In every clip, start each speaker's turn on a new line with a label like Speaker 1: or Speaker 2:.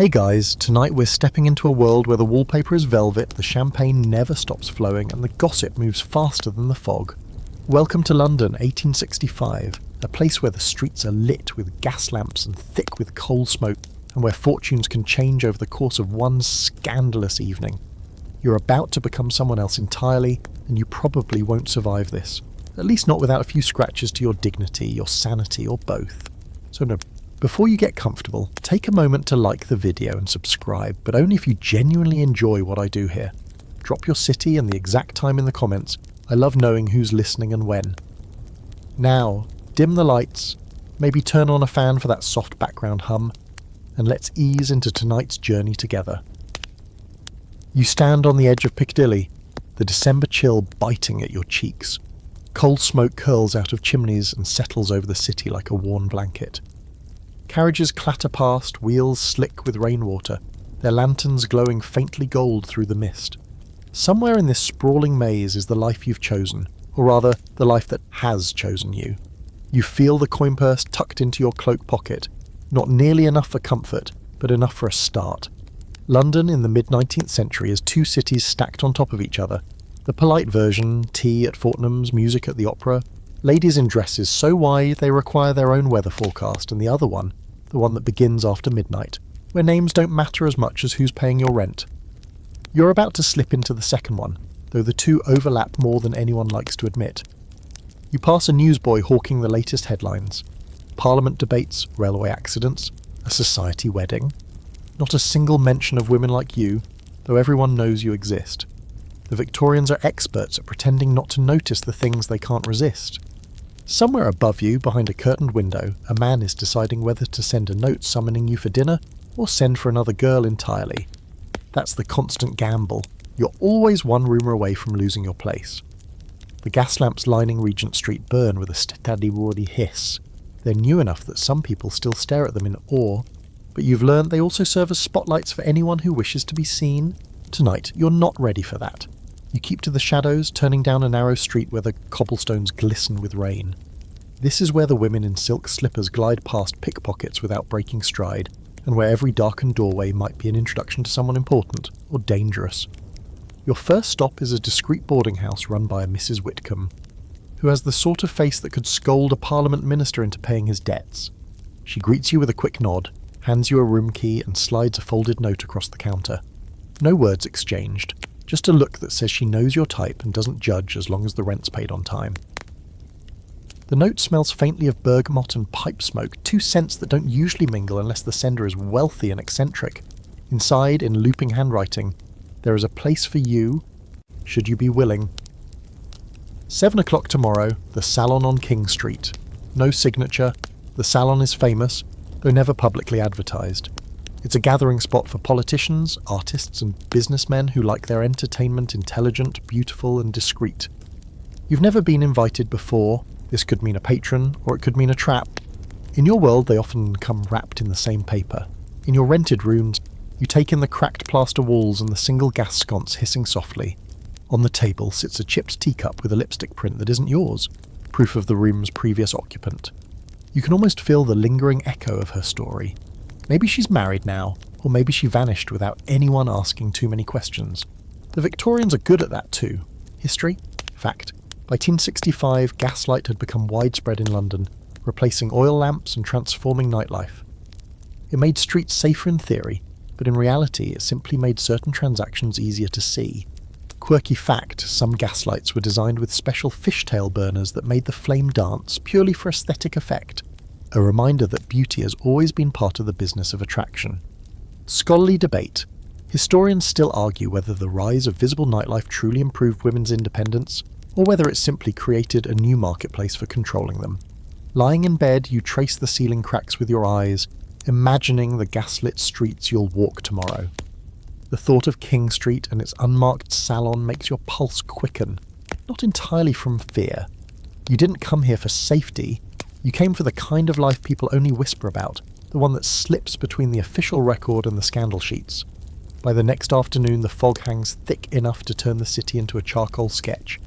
Speaker 1: Hey guys, tonight we're stepping into a world where the wallpaper is velvet, the champagne never stops flowing, and the gossip moves faster than the fog. Welcome to London, 1865, a place where the streets are lit with gas lamps and thick with coal smoke, and where fortunes can change over the course of one scandalous evening. You're about to become someone else entirely, and you probably won't survive this. At least not without a few scratches to your dignity, your sanity, or both. So no, before you get comfortable, take a moment to like the video and subscribe, but only if you genuinely enjoy what I do here. Drop your city and the exact time in the comments. I love knowing who's listening and when. Now, dim the lights, maybe turn on a fan for that soft background hum, and let's ease into tonight's journey together. You stand on the edge of Piccadilly, the December chill biting at your cheeks. Coal smoke curls out of chimneys and settles over the city like a worn blanket. Carriages clatter past, wheels slick with rainwater, their lanterns glowing faintly gold through the mist. Somewhere in this sprawling maze is the life you've chosen, or rather, the life that has chosen you. You feel the coin purse tucked into your cloak pocket, not nearly enough for comfort, but enough for a start. London in the mid-19th century is two cities stacked on top of each other. The polite version, tea at Fortnum's, music at the opera, ladies in dresses so wide they require their own weather forecast, and the other one, the one that begins after midnight, where names don't matter as much as who's paying your rent. You're about to slip into the second one, though the two overlap more than anyone likes to admit. You pass a newsboy hawking the latest headlines. Parliament debates, railway accidents, a society wedding. Not a single mention of women like you, though everyone knows you exist. The Victorians are experts at pretending not to notice the things they can't resist. Somewhere above you, behind a curtained window, a man is deciding whether to send a note summoning you for dinner or send for another girl entirely. That's the constant gamble. You're always one rumour away from losing your place. The gas lamps lining Regent Street burn with a steady roary hiss. They're new enough that some people still stare at them in awe, but you've learned they also serve as spotlights for anyone who wishes to be seen. Tonight, you're not ready for that. You keep to the shadows, turning down a narrow street where the cobblestones glisten with rain. This is where the women in silk slippers glide past pickpockets without breaking stride, and where every darkened doorway might be an introduction to someone important or dangerous. Your first stop is a discreet boarding house run by a Mrs. Whitcomb, who has the sort of face that could scold a Parliament minister into paying his debts. She greets you with a quick nod, hands you a room key, and slides a folded note across the counter. No words exchanged. Just a look that says she knows your type and doesn't judge as long as the rent's paid on time. The note smells faintly of bergamot and pipe smoke, two scents that don't usually mingle unless the sender is wealthy and eccentric. Inside, in looping handwriting, there is a place for you, should you be willing. 7 o'clock tomorrow, the salon on King Street. No signature, the salon is famous, though never publicly advertised. It's a gathering spot for politicians, artists, and businessmen who like their entertainment intelligent, beautiful, and discreet. You've never been invited before. This could mean a patron, or it could mean a trap. In your world, they often come wrapped in the same paper. In your rented rooms, you take in the cracked plaster walls and the single gas sconce hissing softly. On the table sits a chipped teacup with a lipstick print that isn't yours, proof of the room's previous occupant. You can almost feel the lingering echo of her story. Maybe she's married now, or maybe she vanished without anyone asking too many questions. The Victorians are good at that too. History? Fact. By 1865, gaslight had become widespread in London, replacing oil lamps and transforming nightlife. It made streets safer in theory, but in reality it simply made certain transactions easier to see. Quirky fact, some gaslights were designed with special fishtail burners that made the flame dance purely for aesthetic effect. A reminder that beauty has always been part of the business of attraction. Scholarly debate. Historians still argue whether the rise of visible nightlife truly improved women's independence, or whether it simply created a new marketplace for controlling them. Lying in bed, you trace the ceiling cracks with your eyes, imagining the gaslit streets you'll walk tomorrow. The thought of King Street and its unmarked salon makes your pulse quicken, not entirely from fear. You didn't come here for safety. You came for the kind of life people only whisper about, the one that slips between the official record and the scandal sheets. By the next afternoon, the fog hangs thick enough to turn the city into a charcoal sketch.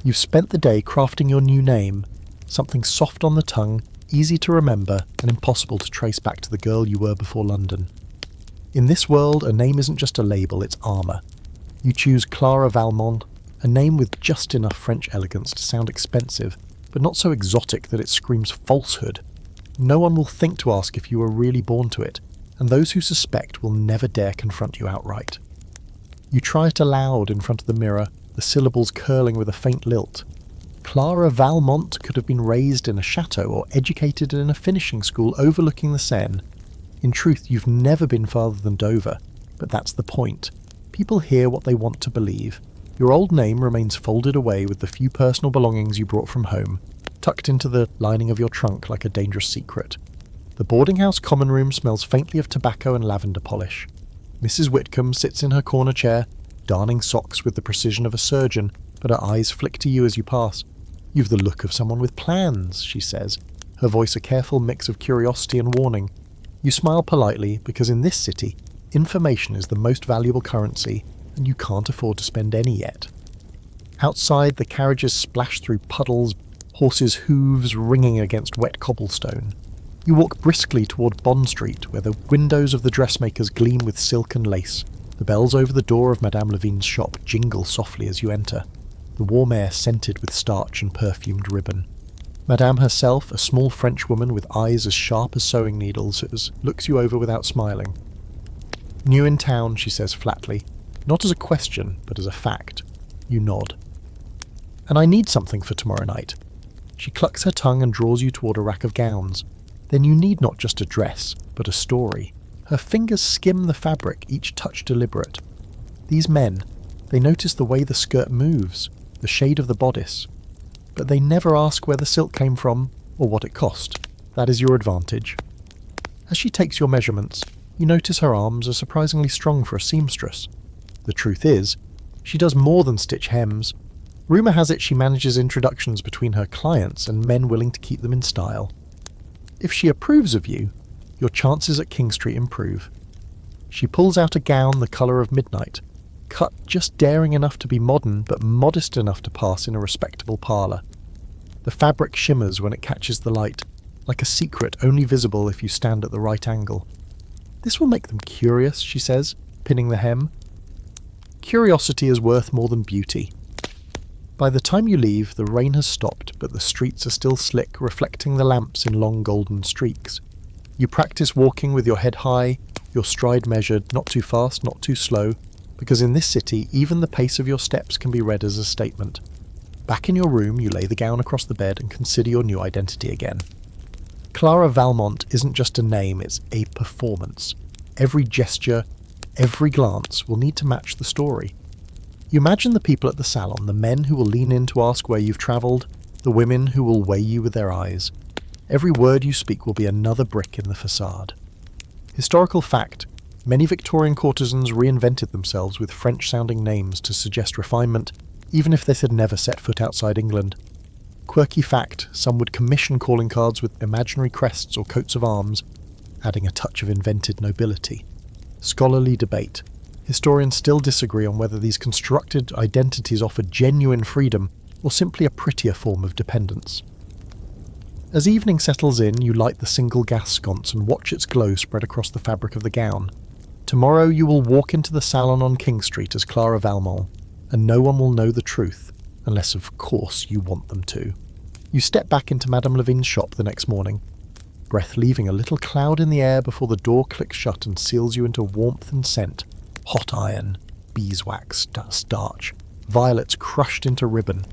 Speaker 1: You've spent the day crafting your new name, something soft on the tongue, easy to remember, and impossible to trace back to the girl you were before London. In this world, a name isn't just a label, it's armour. You choose Clara Valmont, a name with just enough French elegance to sound expensive, but not so exotic that it screams falsehood. No one will think to ask if you were really born to it, and those who suspect will never dare confront you outright. You try it aloud in front of the mirror, the syllables curling with a faint lilt. Clara Valmont could have been raised in a chateau or educated in a finishing school overlooking the Seine. In truth, you've never been farther than Dover, but that's the point. People hear what they want to believe. Your old name remains folded away with the few personal belongings you brought from home, tucked into the lining of your trunk like a dangerous secret. The boarding house common room smells faintly of tobacco and lavender polish. Mrs. Whitcomb sits in her corner chair, darning socks with the precision of a surgeon, but her eyes flick to you as you pass. "You've the look of someone with plans," she says, her voice a careful mix of curiosity and warning. You smile politely because in this city, information is the most valuable currency, and you can't afford to spend any yet. Outside, the carriages splash through puddles, horses' hooves ringing against wet cobblestone. You walk briskly toward Bond Street, where the windows of the dressmakers gleam with silk and lace. The bells over the door of Madame Lavigne's shop jingle softly as you enter, the warm air scented with starch and perfumed ribbon. Madame herself, a small French woman with eyes as sharp as sewing needles, looks you over without smiling. "New in town," she says flatly, not as a question, but as a fact. You nod. "And I need something for tomorrow night." She clucks her tongue and draws you toward a rack of gowns. Then you need not just a dress, but a story. Her fingers skim the fabric, each touch deliberate. These men, they notice the way the skirt moves, the shade of the bodice, but they never ask where the silk came from or what it cost. That is your advantage. As she takes your measurements, you notice her arms are surprisingly strong for a seamstress. The truth is, she does more than stitch hems. Rumour has it she manages introductions between her clients and men willing to keep them in style. If she approves of you, your chances at King Street improve. She pulls out a gown the colour of midnight, cut just daring enough to be modern but modest enough to pass in a respectable parlour. The fabric shimmers when it catches the light, like a secret only visible if you stand at the right angle. "This will make them curious," she says, pinning the hem. Curiosity is worth more than beauty. By the time you leave, the rain has stopped, but the streets are still slick, reflecting the lamps in long golden streaks. You practice walking with your head high, your stride measured, not too fast, not too slow, because in this city, even the pace of your steps can be read as a statement. Back in your room, you lay the gown across the bed and consider your new identity again. Clara Valmont isn't just a name, it's a performance. Every gesture, every glance will need to match the story. You imagine the people at the salon, the men who will lean in to ask where you've travelled, the women who will weigh you with their eyes. Every word you speak will be another brick in the facade. Historical fact, many Victorian courtesans reinvented themselves with French-sounding names to suggest refinement, even if they had never set foot outside England. Quirky fact, some would commission calling cards with imaginary crests or coats of arms, adding a touch of invented nobility. Scholarly debate. Historians still disagree on whether these constructed identities offer genuine freedom or simply a prettier form of dependence. As evening settles in, you light the single gas sconce and watch its glow spread across the fabric of the gown. Tomorrow you will walk into the salon on King Street as Clara Valmont, and no one will know the truth, unless of course you want them to. You step back into Madame Lavigne's shop the next morning, breath leaving a little cloud in the air before the door clicks shut and seals you into warmth and scent. Hot iron, beeswax, starch, violets crushed into ribbon.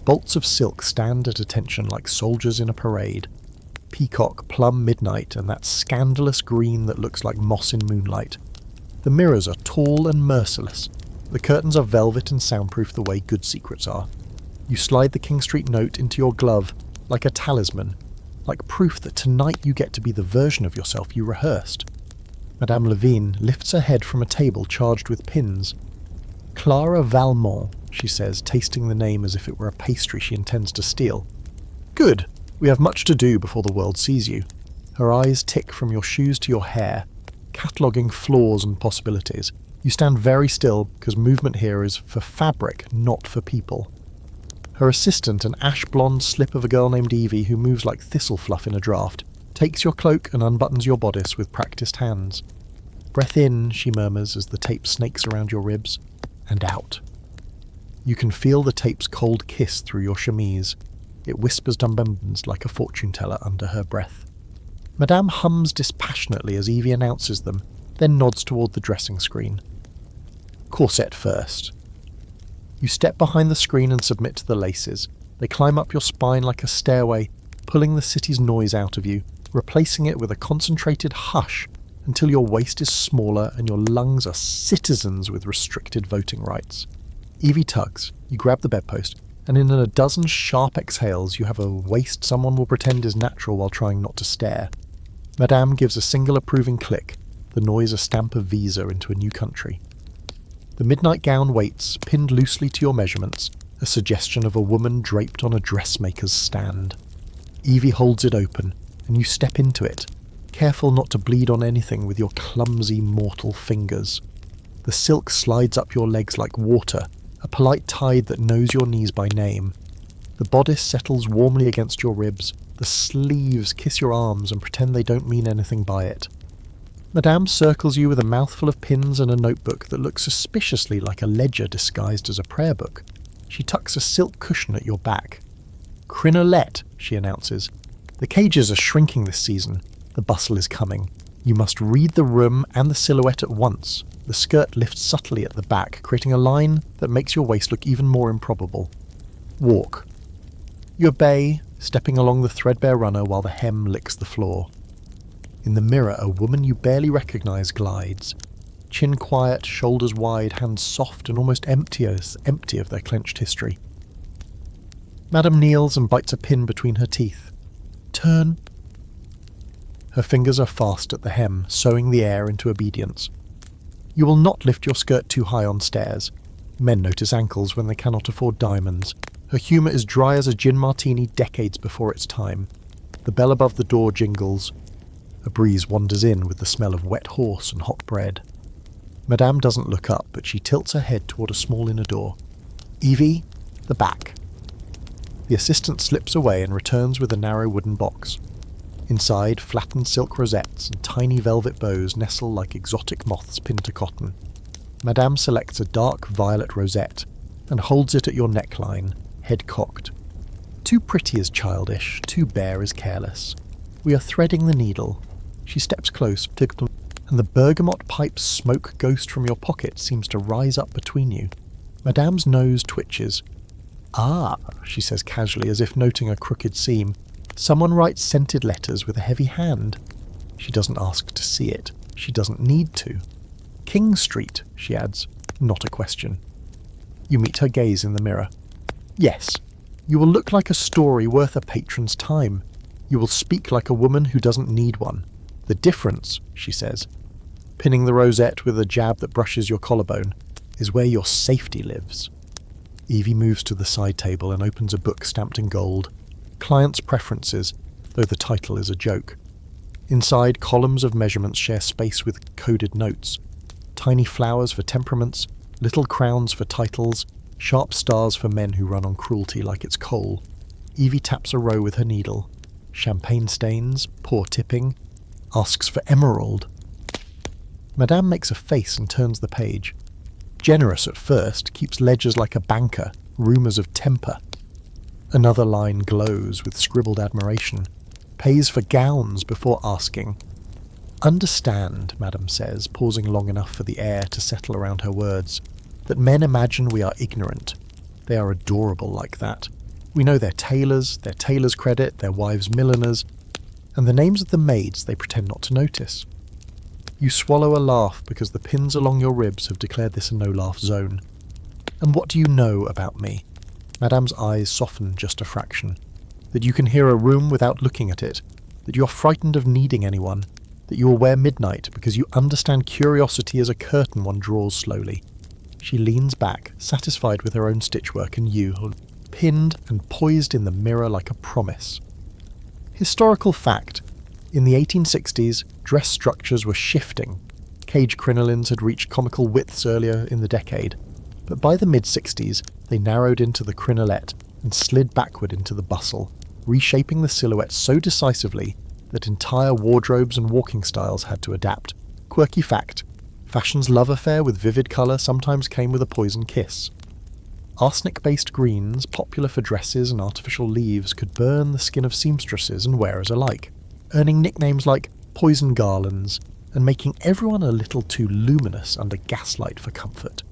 Speaker 1: Bolts of silk stand at attention like soldiers in a parade. Peacock, plum midnight, and that scandalous green that looks like moss in moonlight. The mirrors are tall and merciless. The curtains are velvet and soundproof the way good secrets are. You slide the King Street note into your glove like a talisman, like proof that tonight you get to be the version of yourself you rehearsed. Madame Lavigne lifts her head from a table charged with pins. "Clara Valmont," she says, tasting the name as if it were a pastry she intends to steal. "Good. We have much to do before the world sees you." Her eyes tick from your shoes to your hair, cataloguing flaws and possibilities. You stand very still, because movement here is for fabric, not for people. Her assistant, an ash-blonde slip of a girl named Evie who moves like thistle fluff in a draft, takes your cloak and unbuttons your bodice with practiced hands. Breath in, she murmurs as the tape snakes around your ribs, and out. You can feel the tape's cold kiss through your chemise. It whispers dumbbums like a fortune teller under her breath. Madame hums dispassionately as Evie announces them, then nods toward the dressing screen. Corset first. You step behind the screen and submit to the laces. They climb up your spine like a stairway, pulling the city's noise out of you, replacing it with a concentrated hush until your waist is smaller and your lungs are citizens with restricted voting rights. Evie tugs, you grab the bedpost, and in a dozen sharp exhales you have a waist someone will pretend is natural while trying not to stare. Madame gives a single approving click, the noise a stamp of visa into a new country. The midnight gown waits, pinned loosely to your measurements, a suggestion of a woman draped on a dressmaker's stand. Evie holds it open, and you step into it, careful not to bleed on anything with your clumsy mortal fingers. The silk slides up your legs like water, a polite tide that knows your knees by name. The bodice settles warmly against your ribs, the sleeves kiss your arms and pretend they don't mean anything by it. Madame circles you with a mouthful of pins and a notebook that looks suspiciously like a ledger disguised as a prayer book. She tucks a silk cushion at your back. Crinolet, she announces. The cages are shrinking this season. The bustle is coming. You must read the room and the silhouette at once. The skirt lifts subtly at the back, creating a line that makes your waist look even more improbable. Walk. You obey, stepping along the threadbare runner while the hem licks the floor. In the mirror, a woman you barely recognize glides. Chin quiet, shoulders wide, hands soft and almost empty of their clenched history. Madame kneels and bites a pin between her teeth. Turn. Her fingers are fast at the hem, sewing the air into obedience. You will not lift your skirt too high on stairs. Men notice ankles when they cannot afford diamonds. Her humour is dry as a gin martini decades before its time. The bell above the door jingles. A breeze wanders in with the smell of wet horse and hot bread. Madame doesn't look up, but she tilts her head toward a small inner door. Evie, the back. The assistant slips away and returns with a narrow wooden box. Inside, flattened silk rosettes and tiny velvet bows nestle like exotic moths pinned to cotton. Madame selects a dark violet rosette and holds it at your neckline, head cocked. Too pretty is childish, too bare is careless. We are threading the needle. She steps close, and the bergamot pipe's smoke ghost from your pocket seems to rise up between you. Madame's nose twitches. Ah, she says casually, as if noting a crooked seam. Someone writes scented letters with a heavy hand. She doesn't ask to see it. She doesn't need to. King Street, she adds, not a question. You meet her gaze in the mirror. Yes, you will look like a story worth a patron's time. You will speak like a woman who doesn't need one. The difference, she says, pinning the rosette with a jab that brushes your collarbone, is where your safety lives. Evie moves to the side table and opens a book stamped in gold. Client's Preferences, though the title is a joke. Inside, columns of measurements share space with coded notes. Tiny flowers for temperaments, little crowns for titles, sharp stars for men who run on cruelty like it's coal. Evie taps a row with her needle. Champagne stains, poor tipping, asks for emerald. Madame makes a face and turns the page. Generous at first, keeps ledgers like a banker, rumours of temper. Another line glows with scribbled admiration. Pays for gowns before asking. Understand, Madame says, pausing long enough for the air to settle around her words, that men imagine we are ignorant. They are adorable like that. We know their tailors credit, their wives' milliners, and the names of the maids they pretend not to notice. You swallow a laugh because the pins along your ribs have declared this a no-laugh zone. And what do you know about me? Madame's eyes soften just a fraction. That you can hear a room without looking at it, that you're frightened of needing anyone, that you will wear midnight because you understand curiosity is a curtain one draws slowly. She leans back, satisfied with her own stitchwork, and you, pinned and poised in the mirror like a promise. Historical fact. In the 1860s, dress structures were shifting. Cage crinolines had reached comical widths earlier in the decade, but by the mid-60s, they narrowed into the crinolet and slid backward into the bustle, reshaping the silhouette so decisively that entire wardrobes and walking styles had to adapt, Quirky fact: fashion's love affair with vivid colour sometimes came with a poison kiss. Arsenic-based greens, popular for dresses and artificial leaves, could burn the skin of seamstresses and wearers alike, earning nicknames like poison garlands and making everyone a little too luminous under gaslight for comfort.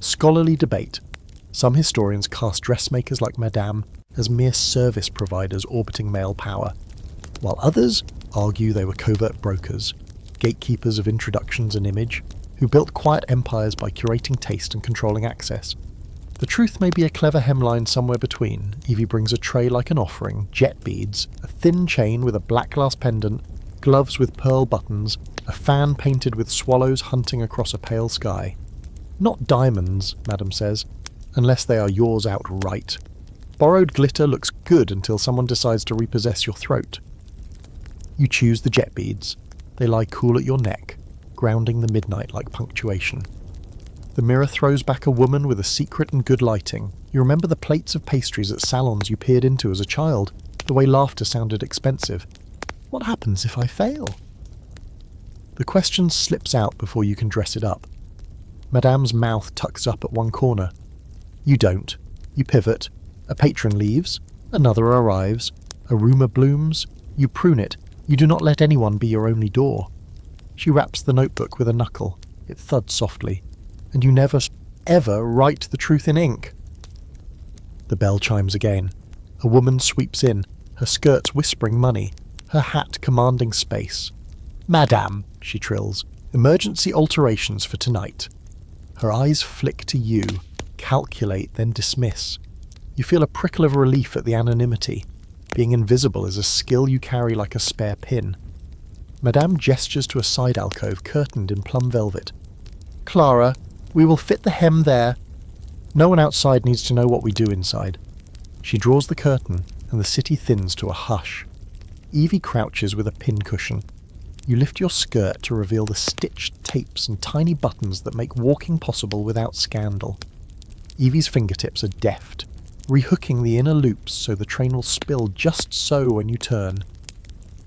Speaker 1: Scholarly debate. Some historians cast dressmakers like Madame as mere service providers orbiting male power, while others argue they were covert brokers, gatekeepers of introductions and image, who built quiet empires by curating taste and controlling access. The truth may be a clever hemline somewhere between. Evie brings a tray like an offering, jet beads, a thin chain with a black glass pendant, gloves with pearl buttons, a fan painted with swallows hunting across a pale sky. Not diamonds, Madame says, unless they are yours outright. Borrowed glitter looks good until someone decides to repossess your throat. You choose the jet beads. They lie cool at your neck, grounding the midnight like punctuation. The mirror throws back a woman with a secret and good lighting. You remember the plates of pastries at salons you peered into as a child, the way laughter sounded expensive. What happens if I fail? The question slips out before you can dress it up. Madame's mouth tucks up at one corner. You don't. You pivot. A patron leaves. Another arrives. A rumour blooms. You prune it. You do not let anyone be your only door. She raps the notebook with a knuckle. It thuds softly. And you never, ever write the truth in ink. The bell chimes again. A woman sweeps in, her skirts whispering money, her hat commanding space. "Madame," she trills, "emergency alterations for tonight." Her eyes flick to you, calculate, then dismiss. You feel a prickle of relief at the anonymity. Being invisible is a skill you carry like a spare pin. Madame gestures to a side alcove curtained in plum velvet. "Clara, we will fit the hem there. No one outside needs to know what we do inside." She draws the curtain, and the city thins to a hush. Evie crouches with a pincushion. You lift your skirt to reveal the stitched tapes and tiny buttons that make walking possible without scandal. Evie's fingertips are deft, rehooking the inner loops so the train will spill just so when you turn.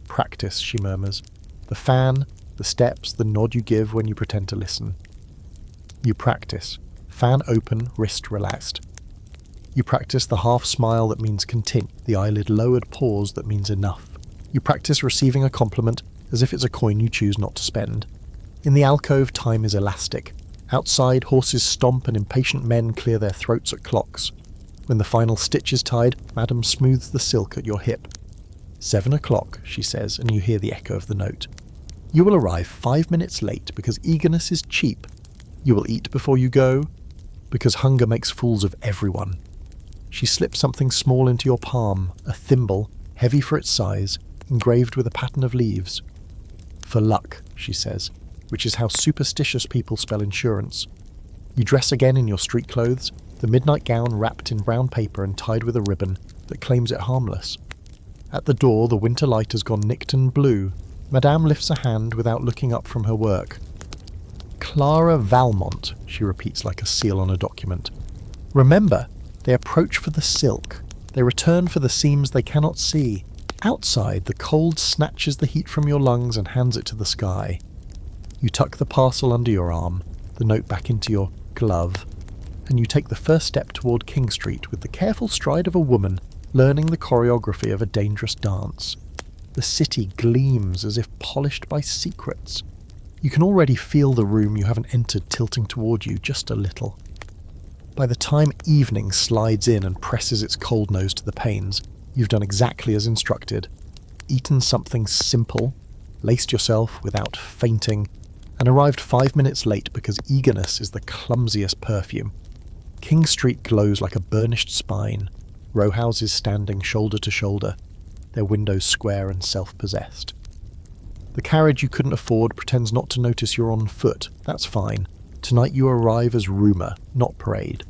Speaker 1: "Practice," she murmurs. The fan, the steps, the nod you give when you pretend to listen. You practice. Fan open, wrist relaxed. You practice the half smile that means continue, the eyelid lowered pause that means enough. You practice receiving a compliment as if it's a coin you choose not to spend. In the alcove, time is elastic. Outside, horses stomp and impatient men clear their throats at clocks. When the final stitch is tied, Madame smooths the silk at your hip. 7 o'clock, she says, and you hear the echo of the note. You will arrive 5 minutes late because eagerness is cheap. You will eat before you go, because hunger makes fools of everyone. She slips something small into your palm, a thimble, heavy for its size, engraved with a pattern of leaves. "For luck," she says, which is how superstitious people spell insurance. You dress again in your street clothes, the midnight gown wrapped in brown paper and tied with a ribbon that claims it harmless. At the door, the winter light has gone nicked and blue. Madame lifts a hand without looking up from her work. "Clara Valmont," she repeats like a seal on a document. "Remember, they approach for the silk. They return for the seams they cannot see. Outside, the cold snatches the heat from your lungs and hands it to the sky." You tuck the parcel under your arm, the note back into your glove, and you take the first step toward King Street with the careful stride of a woman learning the choreography of a dangerous dance. The city gleams as if polished by secrets. You can already feel the room you haven't entered tilting toward you just a little. By the time evening slides in and presses its cold nose to the panes, you've done exactly as instructed. Eaten something simple, laced yourself without fainting, and arrived 5 minutes late because eagerness is the clumsiest perfume. King Street glows like a burnished spine, row houses standing shoulder to shoulder, their windows square and self-possessed. The carriage you couldn't afford pretends not to notice you're on foot. That's fine. Tonight you arrive as rumour, not parade.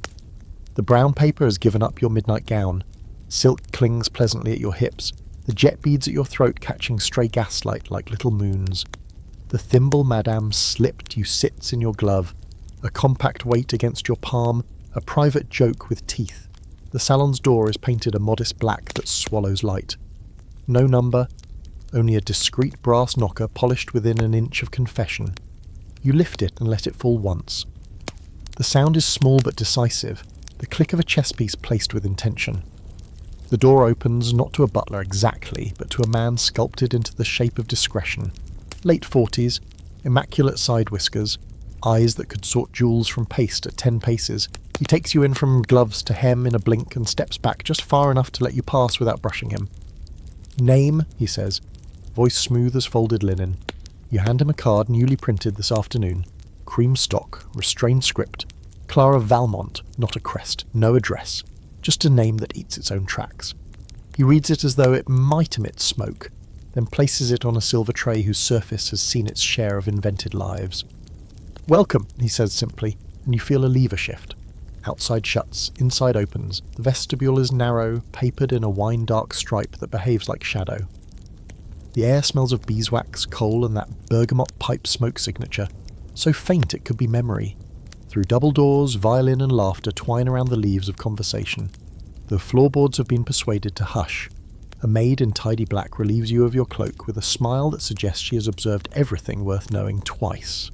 Speaker 1: The brown paper has given up your midnight gown. Silk clings pleasantly at your hips, the jet beads at your throat catching stray gaslight like little moons. The thimble Madame slipped you sits in your glove, a compact weight against your palm, a private joke with teeth. The salon's door is painted a modest black that swallows light. No number, only a discreet brass knocker polished within an inch of confession. You lift it and let it fall once. The sound is small but decisive, the click of a chess piece placed with intention. The door opens not to a butler exactly, but to a man sculpted into the shape of discretion. Late 40s, immaculate side whiskers, eyes that could sort jewels from paste at 10 paces. He takes you in from gloves to hem in a blink and steps back just far enough to let you pass without brushing him. "Name," he says, voice smooth as folded linen. You hand him a card newly printed this afternoon. Cream stock, restrained script. Clara Valmont, not a crest, no address. Just a name that eats its own tracks. He reads it as though it might emit smoke, then places it on a silver tray whose surface has seen its share of invented lives. "Welcome," he says simply, and you feel a lever shift. Outside shuts, inside opens. The vestibule is narrow, papered in a wine-dark stripe that behaves like shadow. The air smells of beeswax, coal, and that bergamot pipe smoke signature, so faint it could be memory. Through double doors, violin and laughter twine around the leaves of conversation. The floorboards have been persuaded to hush. A maid in tidy black relieves you of your cloak with a smile that suggests she has observed everything worth knowing twice.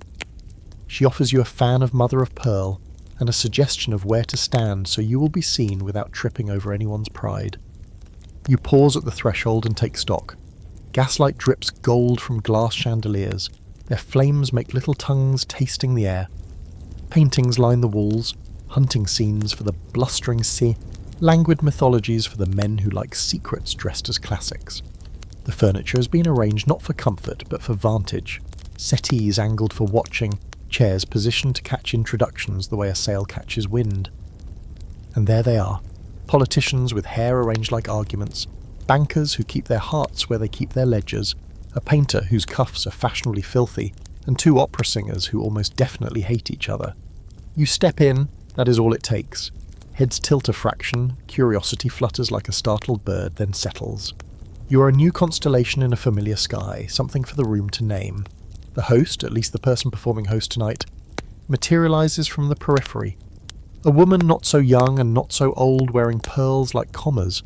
Speaker 1: She offers you a fan of mother of pearl and a suggestion of where to stand so you will be seen without tripping over anyone's pride. You pause at the threshold and take stock. Gaslight drips gold from glass chandeliers. Their flames make little tongues tasting the air. Paintings line the walls, hunting scenes for the blustering sea, languid mythologies for the men who like secrets dressed as classics. The furniture has been arranged not for comfort but for vantage. Settees angled for watching, chairs positioned to catch introductions the way a sail catches wind. And there they are, politicians with hair arranged like arguments, bankers who keep their hearts where they keep their ledgers, a painter whose cuffs are fashionably filthy, and two opera singers who almost definitely hate each other. You step in, that is all it takes. Heads tilt a fraction, curiosity flutters like a startled bird, then settles. You are a new constellation in a familiar sky, something for the room to name. The host, at least the person performing host tonight, materializes from the periphery. A woman not so young and not so old, wearing pearls like commas.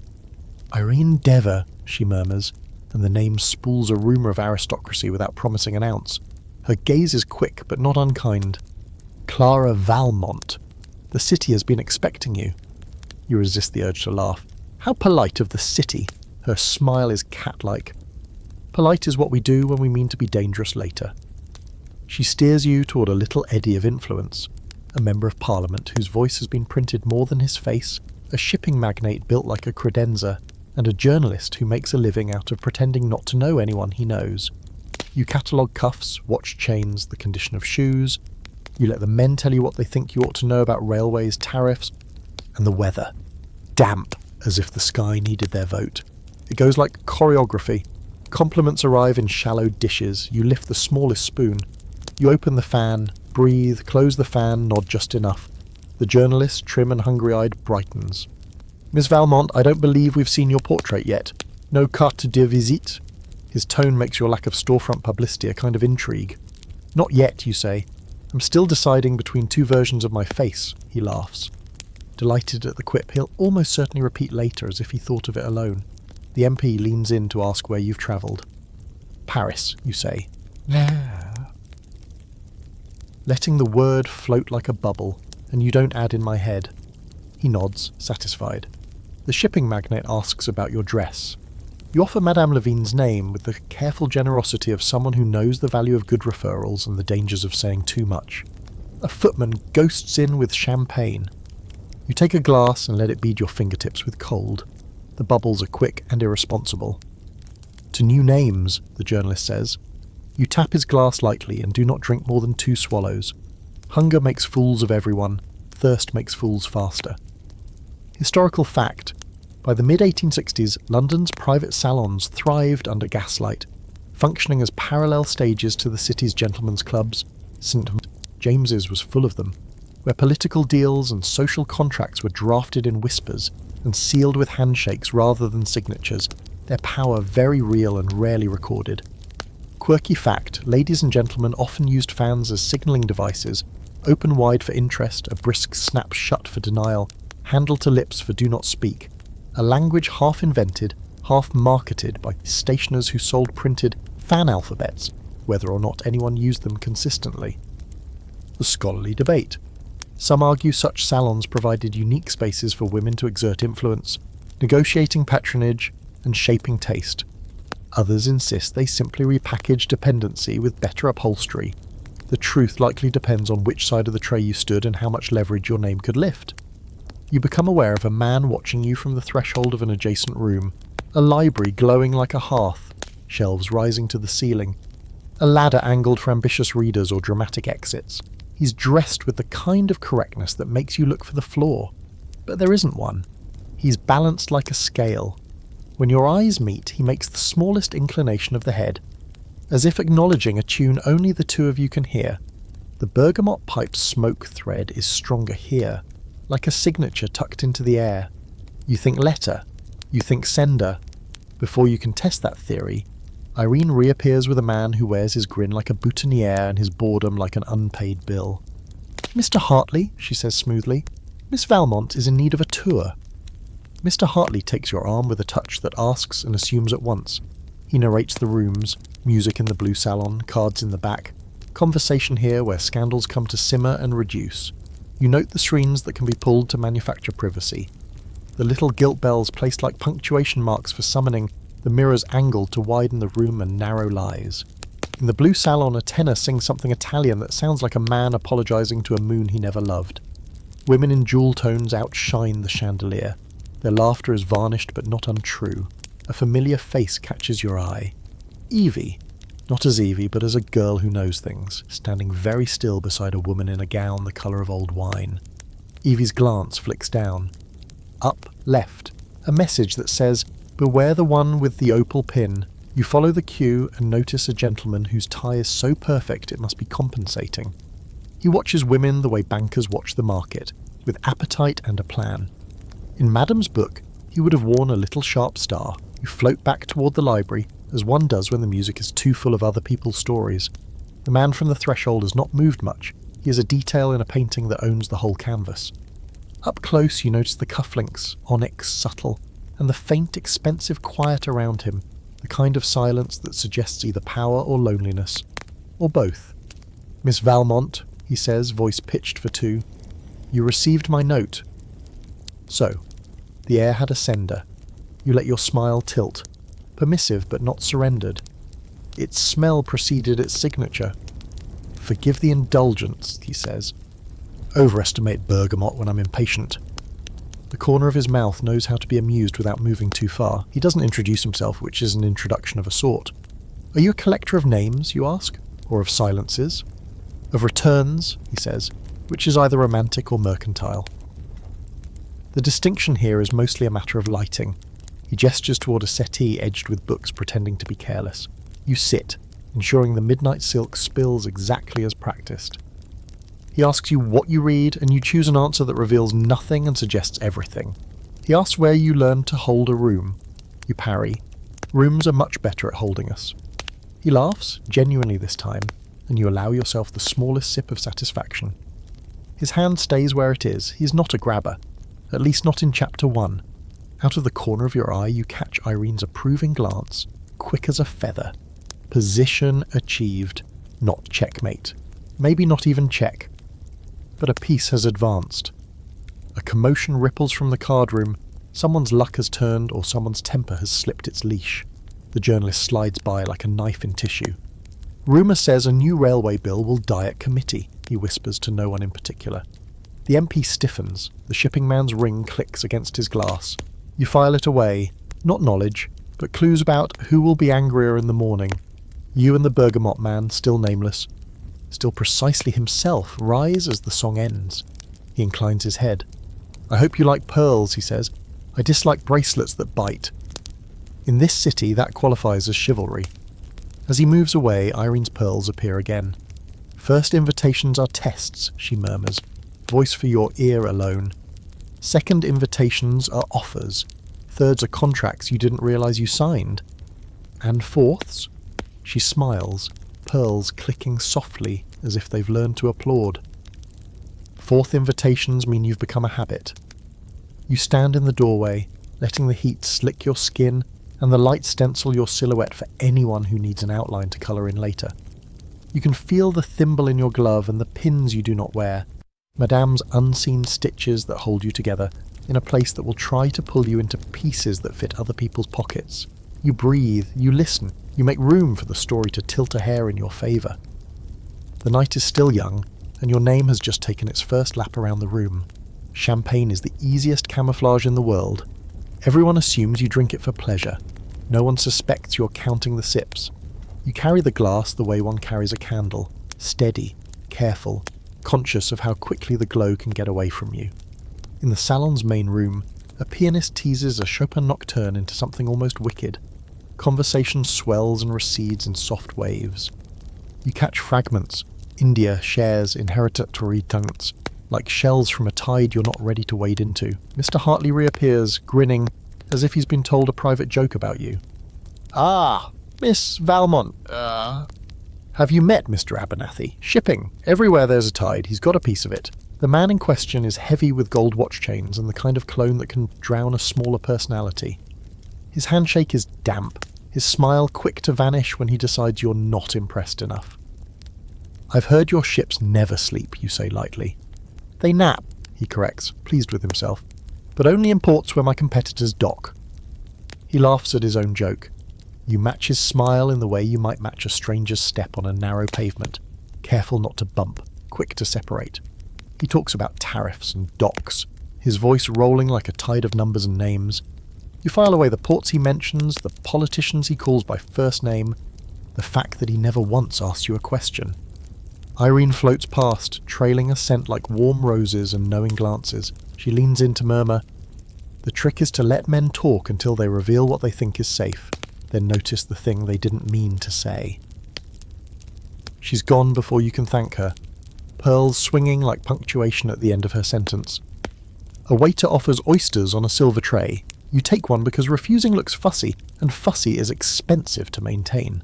Speaker 1: "Irene Dever," she murmurs, and the name spools a rumour of aristocracy without promising an ounce. Her gaze is quick but not unkind. "Clara Valmont. The city has been expecting you." You resist the urge to laugh. How polite of the city. Her smile is cat-like. Polite is what we do when we mean to be dangerous later. She steers you toward a little eddy of influence. A member of parliament whose voice has been printed more than his face, a shipping magnate built like a credenza, and a journalist who makes a living out of pretending not to know anyone he knows. You catalogue cuffs, watch chains, the condition of shoes. You let the men tell you what they think you ought to know about railways, tariffs, and the weather. Damp, as if the sky needed their vote. It goes like choreography. Compliments arrive in shallow dishes. You lift the smallest spoon. You open the fan, breathe, close the fan, nod just enough. The journalist, trim and hungry-eyed, brightens. "Miss Valmont, I don't believe we've seen your portrait yet. No carte de visite?" His tone makes your lack of storefront publicity a kind of intrigue. "Not yet," you say. "I'm still deciding between two versions of my face," he laughs. Delighted at the quip, he'll almost certainly repeat later as if he thought of it alone. The MP leans in to ask where you've travelled. "Paris," you say. Letting the word float like a bubble, and you don't add "in my head." He nods, satisfied. The shipping magnate asks about your dress. You offer Madame Lavigne's name with the careful generosity of someone who knows the value of good referrals and the dangers of saying too much. A footman ghosts in with champagne. You take a glass and let it bead your fingertips with cold. The bubbles are quick and irresponsible. "To new names," the journalist says. You tap his glass lightly and do not drink more than 2 swallows. Hunger makes fools of everyone. Thirst makes fools faster. Historical fact. By the mid-1860s, London's private salons thrived under gaslight, functioning as parallel stages to the city's gentlemen's clubs. St. James's was full of them, where political deals and social contracts were drafted in whispers and sealed with handshakes rather than signatures, their power very real and rarely recorded. Quirky fact, ladies and gentlemen often used fans as signalling devices, open wide for interest, a brisk snap shut for denial, handle to lips for do not speak, a language half invented, half marketed by stationers who sold printed fan alphabets, whether or not anyone used them consistently. the scholarly debate. Some argue such salons provided unique spaces for women to exert influence, negotiating patronage and shaping taste. Others insist they simply repackage dependency with better upholstery. The truth likely depends on which side of the tray you stood and how much leverage your name could lift. You become aware of a man watching you from the threshold of an adjacent room, a library glowing like a hearth, shelves rising to the ceiling, a ladder angled for ambitious readers or dramatic exits. He's dressed with the kind of correctness that makes you look for the flaw, but there isn't one. He's balanced like a scale. When your eyes meet, he makes the smallest inclination of the head, as if acknowledging a tune only the two of you can hear. The bergamot pipe's smoke thread is stronger here, like a signature tucked into the air. You think letter, you think sender. Before you can test that theory, Irene reappears with a man who wears his grin like a boutonniere and his boredom like an unpaid bill. "Mr. Hartley," she says smoothly, "Miss Valmont is in need of a tour." Mr. Hartley takes your arm with a touch that asks and assumes at once. He narrates the rooms, music in the blue salon, cards in the back, conversation here where scandals come to simmer and reduce. You note the screens that can be pulled to manufacture privacy. The little gilt bells placed like punctuation marks for summoning, the mirrors angled to widen the room and narrow lies. In the blue salon, a tenor sings something Italian that sounds like a man apologising to a moon he never loved. Women in jewel tones outshine the chandelier. Their laughter is varnished but not untrue. A familiar face catches your eye. Evie, not as Evie but as a girl who knows things, standing very still beside a woman in a gown the colour of old wine. Evie's glance flicks down. Up, left, a message that says, "Beware the one with the opal pin." You follow the cue and notice a gentleman whose tie is so perfect it must be compensating. He watches women the way bankers watch the market, with appetite and a plan. In Madame's book, he would have worn a little sharp star. You float back toward the library, as one does when the music is too full of other people's stories. The man from the threshold has not moved much. He is a detail in a painting that owns the whole canvas. Up close you notice the cufflinks, onyx subtle, and the faint, expensive quiet around him, the kind of silence that suggests either power or loneliness, or both. "Miss Valmont," he says, voice pitched for two, "you received my note." So, the air had a sender. You let your smile tilt, permissive but not surrendered. Its smell preceded its signature. "Forgive the indulgence," he says. "Overestimate bergamot when I'm impatient." The corner of his mouth knows how to be amused without moving too far. He doesn't introduce himself, which is an introduction of a sort. "Are you a collector of names," you ask, "or of silences?" "Of returns," he says, which is either romantic or mercantile. The distinction here is mostly a matter of lighting. He gestures toward a settee edged with books, pretending to be careless. You sit, ensuring the midnight silk spills exactly as practiced. He asks you what you read, and you choose an answer that reveals nothing and suggests everything. He asks where you learned to hold a room. You parry. Rooms are much better at holding us. He laughs, genuinely this time, and you allow yourself the smallest sip of satisfaction. His hand stays where it is. He is not a grabber. At least not in chapter 1. Out of the corner of your eye you catch Irene's approving glance, quick as a feather. Position achieved, not checkmate. Maybe not even check. But a piece has advanced. A commotion ripples from the card room. Someone's luck has turned or someone's temper has slipped its leash. The journalist slides by like a knife in tissue. "Rumour says a new railway bill will die at committee," he whispers to no one in particular. The MP stiffens. The shipping man's ring clicks against his glass. You file it away. Not knowledge, but clues about who will be angrier in the morning. You and the bergamot man, still nameless, still precisely himself, rise as the song ends. He inclines his head. "I hope you like pearls," he says. "I dislike bracelets that bite." In this city, that qualifies as chivalry. As he moves away, Irene's pearls appear again. "First invitations are tests," she murmurs. "Voice for your ear alone. Second invitations are offers. Thirds are contracts you didn't realise you signed. And fourths?" She smiles, pearls clicking softly as if they've learned to applaud. "Fourth invitations mean you've become a habit." You stand in the doorway, letting the heat slick your skin and the light stencil your silhouette for anyone who needs an outline to colour in later. You can feel the thimble in your glove and the pins you do not wear, Madame's unseen stitches that hold you together in a place that will try to pull you into pieces that fit other people's pockets. You breathe, you listen, you make room for the story to tilt a hair in your favour. The night is still young, and your name has just taken its first lap around the room. Champagne is the easiest camouflage in the world. Everyone assumes you drink it for pleasure. No one suspects you're counting the sips. You carry the glass the way one carries a candle, steady, careful, conscious of how quickly the glow can get away from you. In the salon's main room, a pianist teases a Chopin nocturne into something almost wicked. Conversation swells and recedes in soft waves. You catch fragments, India shares inheritatory tongues, like shells from a tide you're not ready to wade into. Mr. Hartley reappears, grinning, as if he's been told a private joke about you. "Ah, Miss Valmont, have you met Mr. Abernathy? Shipping. Everywhere there's a tide, he's got a piece of it." The man in question is heavy with gold watch chains and the kind of cologne that can drown a smaller personality. His handshake is damp, his smile quick to vanish when he decides you're not impressed enough. "I've heard your ships never sleep," you say lightly. "They nap," he corrects, pleased with himself, "but only in ports where my competitors dock." He laughs at his own joke. You match his smile in the way you might match a stranger's step on a narrow pavement, careful not to bump, quick to separate. He talks about tariffs and docks, his voice rolling like a tide of numbers and names. You file away the ports he mentions, the politicians he calls by first name, the fact that he never once asks you a question. Irene floats past, trailing a scent like warm roses and knowing glances. She leans in to murmur, "The trick is to let men talk until they reveal what they think is safe, then notice the thing they didn't mean to say." She's gone before you can thank her, pearls swinging like punctuation at the end of her sentence. A waiter offers oysters on a silver tray. You take one because refusing looks fussy, and fussy is expensive to maintain.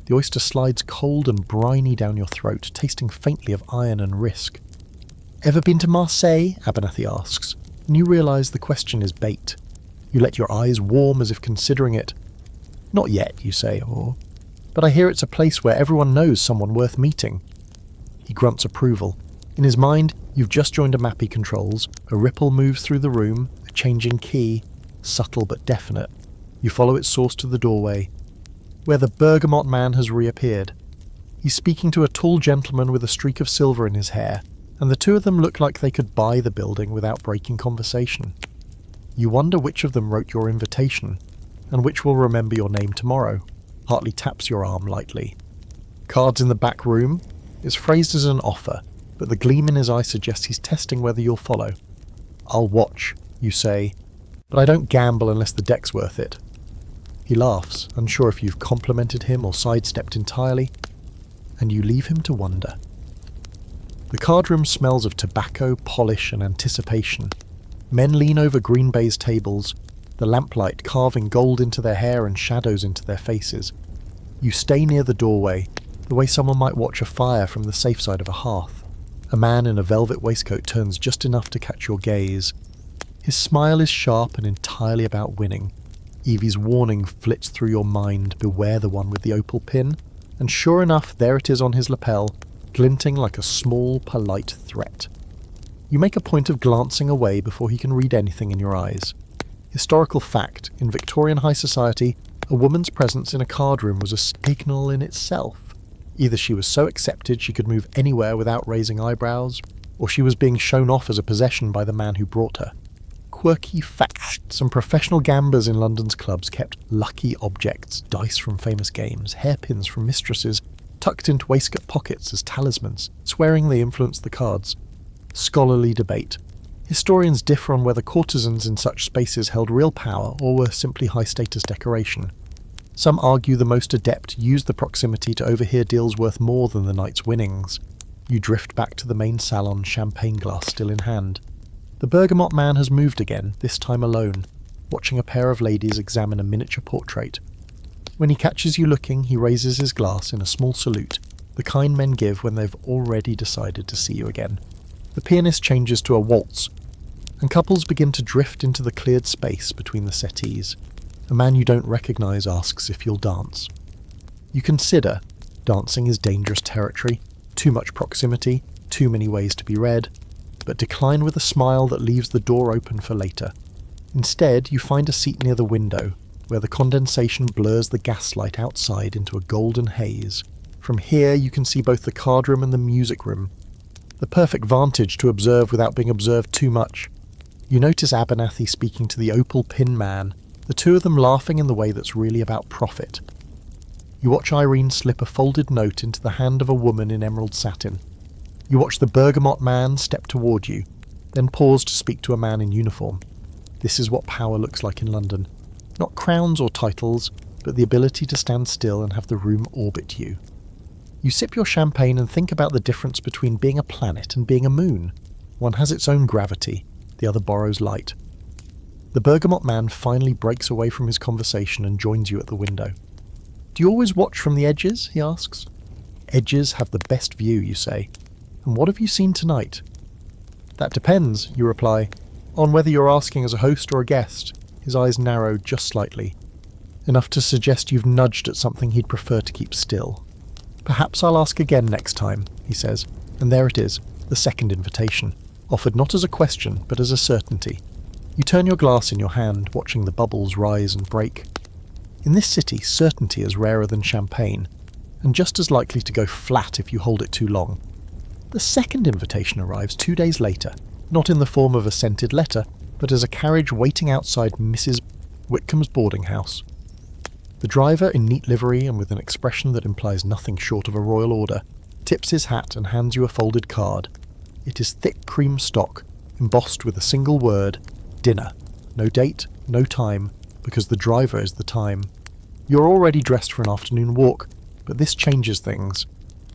Speaker 1: The oyster slides cold and briny down your throat, tasting faintly of iron and risk. "Ever been to Marseille?" Abernathy asks, and you realise the question is bait. You let your eyes warm as if considering it. "Not yet," you say, "but I hear it's a place where everyone knows someone worth meeting." He grunts approval. In his mind, you've just joined a map he controls, a ripple moves through the room, a changing key, subtle but definite. You follow its source to the doorway, where the bergamot man has reappeared. He's speaking to a tall gentleman with a streak of silver in his hair, and the two of them look like they could buy the building without breaking conversation. You wonder which of them wrote your invitation, and which will remember your name tomorrow. Hartley taps your arm lightly. "Cards in the back room" is phrased as an offer, but the gleam in his eye suggests he's testing whether you'll follow. "I'll watch," you say, "but I don't gamble unless the deck's worth it." He laughs, unsure if you've complimented him or sidestepped entirely, and you leave him to wonder. The card room smells of tobacco, polish, and anticipation. Men lean over green baize tables, the lamplight carving gold into their hair and shadows into their faces. You stay near the doorway, the way someone might watch a fire from the safe side of a hearth. A man in a velvet waistcoat turns just enough to catch your gaze. His smile is sharp and entirely about winning. Evie's warning flits through your mind, beware the one with the opal pin, and sure enough, there it is on his lapel, glinting like a small, polite threat. You make a point of glancing away before he can read anything in your eyes. Historical fact, in Victorian high society, a woman's presence in a card room was a signal in itself. Either she was so accepted she could move anywhere without raising eyebrows, or she was being shown off as a possession by the man who brought her. Quirky fact, some professional gambers in London's clubs kept lucky objects, dice from famous games, hairpins from mistresses, tucked into waistcoat pockets as talismans, swearing they influenced the cards. Scholarly debate. Historians differ on whether courtesans in such spaces held real power or were simply high-status decoration. Some argue the most adept used the proximity to overhear deals worth more than the night's winnings. You drift back to the main salon, champagne glass still in hand. The bergamot man has moved again, this time alone, watching a pair of ladies examine a miniature portrait. When he catches you looking, he raises his glass in a small salute, the kind men give when they've already decided to see you again. The pianist changes to a waltz, and couples begin to drift into the cleared space between the settees. A man you don't recognise asks if you'll dance. You consider, Dancing is dangerous territory, too much proximity, too many ways to be read, but decline with a smile that leaves the door open for later. Instead, you find a seat near the window, where the condensation blurs the gaslight outside into a golden haze. From here you can see both the card room and the music room. The perfect vantage to observe without being observed too much. You notice Abernathy speaking to the opal pin man, the two of them laughing in the way that's really about profit. You watch Irene slip a folded note into the hand of a woman in emerald satin. You watch the bergamot man step toward you, then pause to speak to a man in uniform. This is what power looks like in London. Not crowns or titles, but the ability to stand still and have the room orbit you. You sip your champagne and think about the difference between being a planet and being a moon. One has its own gravity, the other borrows light. The bergamot man finally breaks away from his conversation and joins you at the window. Do you always watch from the edges? He asks. Edges have the best view, you say. And what have you seen tonight? That depends, you reply, on whether you're asking as a host or a guest. His eyes narrow just slightly, enough to suggest you've nudged at something he'd prefer to keep still. Perhaps I'll ask again next time, he says, and there it is, the second invitation, offered not as a question, but as a certainty. You turn your glass in your hand, watching the bubbles rise and break. In this city, certainty is rarer than champagne, and just as likely to go flat if you hold it too long. The second invitation arrives 2 days later, not in the form of a scented letter, but as a carriage waiting outside Mrs. Whitcomb's boarding house. The driver, in neat livery and with an expression that implies nothing short of a royal order, tips his hat and hands you a folded card. It is thick cream stock, embossed with a single word, dinner. No date, no time, because the driver is the time. You're already dressed for an afternoon walk, but this changes things.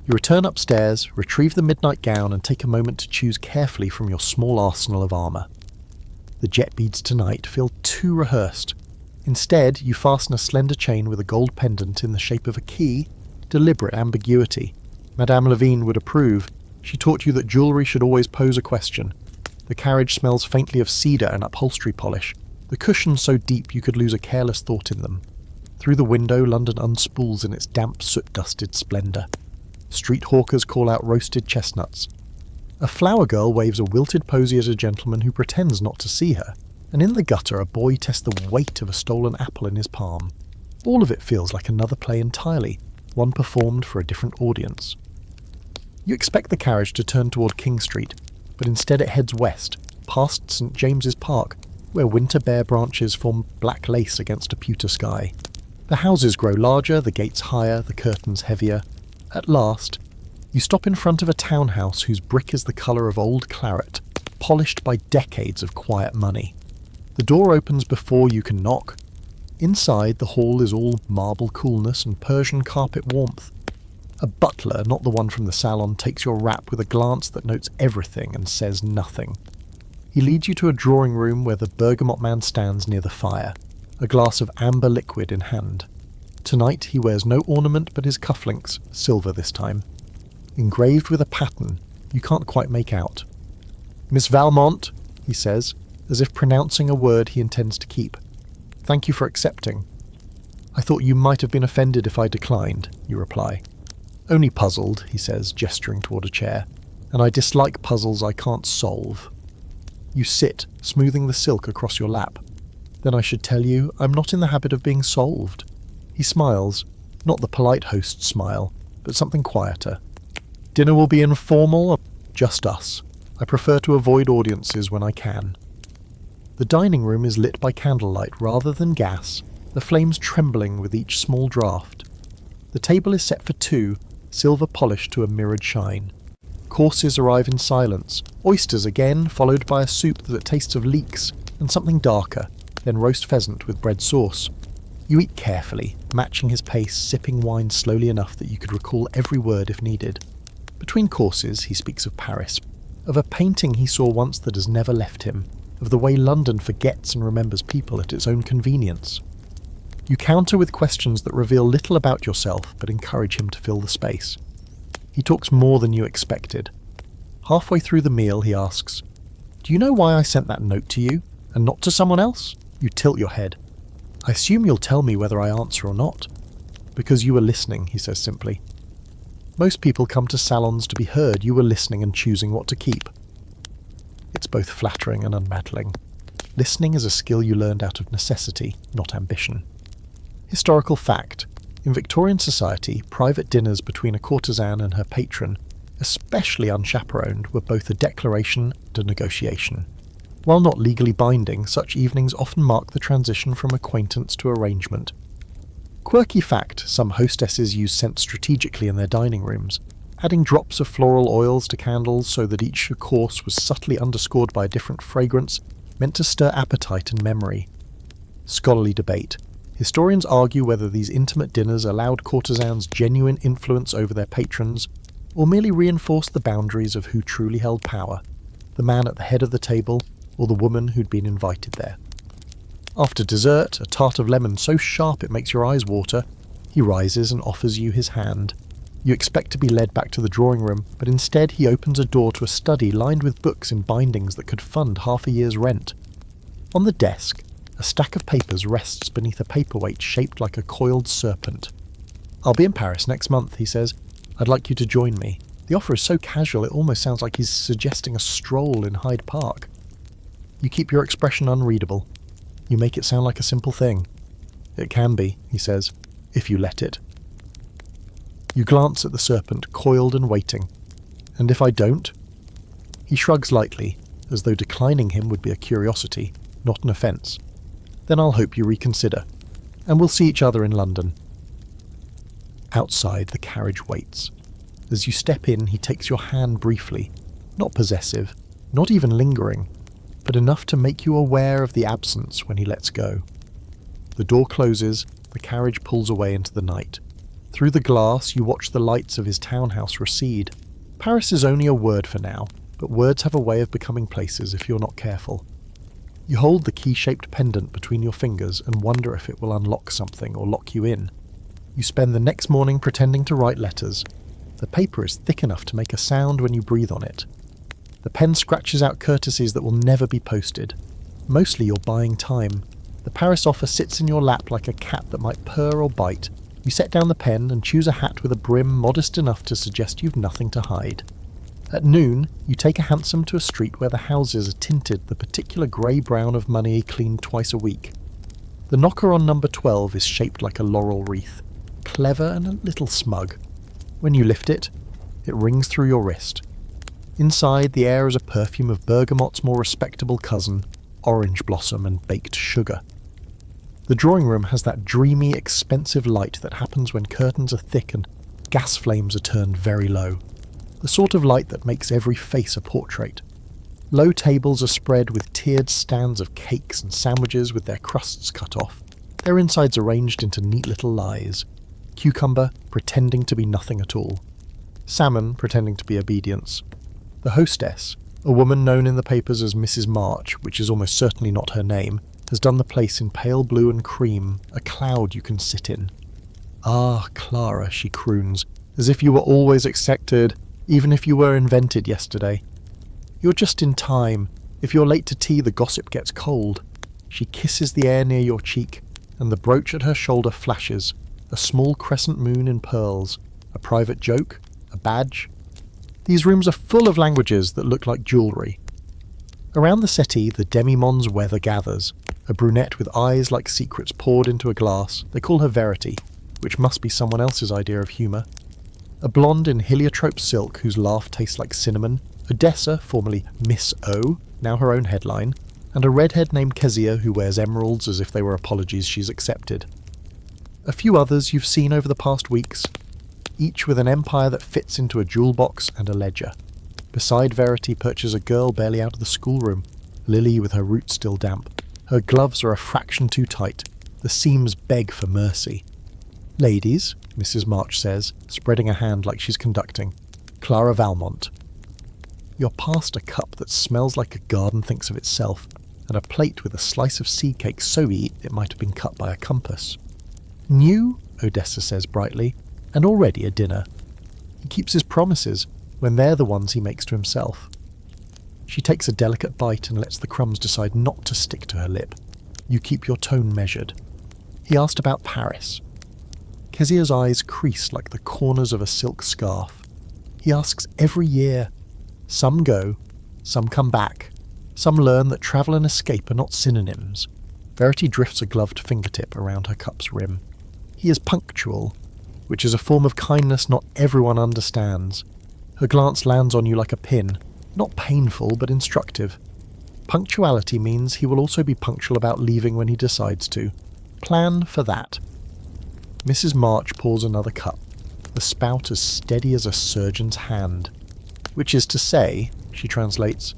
Speaker 1: You return upstairs, retrieve the midnight gown and take a moment to choose carefully from your small arsenal of armour. The jet beads tonight feel too rehearsed. Instead, you fasten a slender chain with a gold pendant in the shape of a key. Deliberate ambiguity. Madame Lavigne would approve. She taught you that jewellery should always pose a question. The carriage smells faintly of cedar and upholstery polish, the cushions so deep you could lose a careless thought in them. Through the window, London unspools in its damp, soot-dusted splendour. Street hawkers call out roasted chestnuts. A flower girl waves a wilted posy at a gentleman who pretends not to see her, and in the gutter a boy tests the weight of a stolen apple in his palm. All of it feels like another play entirely, one performed for a different audience. You expect the carriage to turn toward King Street, but instead it heads west, past St James's Park, where winter bare branches form black lace against a pewter sky. The houses grow larger, the gates higher, the curtains heavier. At last, you stop in front of a townhouse whose brick is the colour of old claret, polished by decades of quiet money. The door opens before you can knock. Inside, the hall is all marble coolness and Persian carpet warmth. A butler, not the one from the salon, takes your wrap with a glance that notes everything and says nothing. He leads you to a drawing room where the bergamot man stands near the fire, a glass of amber liquid in hand. Tonight he wears no ornament but his cufflinks, silver this time. Engraved with a pattern you can't quite make out. "Miss Valmont," he says, as if pronouncing a word he intends to keep. "Thank you for accepting." "I thought you might have been offended if I declined," you reply. "Only puzzled," he says, gesturing toward a chair, "and I dislike puzzles I can't solve." You sit, smoothing the silk across your lap. "Then I should tell you I'm not in the habit of being solved." He smiles, not the polite host smile, but something quieter. "Dinner will be informal, just us. I prefer to avoid audiences when I can." The dining room is lit by candlelight rather than gas, the flames trembling with each small draught. The table is set for two, silver polished to a mirrored shine. Courses arrive in silence, oysters again, followed by a soup that tastes of leeks and something darker, then roast pheasant with bread sauce. You eat carefully, matching his pace, sipping wine slowly enough that you could recall every word if needed. Between courses, he speaks of Paris, of a painting he saw once that has never left him, of the way London forgets and remembers people at its own convenience. You counter with questions that reveal little about yourself but encourage him to fill the space. He talks more than you expected. Halfway through the meal, he asks, "Do you know why I sent that note to you, and not to someone else?" You tilt your head. "I assume you'll tell me whether I answer or not." "Because you were listening," he says simply. Most people come to salons to be heard you were listening and choosing what to keep. It's both flattering and unbattling. Listening is a skill you learned out of necessity, not ambition. Historical fact: in Victorian society, private dinners between a courtesan and her patron, especially unchaperoned, were both a declaration and a negotiation. While not legally binding, such evenings often mark the transition from acquaintance to arrangement. Quirky fact: some hostesses use scent strategically in their dining rooms, adding drops of floral oils to candles so that each course was subtly underscored by a different fragrance, meant to stir appetite and memory. Scholarly debate. Historians argue whether these intimate dinners allowed courtesans genuine influence over their patrons, or merely reinforced the boundaries of who truly held power, the man at the head of the table, or the woman who'd been invited there. After dessert, a tart of lemon so sharp it makes your eyes water, he rises and offers you his hand. You expect to be led back to the drawing room, but instead he opens a door to a study lined with books in bindings that could fund half a year's rent. On the desk, a stack of papers rests beneath a paperweight shaped like a coiled serpent. "I'll be in Paris next month," he says. "I'd like you to join me." The offer is so casual it almost sounds like he's suggesting a stroll in Hyde Park. You keep your expression unreadable. You make it sound like a simple thing. "It can be," he says, "if you let it." You glance at the serpent, coiled and waiting. "And if I don't?" He shrugs lightly, as though declining him would be a curiosity, not an offence. "Then I'll hope you reconsider, and we'll see each other in London." Outside, the carriage waits. As you step in, he takes your hand briefly, not possessive, not even lingering, but enough to make you aware of the absence when he lets go. The door closes, the carriage pulls away into the night. Through the glass, you watch the lights of his townhouse recede. Paris is only a word for now, but words have a way of becoming places if you're not careful. You hold the key-shaped pendant between your fingers and wonder if it will unlock something or lock you in. You spend the next morning pretending to write letters. The paper is thick enough to make a sound when you breathe on it. The pen scratches out courtesies that will never be posted. Mostly you're buying time. The Paris offer sits in your lap like a cat that might purr or bite. You set down the pen and choose a hat with a brim modest enough to suggest you've nothing to hide. At noon, you take a hansom to a street where the houses are tinted the particular grey-brown of money cleaned twice a week. The knocker on number 12 is shaped like a laurel wreath, clever and a little smug. When you lift it, it rings through your wrist. Inside, the air is a perfume of bergamot's more respectable cousin, orange blossom and baked sugar. The drawing room has that dreamy, expensive light that happens when curtains are thick and gas flames are turned very low. The sort of light that makes every face a portrait. Low tables are spread with tiered stands of cakes and sandwiches with their crusts cut off, their insides arranged into neat little lies. Cucumber pretending to be nothing at all. Salmon pretending to be obedience. The hostess, a woman known in the papers as Mrs. March, which is almost certainly not her name, has done the place in pale blue and cream, a cloud you can sit in. "Ah, Clara," she croons, "as if you were always accepted, even if you were invented yesterday. You're just in time. If you're late to tea, the gossip gets cold." She kisses the air near your cheek, and the brooch at her shoulder flashes, a small crescent moon in pearls, a private joke, a badge. These rooms are full of languages that look like jewellery. Around the settee, the demi-monde's weather gathers, a brunette with eyes like secrets poured into a glass. They call her Verity, which must be someone else's idea of humour. A blonde in heliotrope silk whose laugh tastes like cinnamon, Odessa, formerly Miss O, now her own headline, and a redhead named Kezia who wears emeralds as if they were apologies she's accepted. A few others you've seen over the past weeks, each with an empire that fits into a jewel box and a ledger. Beside Verity perches a girl barely out of the schoolroom, Lily with her roots still damp. Her gloves are a fraction too tight. The seams beg for mercy. "Ladies," Mrs. March says, spreading a hand like she's conducting. "Clara Valmont." You're past a cup that smells like a garden thinks of itself, and a plate with a slice of seed cake so neat it might have been cut by a compass. "New?" Odessa says brightly, "and already a dinner." He keeps his promises when they're the ones he makes to himself. She takes a delicate bite and lets the crumbs decide not to stick to her lip. You keep your tone measured. He asked about Paris. Kezia's eyes crease like the corners of a silk scarf. He asks every year. Some go, some come back. Some learn that travel and escape are not synonyms. Verity drifts a gloved fingertip around her cup's rim. He is punctual, which is a form of kindness not everyone understands. Her glance lands on you like a pin, not painful but instructive. Punctuality means he will also be punctual about leaving when he decides to. Plan for that. Mrs. March pours another cup, the spout as steady as a surgeon's hand. Which is to say, she translates,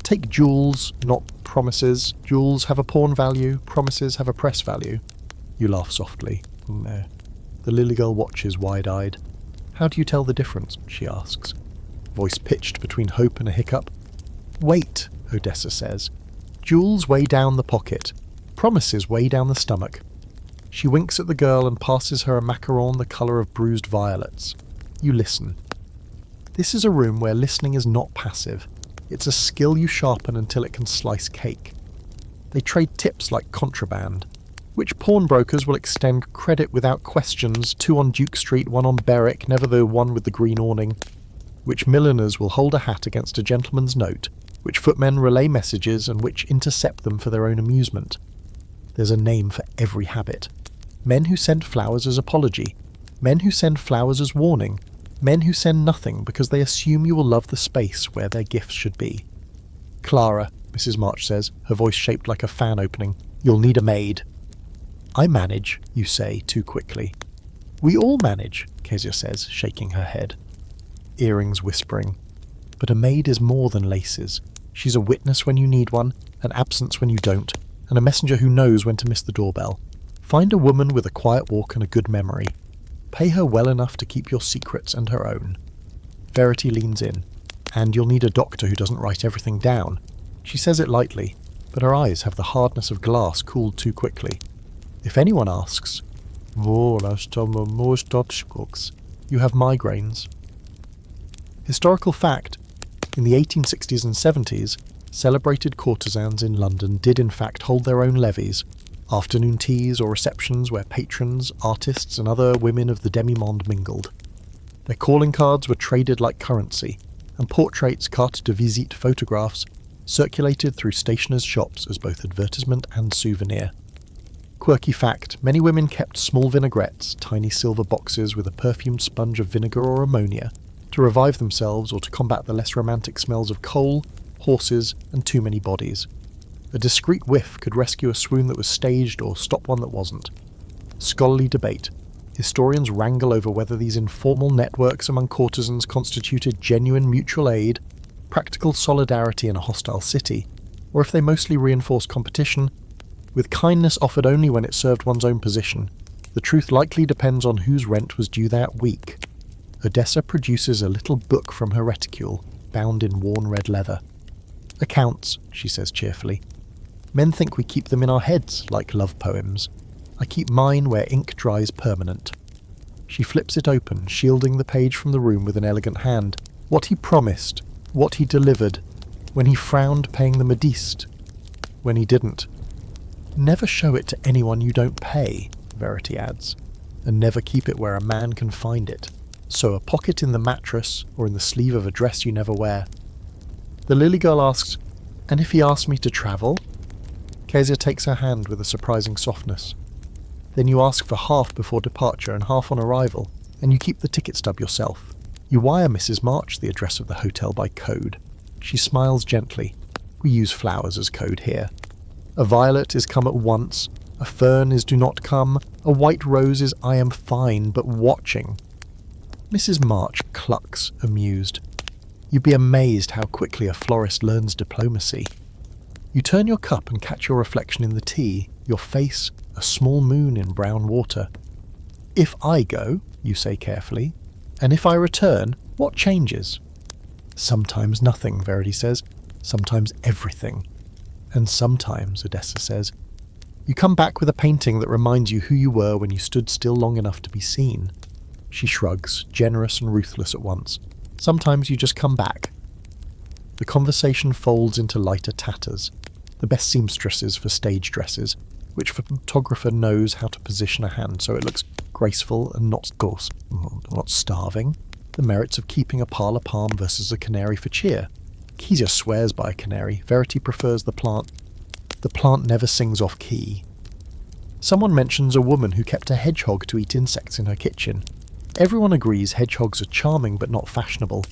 Speaker 1: take jewels, not promises. Jewels have a pawn value, promises have a press value. You laugh softly. No. The Lily Girl watches wide-eyed. How do you tell the difference? She asks. Voice pitched between hope and a hiccup. Wait, Odessa says. Jewels weigh down the pocket. Promises weigh down the stomach. She winks at the girl and passes her a macaron the colour of bruised violets. You listen. This is a room where listening is not passive. It's a skill you sharpen until it can slice cake. They trade tips like contraband. Which pawnbrokers will extend credit without questions, 2 on Duke Street, 1 on Berwick, never the one with the green awning. Which milliners will hold a hat against a gentleman's note, which footmen relay messages and which intercept them for their own amusement. There's a name for every habit. Men who send flowers as apology. Men who send flowers as warning. Men who send nothing because they assume you will love the space where their gifts should be. Clara, Mrs. March says, her voice shaped like a fan opening, you'll need a maid. I manage, you say, too quickly. We all manage, Kezia says, shaking her head. Earrings whispering. But a maid is more than laces. She's a witness when you need one, an absence when you don't, and a messenger who knows when to miss the doorbell. Find a woman with a quiet walk and a good memory. Pay her well enough to keep your secrets and her own. Verity leans in. And you'll need a doctor who doesn't write everything down. She says it lightly, but her eyes have the hardness of glass cooled too quickly. If anyone asks, you have migraines. Historical fact, in the 1860s and 70s, celebrated courtesans in London did in fact hold their own levees, afternoon teas or receptions where patrons, artists and other women of the demi-monde mingled. Their calling cards were traded like currency, and portraits, carte de visite photographs, circulated through stationers' shops as both advertisement and souvenir. Quirky fact, many women kept small vinaigrettes, tiny silver boxes with a perfumed sponge of vinegar or ammonia, to revive themselves or to combat the less romantic smells of coal, horses, and too many bodies. A discreet whiff could rescue a swoon that was staged or stop one that wasn't. Scholarly debate. Historians wrangle over whether these informal networks among courtesans constituted genuine mutual aid, practical solidarity in a hostile city, or if they mostly reinforced competition, with kindness offered only when it served one's own position. The truth likely depends on whose rent was due that week. Odessa produces a little book from her reticule, bound in worn red leather. Accounts, she says cheerfully. Men think we keep them in our heads, like love poems. I keep mine where ink dries permanent. She flips it open, shielding the page from the room with an elegant hand. What he promised, what he delivered, when he frowned paying the modiste, when he didn't. Never show it to anyone you don't pay, Verity adds, and never keep it where a man can find it. So a pocket in the mattress or in the sleeve of a dress you never wear. The Lily Girl asks, and if he asked me to travel? Kezia takes her hand with a surprising softness. Then you ask for half before departure and half on arrival, and you keep the ticket stub yourself. You wire Mrs. March the address of the hotel by code. She smiles gently. We use flowers as code here. A violet is come at once, a fern is do not come, a white rose is I am fine but watching. Mrs. March clucks, amused. You'd be amazed how quickly a florist learns diplomacy. You turn your cup and catch your reflection in the tea, your face, a small moon in brown water. If I go, you say carefully, and if I return, what changes? Sometimes nothing, Verity says. Sometimes everything. And sometimes, Odessa says, you come back with a painting that reminds you who you were when you stood still long enough to be seen. She shrugs, generous and ruthless at once. Sometimes you just come back. The conversation folds into lighter tatters. The best seamstresses for stage dresses. which photographer knows how to position a hand so it looks graceful and not coarse, not starving. The merits of keeping a parlour palm versus a canary for cheer. Kezia swears by a canary. Verity prefers the plant. The plant never sings off key. Someone mentions a woman who kept a hedgehog to eat insects in her kitchen. Everyone agrees hedgehogs are charming but not fashionable.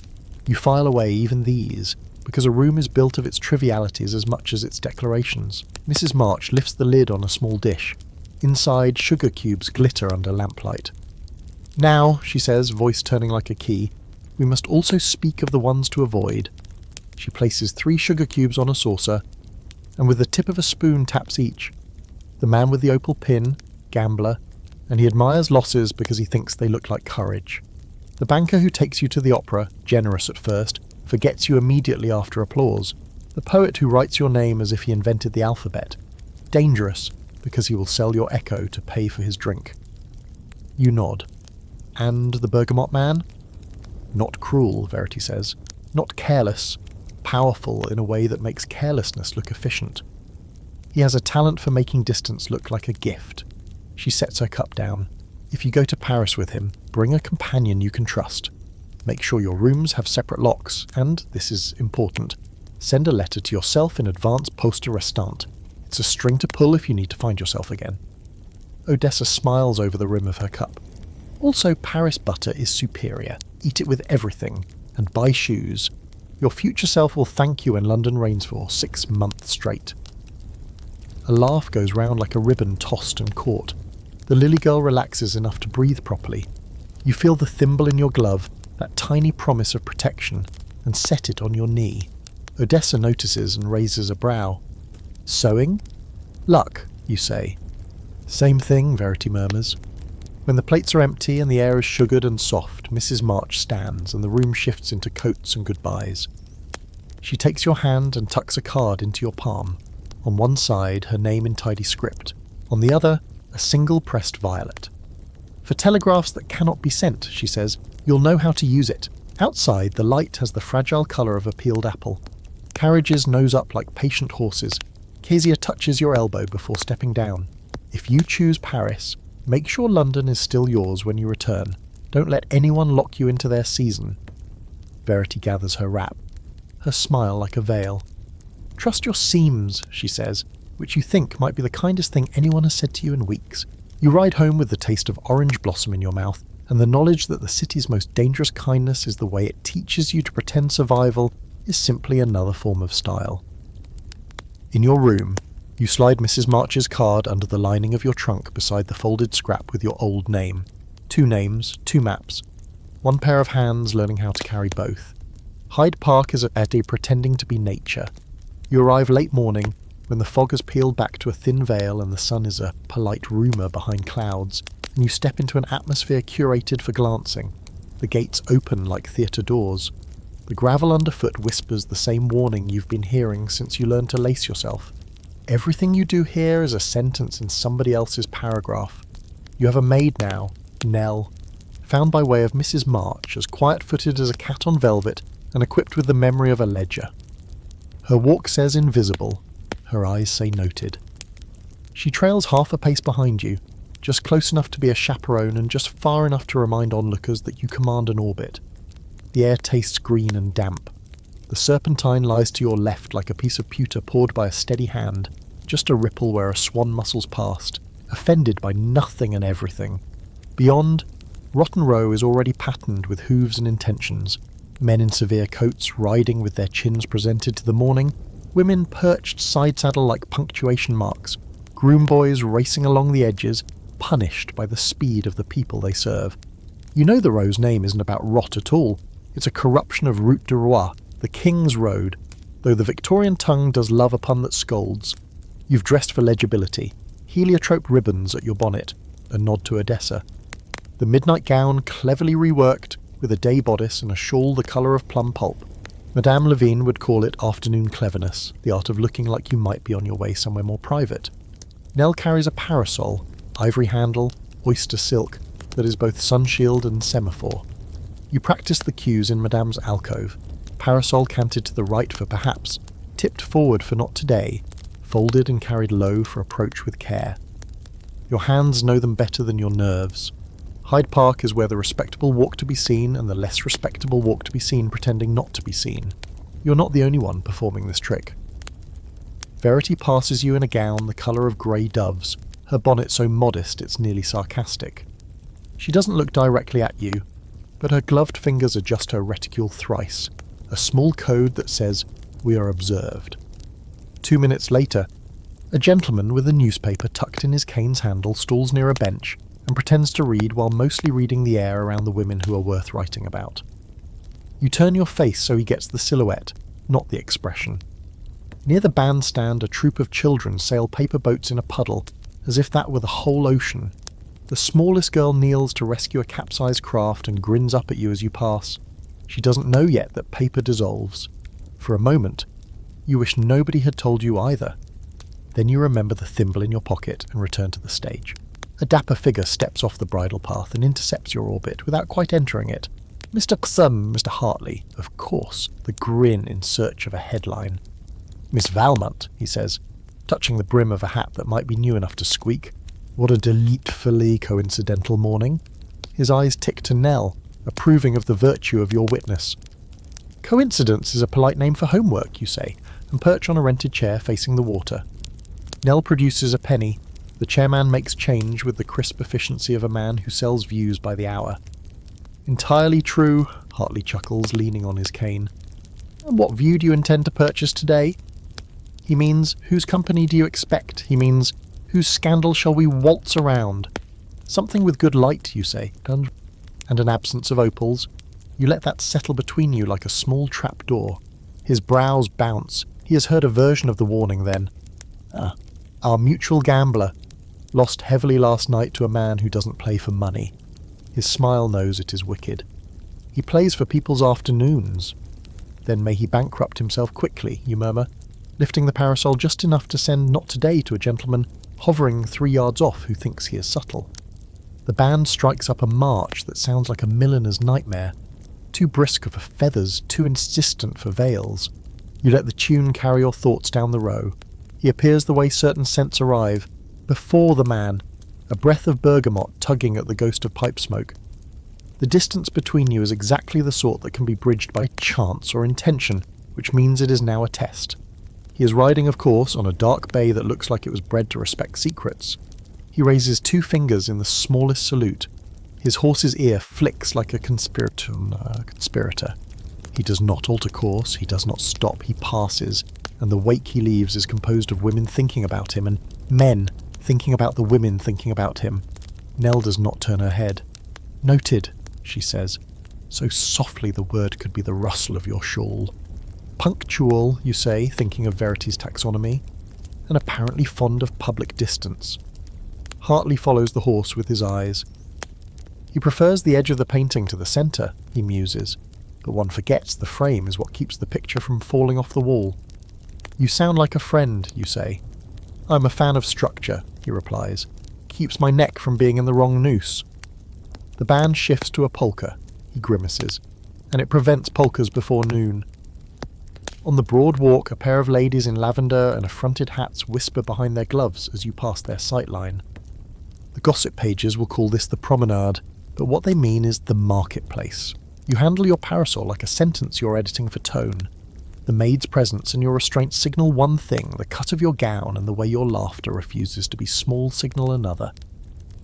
Speaker 1: You file away even these, because a room is built of its trivialities as much as its declarations. Mrs. March lifts the lid on a small dish. Inside, sugar cubes glitter under lamplight. "Now," she says, voice turning like a key, "we must also speak of the ones to avoid." She places 3 sugar cubes on a saucer, and with the tip of a spoon taps each. The man with the opal pin, gambler, and he admires losses because he thinks they look like courage. The banker who takes you to the opera, generous at first, forgets you immediately after applause. The poet who writes your name as if he invented the alphabet, dangerous because he will sell your echo to pay for his drink. You nod. And the bergamot man? Not cruel, Verity says. Not careless. Powerful in a way that makes carelessness look efficient. He has a talent for making distance look like a gift. She sets her cup down. If you go to Paris with him, bring a companion you can trust. Make sure your rooms have separate locks, and, this is important, send a letter to yourself in advance poste restante. It's a string to pull if you need to find yourself again. Odessa smiles over the rim of her cup. Also, Paris butter is superior. Eat it with everything, and buy shoes. Your future self will thank you when London rains for 6 months straight. A laugh goes round like a ribbon tossed and caught. The lily girl relaxes enough to breathe properly. You feel the thimble in your glove, that tiny promise of protection, and set it on your knee. Odessa notices and raises a brow. Sewing? Luck, you say. Same thing, Verity murmurs. When the plates are empty and the air is sugared and soft, Mrs. March stands and the room shifts into coats and goodbyes. She takes your hand and tucks a card into your palm. On one side, her name in tidy script. On the other, a single pressed violet. For telegraphs that cannot be sent, she says, you'll know how to use it. Outside, the light has the fragile colour of a peeled apple. Carriages nose up like patient horses. Kezia touches your elbow before stepping down. If you choose Paris, make sure London is still yours when you return. Don't let anyone lock you into their season. Verity gathers her wrap, her smile like a veil. Trust your seams, she says, which you think might be the kindest thing anyone has said to you in weeks. You ride home with the taste of orange blossom in your mouth, and the knowledge that the city's most dangerous kindness is the way it teaches you to pretend survival is simply another form of style. In your room, you slide Mrs. March's card under the lining of your trunk beside the folded scrap with your old name. 2 names, 2 maps. 1 pair of hands learning how to carry both. Hyde Park is a day pretending to be nature. You arrive late morning, when the fog has peeled back to a thin veil and the sun is a polite rumour behind clouds, and you step into an atmosphere curated for glancing. The gates open like theatre doors. The gravel underfoot whispers the same warning you've been hearing since you learned to lace yourself. Everything you do here is a sentence in somebody else's paragraph. You have a maid now, Nell, found by way of Mrs. March, as quiet-footed as a cat on velvet and equipped with the memory of a ledger. Her walk says invisible, her eyes say noted. She trails half a pace behind you, just close enough to be a chaperone and just far enough to remind onlookers that you command an orbit. The air tastes green and damp. The Serpentine lies to your left like a piece of pewter poured by a steady hand, just a ripple where a swan muscles past, offended by nothing and everything. Beyond, Rotten Row is already patterned with hooves and intentions. Men in severe coats riding with their chins presented to the morning, women perched side-saddle like punctuation marks, groom boys racing along the edges, punished by the speed of the people they serve. You know the Row's name isn't about rot at all. It's a corruption of Route du Roi, the King's Road, though the Victorian tongue does love a pun that scolds. You've dressed for legibility, heliotrope ribbons at your bonnet, a nod to Odessa. The midnight gown cleverly reworked, with a day bodice and a shawl the colour of plum pulp. Madame Lavigne would call it afternoon cleverness, the art of looking like you might be on your way somewhere more private. Nell carries a parasol, ivory handle, oyster silk, that is both sunshield and semaphore. You practice the cues in Madame's alcove, parasol canted to the right for perhaps, tipped forward for not today, folded and carried low for approach with care. Your hands know them better than your nerves. Hyde Park is where the respectable walk to be seen and the less respectable walk to be seen pretending not to be seen. You're not the only one performing this trick. Verity passes you in a gown the colour of grey doves, her bonnet so modest it's nearly sarcastic. She doesn't look directly at you, but her gloved fingers adjust her reticule thrice, a small code that says, "We are observed." 2 minutes later, a gentleman with a newspaper tucked in his cane's handle stalls near a bench and pretends to read while mostly reading the air around the women who are worth writing about. You turn your face so he gets the silhouette, not the expression. Near the bandstand, a troop of children sail paper boats in a puddle, as if that were the whole ocean. The smallest girl kneels to rescue a capsized craft and grins up at you as you pass. She doesn't know yet that paper dissolves. For a moment, you wish nobody had told you either. Then you remember the thimble in your pocket and return to the stage. A dapper figure steps off the bridle path and intercepts your orbit without quite entering it. "Mr. Mr. Hartley," of course, the grin in search of a headline. "Miss Valmont," he says, touching the brim of a hat that might be new enough to squeak. "What a delightfully coincidental morning." His eyes tick to Nell, approving of the virtue of your witness. "Coincidence is a polite name for homework," you say, and perch on a rented chair facing the water. Nell produces a penny. The chairman makes change with the crisp efficiency of a man who sells views by the hour. "Entirely true," Hartley chuckles, leaning on his cane. "And what view do you intend to purchase today?" He means, whose company do you expect? He means, whose scandal shall we waltz around? "Something with good light," you say, and an absence of opals. You let that settle between you like a small trapdoor. His brows bounce. He has heard a version of the warning then. Our mutual gambler. Lost heavily last night to a man who doesn't play for money. His smile knows it is wicked. He plays for people's afternoons. Then may he bankrupt himself quickly, you murmur, lifting the parasol just enough to send "not today" to a gentleman hovering 3 yards off who thinks he is subtle. The band strikes up a march that sounds like a milliner's nightmare. Too brisk for feathers, too insistent for veils. You let the tune carry your thoughts down the row. He appears the way certain scents arrive. Before the man, a breath of bergamot tugging at the ghost of pipe smoke. The distance between you is exactly the sort that can be bridged by chance or intention, which means it is now a test. He is riding, of course, on a dark bay that looks like it was bred to respect secrets. He raises 2 fingers in the smallest salute. His horse's ear flicks like a conspirator. He does not alter course, he does not stop, he passes, and the wake he leaves is composed of women thinking about him and men thinking about the women thinking about him. Nell does not turn her head. "Noted," she says, so softly the word could be the rustle of your shawl. "Punctual," you say, thinking of Verity's taxonomy, and apparently fond of public distance. Hartley follows the horse with his eyes. He prefers the edge of the painting to the centre, he muses, but one forgets the frame is what keeps the picture from falling off the wall. "You sound like a friend," you say. "I'm a fan of structure," he replies. "Keeps my neck from being in the wrong noose." The band shifts to a polka, he grimaces, and it prevents polkas before noon. On the broad walk, a pair of ladies in lavender and affronted hats whisper behind their gloves as you pass their sight line. The gossip pages will call this the promenade, but what they mean is the marketplace. You handle your parasol like a sentence you're editing for tone. The maid's presence and your restraint signal one thing, the cut of your gown and the way your laughter refuses to be small signal another.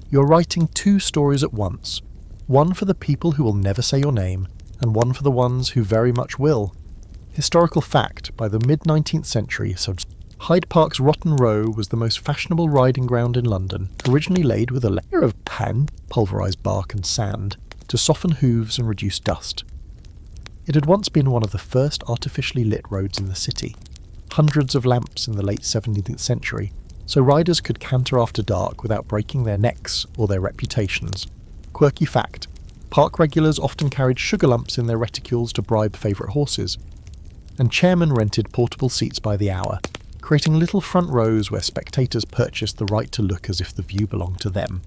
Speaker 1: You're writing 2 stories at once, one for the people who will never say your name, and one for the ones who very much will. Historical fact, by the mid-19th century, Hyde Park's Rotten Row was the most fashionable riding ground in London, originally laid with a layer of pulverised bark and sand, to soften hooves and reduce dust. It had once been one of the first artificially lit roads in the city. Hundreds of lamps in the late 17th century, so riders could canter after dark without breaking their necks or their reputations. Quirky fact, park regulars often carried sugar lumps in their reticules to bribe favourite horses, and chairmen rented portable seats by the hour, creating little front rows where spectators purchased the right to look as if the view belonged to them.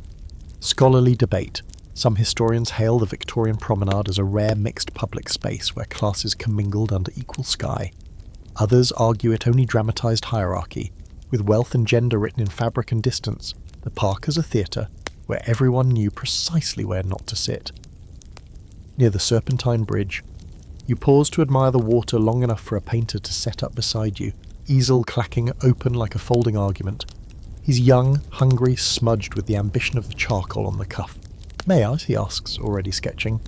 Speaker 1: Scholarly debate. Some historians hail the Victorian promenade as a rare mixed public space where classes commingled under equal sky. Others argue it only dramatised hierarchy, with wealth and gender written in fabric and distance, the park as a theatre where everyone knew precisely where not to sit. Near the Serpentine Bridge, you pause to admire the water long enough for a painter to set up beside you, easel clacking open like a folding argument. He's young, hungry, smudged with the ambition of the charcoal on the cuff. "May I?" he asks, already sketching.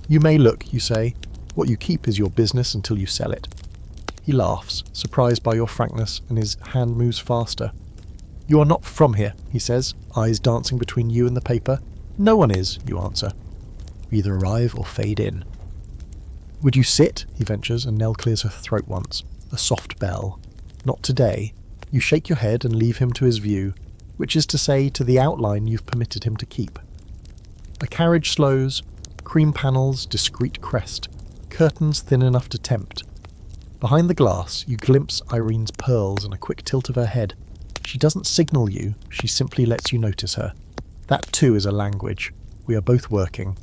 Speaker 1: "You may look," you say. "What you keep is your business until you sell it." He laughs, surprised by your frankness, and his hand moves faster. "You are not from here," he says, eyes dancing between you and the paper. "No one is," you answer. We either arrive or fade in. "Would you sit?" he ventures, and Nell clears her throat once. A soft bell. "Not today." You shake your head and leave him to his view, which is to say, to the outline you've permitted him to keep. A carriage slows, cream panels, discreet crest, curtains thin enough to tempt. Behind the glass, you glimpse Irene's pearls and a quick tilt of her head. She doesn't signal you, she simply lets you notice her. That too is a language. We are both working.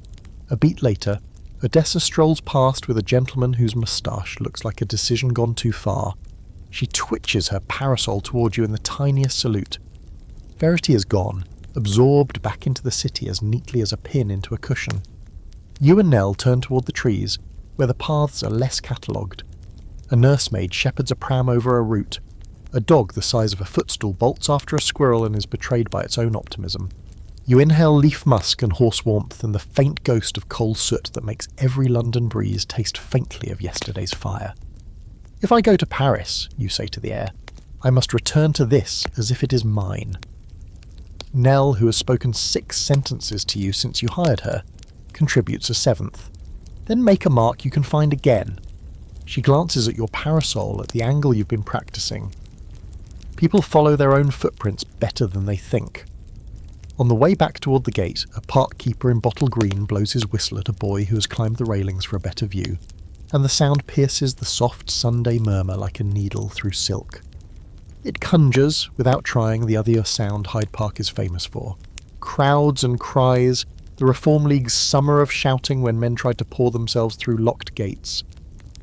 Speaker 1: A beat later, Odessa strolls past with a gentleman whose moustache looks like a decision gone too far. She twitches her parasol toward you in the tiniest salute. Verity is gone, absorbed back into the city as neatly as a pin into a cushion. You and Nell turn toward the trees, where the paths are less catalogued. A nursemaid shepherds a pram over a route. A dog the size of a footstool bolts after a squirrel and is betrayed by its own optimism. You inhale leaf musk and horse warmth and the faint ghost of coal soot that makes every London breeze taste faintly of yesterday's fire. "If I go to Paris," you say to the air, "I must return to this as if it is mine." Nell, who has spoken 6 sentences to you since you hired her, contributes a 7th. Then make a mark you can find again. She glances at your parasol at the angle you've been practicing. People follow their own footprints better than they think. On the way back toward the gate, a park keeper in bottle green blows his whistle at a boy who has climbed the railings for a better view, and the sound pierces the soft Sunday murmur like a needle through silk. It conjures, without trying, the other sound Hyde Park is famous for. Crowds and cries, the Reform League's summer of shouting when men tried to pour themselves through locked gates.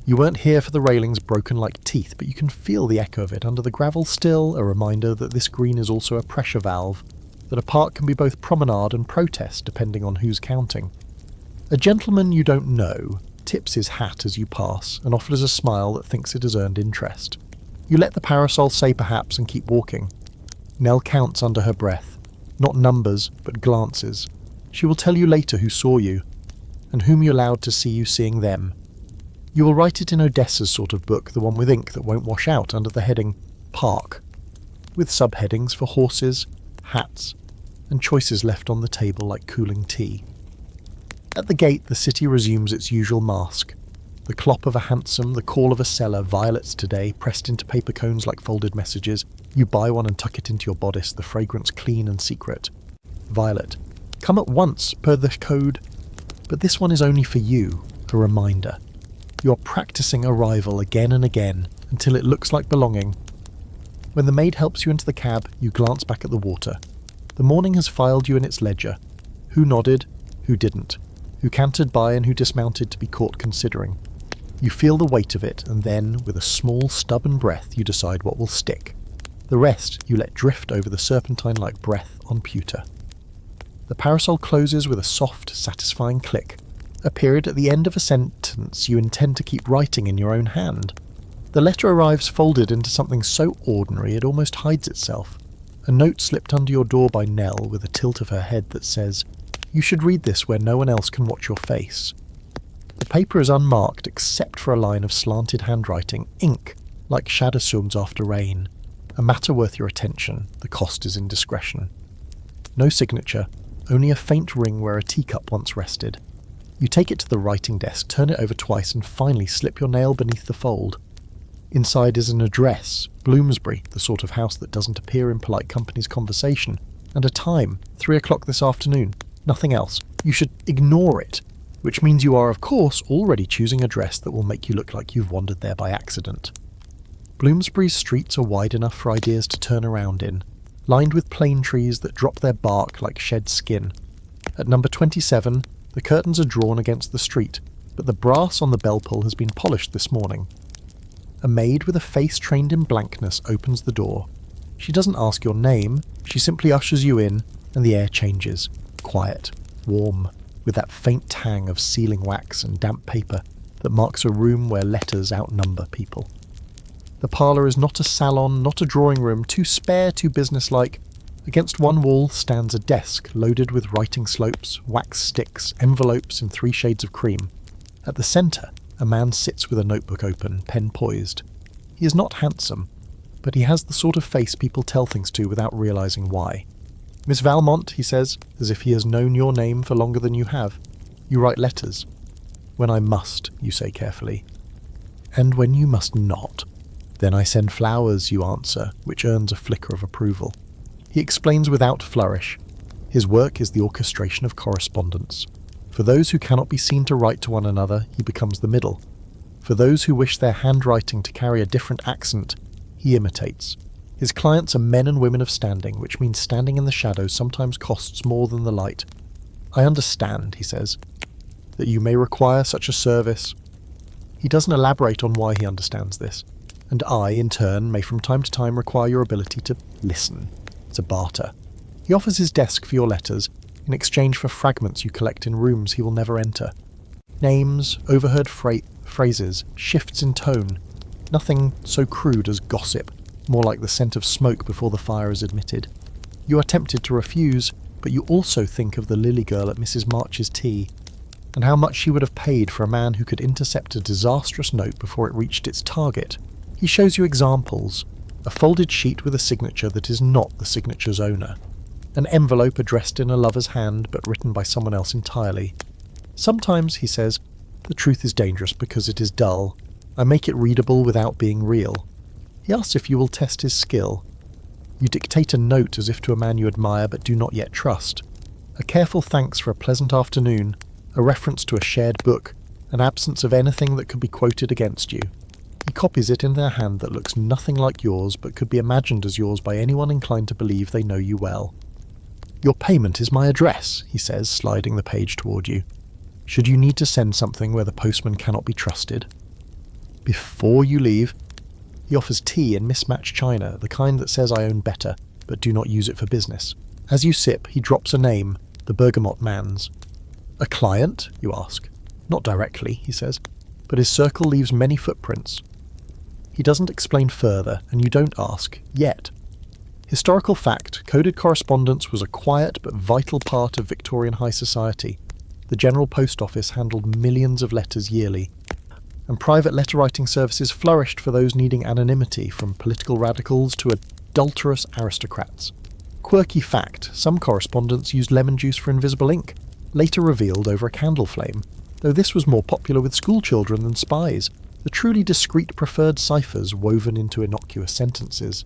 Speaker 1: You weren't here for the railings broken like teeth, but you can feel the echo of it under the gravel still, a reminder that this green is also a pressure valve, that a park can be both promenade and protest depending on who's counting. A gentleman you don't know tips his hat as you pass and offers a smile that thinks it has earned interest. You let the parasol say perhaps and keep walking. Nell counts under her breath, not numbers but glances. She will tell you later who saw you, and whom you allowed to see you seeing them. You will write it in Odessa's sort of book, the one with ink that won't wash out, under the heading Park, with subheadings for horses, hats, and choices left on the table like cooling tea. At the gate, the city resumes its usual mask. The clop of a hansom, the call of a seller, violets today, pressed into paper cones like folded messages. You buy one and tuck it into your bodice, the fragrance clean and secret. Violet. Come at once, per the code. But this one is only for you, a reminder. You are practicing arrival again and again, until it looks like belonging. When the maid helps you into the cab, you glance back at the water. The morning has filed you in its ledger. Who nodded, who didn't, who cantered by and who dismounted to be caught considering. You feel the weight of it, and then, with a small, stubborn breath, you decide what will stick. The rest you let drift over the serpentine-like breath on pewter. The parasol closes with a soft, satisfying click, a period at the end of a sentence you intend to keep writing in your own hand. The letter arrives folded into something so ordinary it almost hides itself. A note slipped under your door by Nell with a tilt of her head that says, "You should read this where no one else can watch your face." The paper is unmarked except for a line of slanted handwriting, ink, like shadowstorms after rain. A matter worth your attention, the cost is indiscretion. No signature, only a faint ring where a teacup once rested. You take it to the writing desk, turn it over twice, and finally slip your nail beneath the fold. Inside is an address, Bloomsbury, the sort of house that doesn't appear in polite company's conversation, and a time, 3 o'clock this afternoon. Nothing else. You should ignore it, which means you are, of course, already choosing a dress that will make you look like you've wandered there by accident. Bloomsbury's streets are wide enough for ideas to turn around in, lined with plane trees that drop their bark like shed skin. At number 27, the curtains are drawn against the street, but the brass on the bell pull has been polished this morning. A maid with a face trained in blankness opens the door. She doesn't ask your name, she simply ushers you in, and the air changes. Quiet, warm, with that faint tang of sealing wax and damp paper that marks a room where letters outnumber people. The parlour is not a salon, not a drawing room, too spare, too businesslike. Against one wall stands a desk loaded with writing slopes, wax sticks, envelopes in 3 shades of cream. At the centre, a man sits with a notebook open, pen poised. He is not handsome, but he has the sort of face people tell things to without realising why. "Miss Valmont," he says, as if he has known your name for longer than you have. "You write letters." "When I must," you say carefully. "And when you must not?" "Then I send flowers," you answer, which earns a flicker of approval. He explains without flourish. His work is the orchestration of correspondence. For those who cannot be seen to write to one another, he becomes the middle. For those who wish their handwriting to carry a different accent, he imitates. His clients are men and women of standing, which means standing in the shadows sometimes costs more than the light. "I understand," he says, "that you may require such a service." He doesn't elaborate on why he understands this. And I, in turn, may from time to time require your ability to listen. It's a barter. He offers his desk for your letters, in exchange for fragments you collect in rooms he will never enter. Names, overheard phrases, shifts in tone. Nothing so crude as gossip, more like the scent of smoke before the fire is admitted. You are tempted to refuse, but you also think of the Lily girl at Mrs. March's tea, and how much she would have paid for a man who could intercept a disastrous note before it reached its target. He shows you examples. A folded sheet with a signature that is not the signature's owner. An envelope addressed in a lover's hand but written by someone else entirely. Sometimes, he says, the truth is dangerous because it is dull. I make it readable without being real. He asks if you will test his skill. You dictate a note as if to a man you admire but do not yet trust. A careful thanks for a pleasant afternoon, a reference to a shared book, an absence of anything that could be quoted against you. He copies it in their hand that looks nothing like yours but could be imagined as yours by anyone inclined to believe they know you well. Your payment is my address, he says, sliding the page toward you. Should you need to send something where the postman cannot be trusted. Before you leave, he offers tea in mismatched china, the kind that says I own better, but do not use it for business. As you sip, he drops a name, the Bergamot man's. A client, you ask. Not directly, he says, but his circle leaves many footprints. He doesn't explain further, and you don't ask, yet. Historical fact, coded correspondence was a quiet but vital part of Victorian high society. The General Post Office handled millions of letters yearly, and private letter-writing services flourished for those needing anonymity, from political radicals to adulterous aristocrats. Quirky fact, some correspondents used lemon juice for invisible ink, later revealed over a candle flame, though this was more popular with schoolchildren than spies, the truly discreet preferred ciphers woven into innocuous sentences.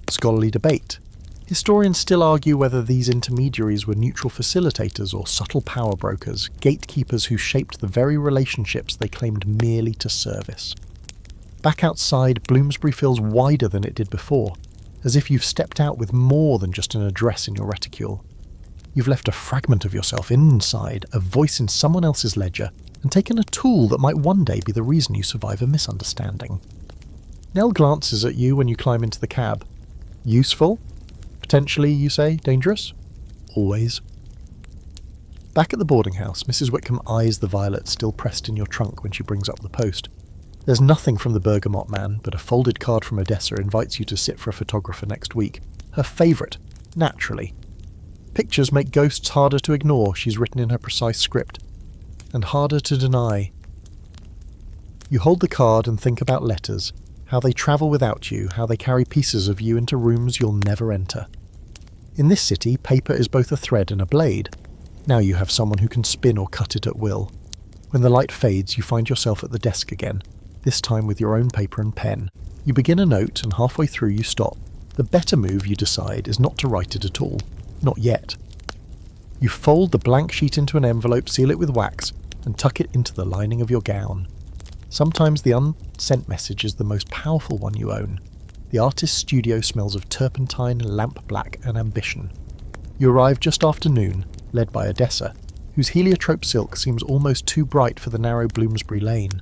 Speaker 1: Scholarly debate. Historians still argue whether these intermediaries were neutral facilitators or subtle power brokers, gatekeepers who shaped the very relationships they claimed merely to service. Back outside, Bloomsbury feels wider than it did before, as if you've stepped out with more than just an address in your reticule. You've left a fragment of yourself inside, a voice in someone else's ledger, and taken a tool that might one day be the reason you survive a misunderstanding. Nell glances at you when you climb into the cab. Useful? Potentially, you say, dangerous? Always. Back at the boarding house, Mrs. Wickham eyes the violet still pressed in your trunk when she brings up the post. There's nothing from the Bergamot man, but a folded card from Odessa invites you to sit for a photographer next week. Her favourite, naturally. Pictures make ghosts harder to ignore, she's written in her precise script, and harder to deny. You hold the card and think about letters, how they travel without you, how they carry pieces of you into rooms you'll never enter. In this city, paper is both a thread and a blade. Now you have someone who can spin or cut it at will. When the light fades, you find yourself at the desk again, this time with your own paper and pen. You begin a note, and halfway through you stop. The better move, you decide, is not to write it at all. Not yet. You fold the blank sheet into an envelope, seal it with wax, and tuck it into the lining of your gown. Sometimes the unsent message is the most powerful one you own. The artist's studio smells of turpentine, lamp black, and ambition. You arrive just after noon, led by Odessa, whose heliotrope silk seems almost too bright for the narrow Bloomsbury lane.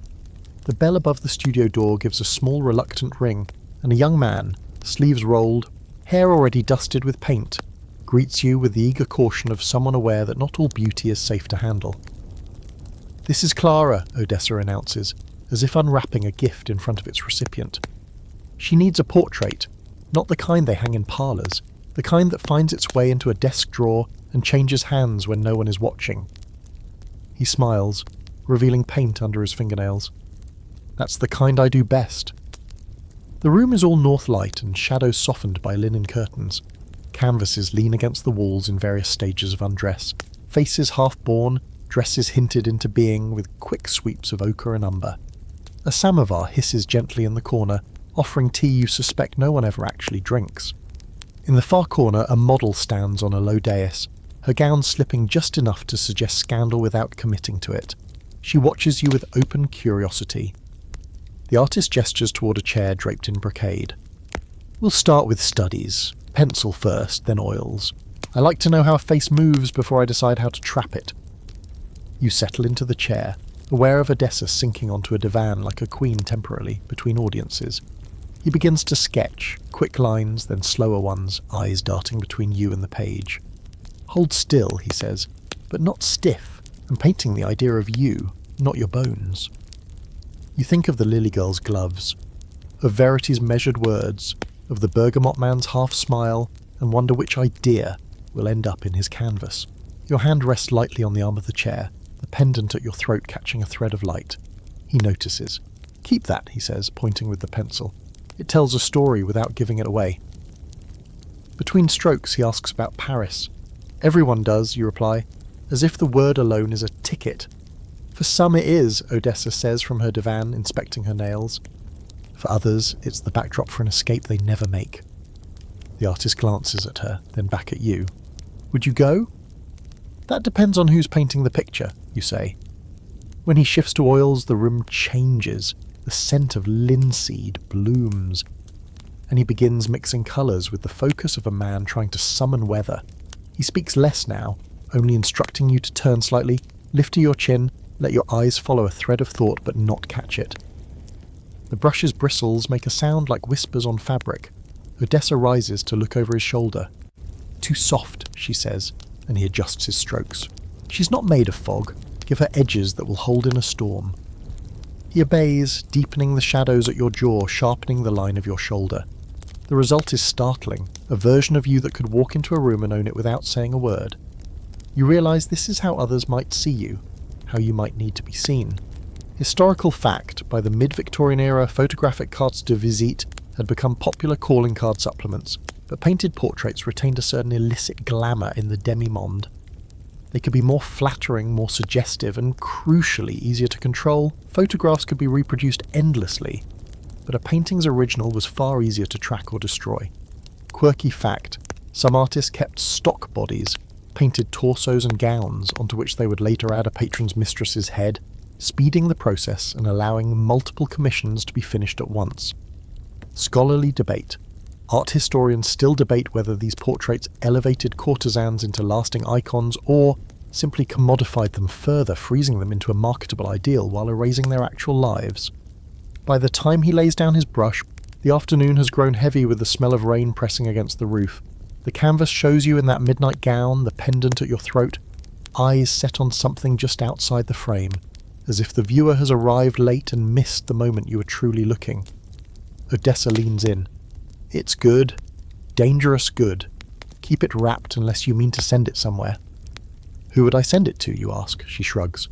Speaker 1: The bell above the studio door gives a small reluctant ring, and a young man, sleeves rolled, hair already dusted with paint, greets you with the eager caution of someone aware that not all beauty is safe to handle. "This is Clara," Odessa announces, as if unwrapping a gift in front of its recipient. She needs a portrait, not the kind they hang in parlours, the kind that finds its way into a desk drawer and changes hands when no one is watching. He smiles, revealing paint under his fingernails. "That's the kind I do best." The room is all north light and shadows softened by linen curtains. Canvases lean against the walls in various stages of undress, faces half-born, dresses hinted into being with quick sweeps of ochre and umber. A samovar hisses gently in the corner, offering tea you suspect no one ever actually drinks. In the far corner, a model stands on a low dais, her gown slipping just enough to suggest scandal without committing to it. She watches you with open curiosity. The artist gestures toward a chair draped in brocade. "We'll start with studies. Pencil first, then oils. I like to know how a face moves before I decide how to trap it." You settle into the chair, aware of Odessa sinking onto a divan like a queen temporarily between audiences. He begins to sketch, quick lines, then slower ones, eyes darting between you and the page. "Hold still," he says, "but not stiff. I'm painting the idea of you, not your bones." You think of the Lily Girl's gloves, of Verity's measured words, of the Bergamot man's half-smile, and wonder which idea will end up in his canvas. Your hand rests lightly on the arm of the chair, the pendant at your throat catching a thread of light. He notices. "Keep that," he says, pointing with the pencil. "It tells a story without giving it away." Between strokes, he asks about Paris. "Everyone does," you reply, as if the word alone is a ticket. "For some it is," Odessa says from her divan, inspecting her nails. "For others, it's the backdrop for an escape they never make." The artist glances at her, then back at you. "Would you go?" "That depends on who's painting the picture," you say. When he shifts to oils, the room changes. The scent of linseed blooms, and he begins mixing colours with the focus of a man trying to summon weather. He speaks less now, only instructing you to turn slightly, lift to your chin, let your eyes follow a thread of thought but not catch it. The brush's bristles make a sound like whispers on fabric. Odessa rises to look over his shoulder. "Too soft," she says, and he adjusts his strokes. "She's not made of fog. Give her edges that will hold in a storm." He obeys, deepening the shadows at your jaw, sharpening the line of your shoulder. The result is startling, a version of you that could walk into a room and own it without saying a word. You realise this is how others might see you, how you might need to be seen. Historical fact, by the mid-Victorian era, photographic cartes de visite had become popular calling card supplements, but painted portraits retained a certain illicit glamour in the demi-monde. They could be more flattering, more suggestive, and crucially easier to control. Photographs could be reproduced endlessly, but a painting's original was far easier to track or destroy. Quirky fact, some artists kept stock bodies, painted torsos and gowns onto which they would later add a patron's mistress's head, speeding the process and allowing multiple commissions to be finished at once. Scholarly debate. Art historians still debate whether these portraits elevated courtesans into lasting icons or simply commodified them further, freezing them into a marketable ideal while erasing their actual lives. By the time he lays down his brush, the afternoon has grown heavy with the smell of rain pressing against the roof. The canvas shows you in that midnight gown, the pendant at your throat, eyes set on something just outside the frame, as if the viewer has arrived late and missed the moment you were truly looking. Odessa leans in. "It's good. Dangerous good. Keep it wrapped unless you mean to send it somewhere." "Who would I send it to?" you ask. She shrugs.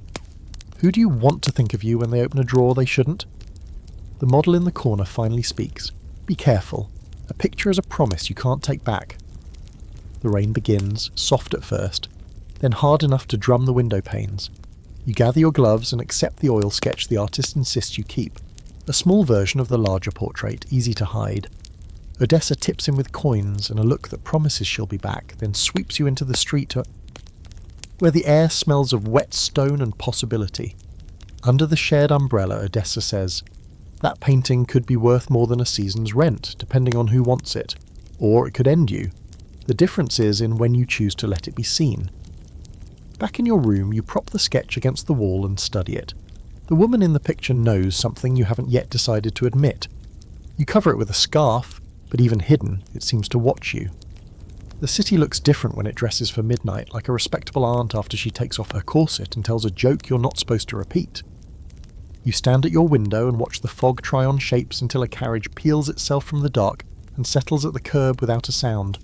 Speaker 1: "Who do you want to think of you when they open a drawer they shouldn't?" The model in the corner finally speaks. "Be careful. A picture is a promise you can't take back." The rain begins, soft at first, then hard enough to drum the window panes. You gather your gloves and accept the oil sketch the artist insists you keep. A small version of the larger portrait, easy to hide. Odessa tips him with coins and a look that promises she'll be back, then sweeps you into the street where the air smells of wet stone and possibility. Under the shared umbrella, Odessa says, "That painting could be worth more than a season's rent, depending on who wants it. Or it could end you. The difference is in when you choose to let it be seen." Back in your room, you prop the sketch against the wall and study it. The woman in the picture knows something you haven't yet decided to admit. You cover it with a scarf, but even hidden, it seems to watch you. The city looks different when it dresses for midnight, like a respectable aunt after she takes off her corset and tells a joke you're not supposed to repeat. You stand at your window and watch the fog try on shapes until a carriage peels itself from the dark and settles at the curb without a sound.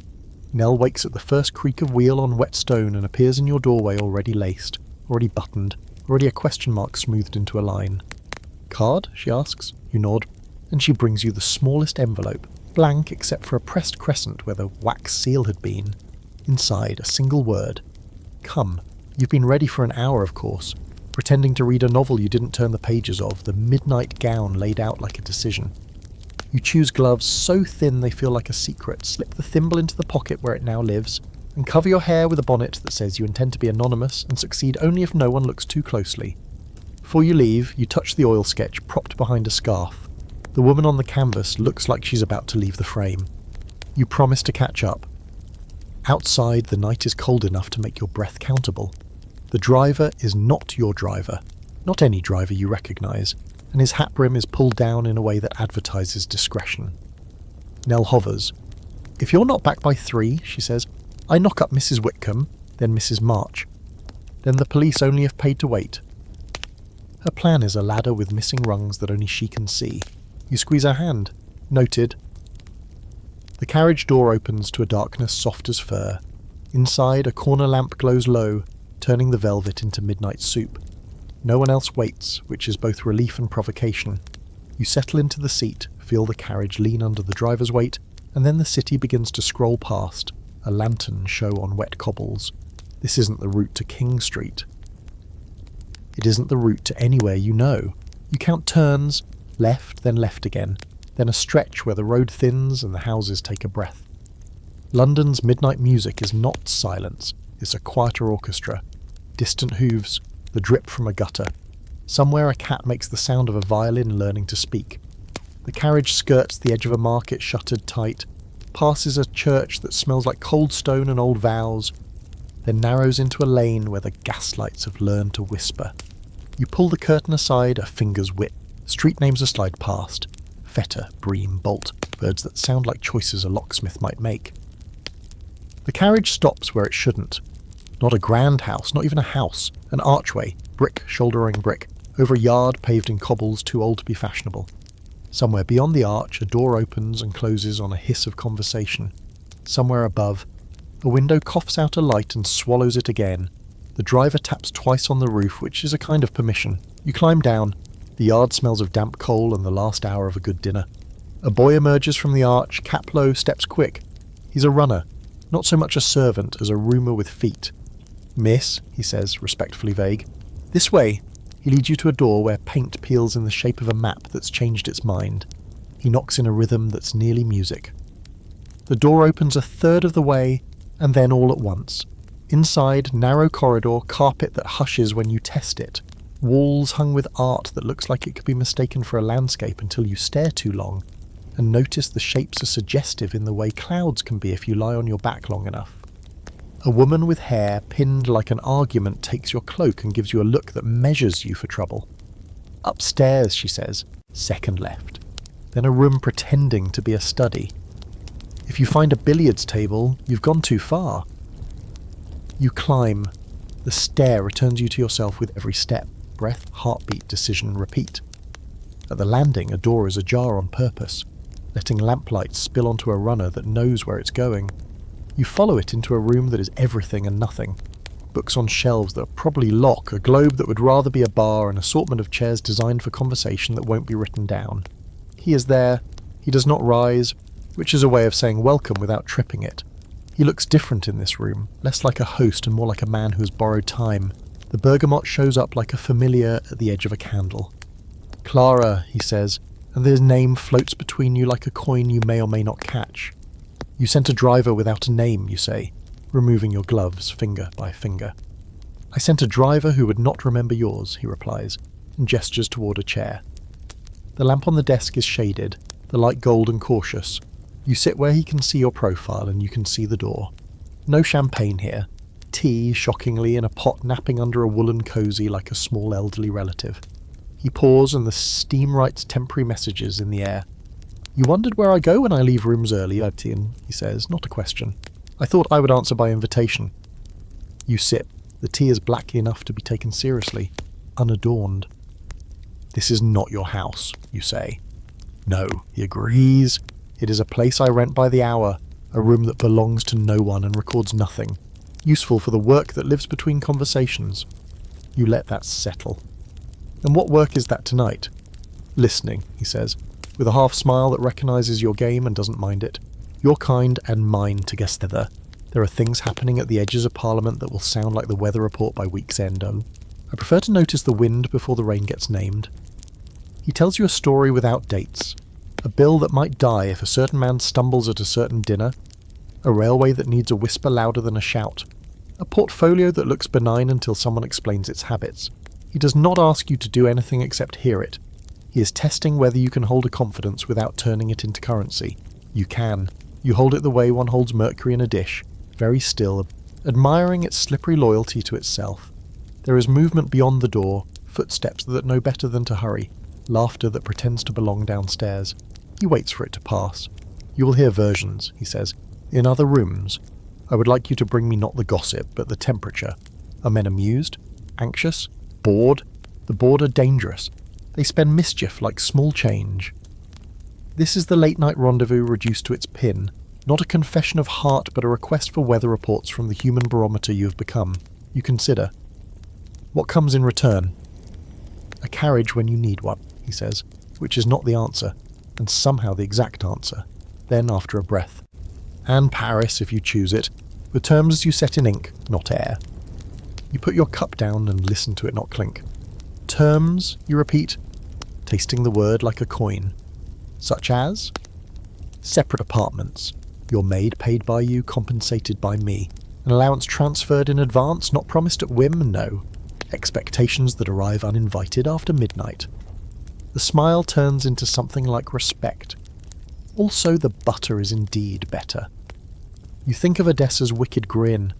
Speaker 1: Nell wakes at the first creak of wheel on wet stone and appears in your doorway already laced, already buttoned, already a question mark smoothed into a line. "Card?" she asks. You nod, and she brings you the smallest envelope, blank except for a pressed crescent where the wax seal had been. Inside, a single word. Come. You've been ready for an hour, of course, pretending to read a novel you didn't turn the pages of, the midnight gown laid out like a decision. You choose gloves so thin they feel like a secret, slip the thimble into the pocket where it now lives, and cover your hair with a bonnet that says you intend to be anonymous and succeed only if no one looks too closely. Before you leave, you touch the oil sketch propped behind a scarf. The woman on the canvas looks like she's about to leave the frame. You promise to catch up. Outside, the night is cold enough to make your breath countable. The driver is not your driver, not any driver you recognise, and his hat brim is pulled down in a way that advertises discretion. Nell hovers. "If you're not back by 3, she says, "I knock up Mrs. Whitcomb, then Mrs. March. Then the police only have paid to wait." Her plan is a ladder with missing rungs that only she can see. You squeeze her hand. Noted. The carriage door opens to a darkness soft as fur. Inside, a corner lamp glows low, turning the velvet into midnight soup. No one else waits, which is both relief and provocation. You settle into the seat, feel the carriage lean under the driver's weight, and then the city begins to scroll past, a lantern show on wet cobbles. This isn't the route to King Street. It isn't the route to anywhere you know. You count turns, left, then left again, then a stretch where the road thins and the houses take a breath. London's midnight music is not silence, it's a quieter orchestra. Distant hooves, the drip from a gutter. Somewhere a cat makes the sound of a violin learning to speak. The carriage skirts the edge of a market shuttered tight, passes a church that smells like cold stone and old vows, then narrows into a lane where the gaslights have learned to whisper. You pull the curtain aside a finger's width. Street names are slide past. Fetter, bream, bolt, words that sound like choices a locksmith might make. The carriage stops where it shouldn't. Not a grand house, not even a house. An archway, brick shouldering brick, over a yard paved in cobbles too old to be fashionable. Somewhere beyond the arch, a door opens and closes on a hiss of conversation. Somewhere above, a window coughs out a light and swallows it again. The driver taps twice on the roof, which is a kind of permission. You climb down. The yard smells of damp coal and the last hour of a good dinner. A boy emerges from the arch, cap low, steps quick. He's a runner, not so much a servant as a roomer with feet. "Miss," he says, respectfully vague. "This way." He leads you to a door where paint peels in the shape of a map that's changed its mind. He knocks in a rhythm that's nearly music. The door opens a third of the way, and then all at once. Inside, narrow corridor, carpet that hushes when you test it. Walls hung with art that looks like it could be mistaken for a landscape until you stare too long, and notice the shapes are suggestive in the way clouds can be if you lie on your back long enough. A woman with hair pinned like an argument takes your cloak and gives you a look that measures you for trouble. "Upstairs," she says, second left. Then a room pretending to be a study. If you find a billiards table, you've gone too far. You climb. The stair returns you to yourself with every step. Breath, heartbeat, decision, repeat. At the landing, a door is ajar on purpose, letting lamplight spill onto a runner that knows where it's going. You follow it into a room that is everything and nothing. Books on shelves that probably lock, a globe that would rather be a bar, an assortment of chairs designed for conversation that won't be written down. He is there. He does not rise, which is a way of saying welcome without tripping it. He looks different in this room, less like a host and more like a man who has borrowed time. The bergamot shows up like a familiar at the edge of a candle. "Clara," he says, and his name floats between you like a coin you may or may not catch. "You sent a driver without a name," you say, removing your gloves finger by finger. "I sent a driver who would not remember yours," he replies, and gestures toward a chair. The lamp on the desk is shaded, the light gold and cautious. You sit where he can see your profile and you can see the door. No champagne here. Tea, shockingly, in a pot napping under a woolen cosy like a small elderly relative. He pours and the steam writes temporary messages in the air. You wondered where I go when I leave rooms early, Etienne, he says, not a question. I thought I would answer by invitation. You sip. The tea is black enough to be taken seriously, unadorned. This is not your house, you say. No, he agrees. It is a place I rent by the hour, a room that belongs to no one and records nothing, useful for the work that lives between conversations. You let that settle. And what work is that tonight? Listening, he says, with a half smile that recognises your game and doesn't mind it. Your kind and mine together. There are things happening at the edges of Parliament that will sound like the weather report by week's end. I prefer to notice the wind before the rain gets named. He tells you a story without dates. A bill that might die if a certain man stumbles at a certain dinner. A railway that needs a whisper louder than a shout. A portfolio that looks benign until someone explains its habits. He does not ask you to do anything except hear it. He is testing whether you can hold a confidence without turning it into currency. You can. You hold it the way one holds mercury in a dish, very still, admiring its slippery loyalty to itself. There is movement beyond the door, footsteps that know better than to hurry, laughter that pretends to belong downstairs. He waits for it to pass. You will hear versions, he says. In other rooms. I would like you to bring me not the gossip, but the temperature. Are men amused? Anxious? Bored? The bored are dangerous. They spend mischief like small change. This is the late-night rendezvous reduced to its pin, not a confession of heart but a request for weather reports from the human barometer you have become. You consider. What comes in return? A carriage when you need one, he says, which is not the answer, and somehow the exact answer. Then, after a breath. And Paris, if you choose it, with terms you set in ink, not air. You put your cup down and listen to it not clink. Terms, you repeat, tasting the word like a coin. Such as? Separate apartments. Your maid paid by you, compensated by me. An allowance transferred in advance, not promised at whim, no. Expectations that arrive uninvited after midnight. The smile turns into something like respect. Also, the butter is indeed better. You think of Odessa's wicked grin,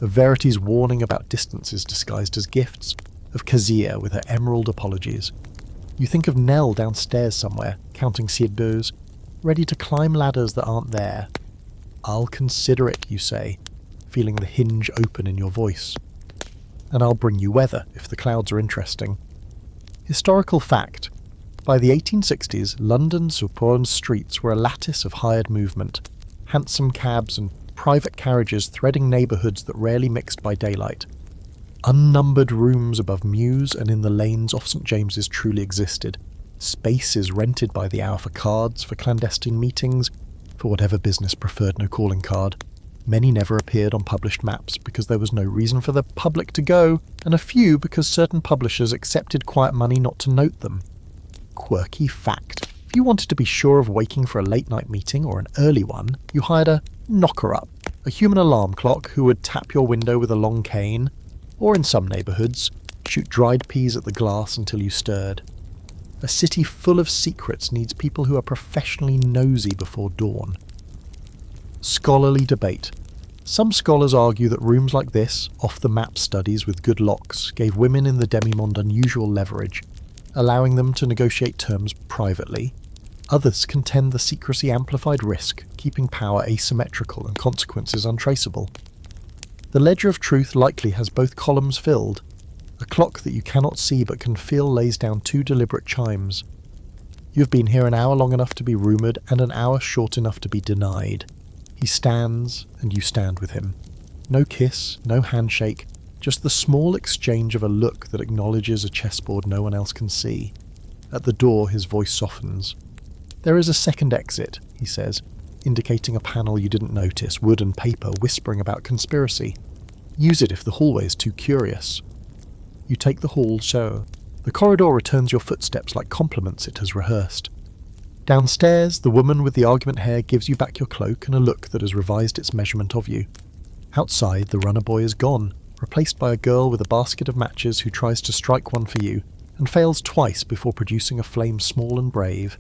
Speaker 1: of Verity's warning about distances disguised as gifts, of Kazia with her emerald apologies. You think of Nell downstairs somewhere, counting cierbeaux, ready to climb ladders that aren't there. I'll consider it, you say, feeling the hinge open in your voice. And I'll bring you weather, if the clouds are interesting. Historical fact. By the 1860s, London's suburban streets were a lattice of hired movement, hansom cabs and private carriages threading neighbourhoods that rarely mixed by daylight. Unnumbered rooms above Mews and in the lanes off St James's truly existed. Spaces rented by the hour for cards, for clandestine meetings, for whatever business preferred no calling card. Many never appeared on published maps because there was no reason for the public to go, and a few because certain publishers accepted quiet money not to note them. Quirky fact. If you wanted to be sure of waking for a late-night meeting or an early one, you hired a knocker-up, a human alarm clock who would tap your window with a long cane, or in some neighbourhoods, shoot dried peas at the glass until you stirred. A city full of secrets needs people who are professionally nosy before dawn. Scholarly debate. Some scholars argue that rooms like this, off-the-map studies with good locks, gave women in the demi-monde unusual leverage, allowing them to negotiate terms privately. Others contend the secrecy amplified risk, keeping power asymmetrical and consequences untraceable. The ledger of truth likely has both columns filled. A clock that you cannot see but can feel lays down two deliberate chimes. You have been here an hour long enough to be rumoured and an hour short enough to be denied. He stands, and you stand with him. No kiss, no handshake, just the small exchange of a look that acknowledges a chessboard no one else can see. At the door his voice softens. There is a second exit, he says, indicating a panel you didn't notice, wood and paper whispering about conspiracy. Use it if the hallway is too curious. You take the hall, so the corridor returns your footsteps like compliments it has rehearsed. Downstairs, the woman with the argument hair gives you back your cloak and a look that has revised its measurement of you. Outside, the runner boy is gone, replaced by a girl with a basket of matches who tries to strike one for you, and fails twice before producing a flame small and brave.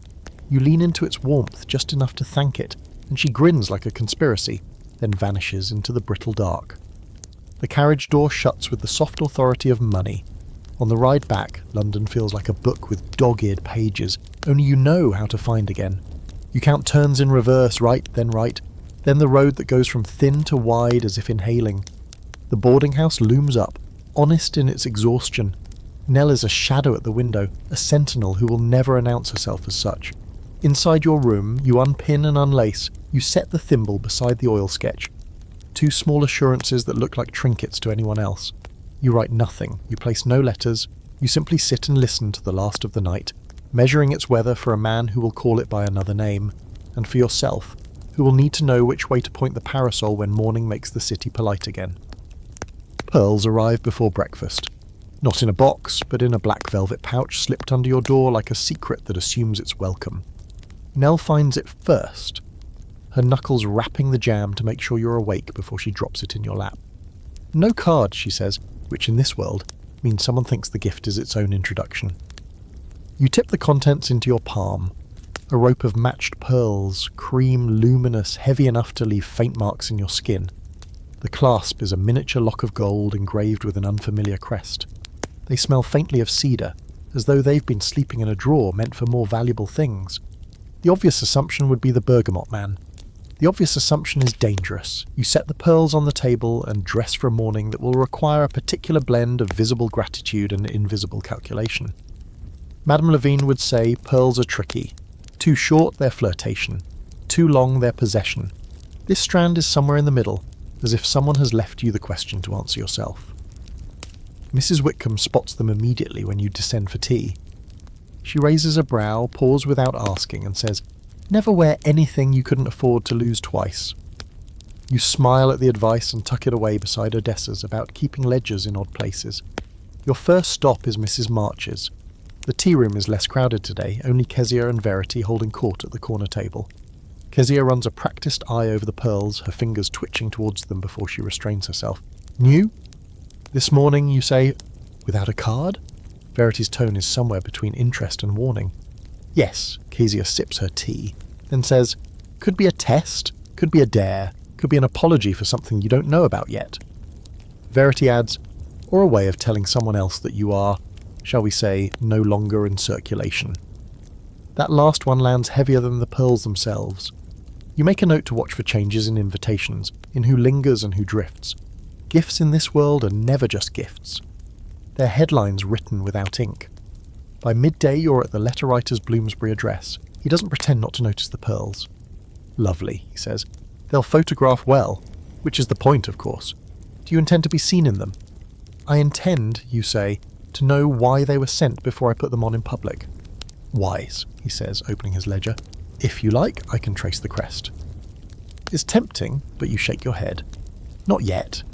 Speaker 1: You lean into its warmth just enough to thank it, and she grins like a conspiracy, then vanishes into the brittle dark. The carriage door shuts with the soft authority of money. On the ride back, London feels like a book with dog-eared pages, only you know how to find again. You count turns in reverse, right, then the road that goes from thin to wide as if inhaling. The boarding house looms up, honest in its exhaustion. Nell is a shadow at the window, a sentinel who will never announce herself as such. Inside your room, you unpin and unlace, you set the thimble beside the oil sketch. 2 small assurances that look like trinkets to anyone else. You write nothing, you place no letters, you simply sit and listen to the last of the night, measuring its weather for a man who will call it by another name, and for yourself, who will need to know which way to point the parasol when morning makes the city polite again. Pearls arrive before breakfast. Not in a box, but in a black velvet pouch slipped under your door like a secret that assumes it's welcome. Nell finds it first, her knuckles rapping the jam to make sure you're awake before she drops it in your lap. No card, she says, which in this world means someone thinks the gift is its own introduction. You tip the contents into your palm. A rope of matched pearls, cream, luminous, heavy enough to leave faint marks in your skin. The clasp is a miniature lock of gold engraved with an unfamiliar crest. They smell faintly of cedar, as though they've been sleeping in a drawer meant for more valuable things. The obvious assumption would be the bergamot man. The obvious assumption is dangerous. You set the pearls on the table and dress for a morning that will require a particular blend of visible gratitude and invisible calculation. Madame Lavigne would say pearls are tricky. Too short, they're flirtation. Too long, they're possession. This strand is somewhere in the middle, as if someone has left you the question to answer yourself. Mrs. Whitcomb spots them immediately when you descend for tea. She raises a brow, paws without asking, and says, "Never wear anything you couldn't afford to lose twice." You smile at the advice and tuck it away beside Odessa's about keeping ledgers in odd places. Your first stop is Mrs. March's. The tea room is less crowded today, only Kezia and Verity holding court at the corner table. Kezia runs a practiced eye over the pearls, her fingers twitching towards them before she restrains herself. "New? This morning, you say, without a card?" Verity's tone is somewhere between interest and warning. "Yes," Kezia sips her tea, then says, "Could be a test, could be a dare, could be an apology for something you don't know about yet." Verity adds, "Or a way of telling someone else that you are, shall we say, no longer in circulation." That last one lands heavier than the pearls themselves. You make a note to watch for changes in invitations, in who lingers and who drifts. Gifts in this world are never just gifts. They're headlines written without ink. By midday you're at the letter writer's Bloomsbury address. He doesn't pretend not to notice the pearls. "Lovely," he says. "They'll photograph well," which is the point, of course. "Do you intend to be seen in them?" "I intend," you say, "to know why they were sent before I put them on in public." "Wise," he says, opening his ledger. "If you like, I can trace the crest." It's tempting, but you shake your head. "Not yet,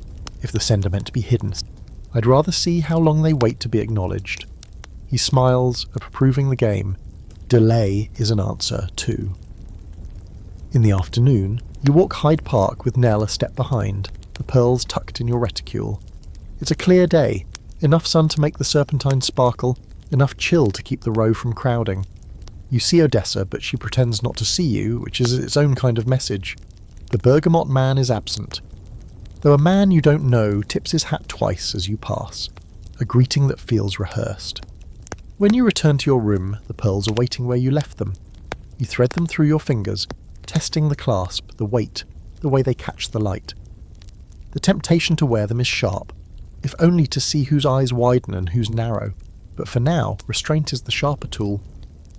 Speaker 1: if the sender meant to be hidden. I'd rather see how long they wait to be acknowledged." He smiles, approving the game. Delay is an answer, too. In the afternoon, you walk Hyde Park with Nell a step behind, the pearls tucked in your reticule. It's a clear day, enough sun to make the serpentine sparkle, enough chill to keep the row from crowding. You see Odessa, but she pretends not to see you, which is its own kind of message. The bergamot man is absent. Though a man you don't know tips his hat twice as you pass, a greeting that feels rehearsed. When you return to your room, the pearls are waiting where you left them. You thread them through your fingers, testing the clasp, the weight, the way they catch the light. The temptation to wear them is sharp, if only to see whose eyes widen and whose narrow. But for now, restraint is the sharper tool.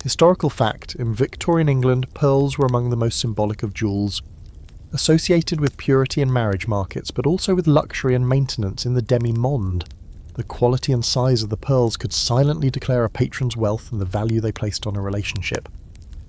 Speaker 1: Historical fact, in Victorian England, pearls were among the most symbolic of jewels. Associated with purity in marriage markets, but also with luxury and maintenance in the demi-monde. The quality and size of the pearls could silently declare a patron's wealth and the value they placed on a relationship.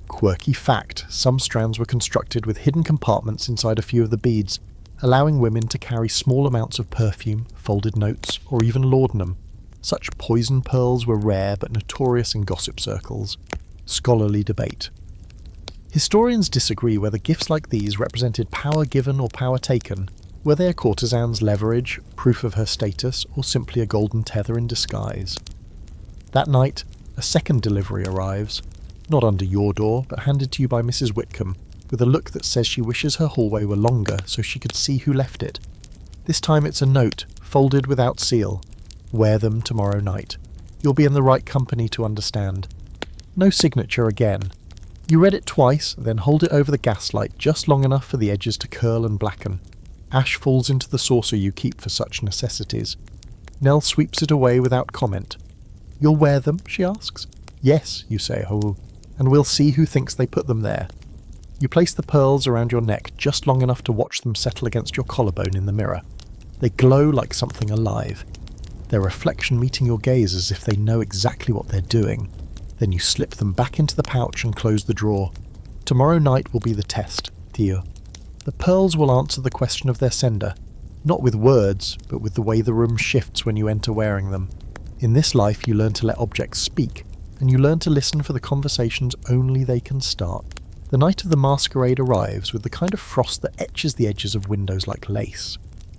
Speaker 1: Quirky fact, some strands were constructed with hidden compartments inside a few of the beads, allowing women to carry small amounts of perfume, folded notes, or even laudanum. Such poison pearls were rare but notorious in gossip circles. Scholarly debate. Historians disagree whether gifts like these represented power given or power taken. Were they a courtesan's leverage, proof of her status, or simply a golden tether in disguise? That night, a second delivery arrives, not under your door, but handed to you by Mrs. Whitcomb, with a look that says she wishes her hallway were longer so she could see who left it. This time it's a note, folded without seal. Wear them tomorrow night. You'll be in the right company to understand. No signature again. You read it twice, then hold it over the gaslight just long enough for the edges to curl and blacken. Ash falls into the saucer you keep for such necessities. Nell sweeps it away without comment. "You'll wear them?" she asks. "Yes," you say, "oh, and we'll see who thinks they put them there." You place the pearls around your neck just long enough to watch them settle against your collarbone in the mirror. They glow like something alive, their reflection meeting your gaze as if they know exactly what they're doing. Then you slip them back into the pouch and close the drawer. Tomorrow night will be the test, Theo. The pearls will answer the question of their sender, not with words, but with the way the room shifts when you enter wearing them. In this life you learn to let objects speak, and you learn to listen for the conversations only they can start. The night of the masquerade arrives with the kind of frost that etches the edges of windows like lace.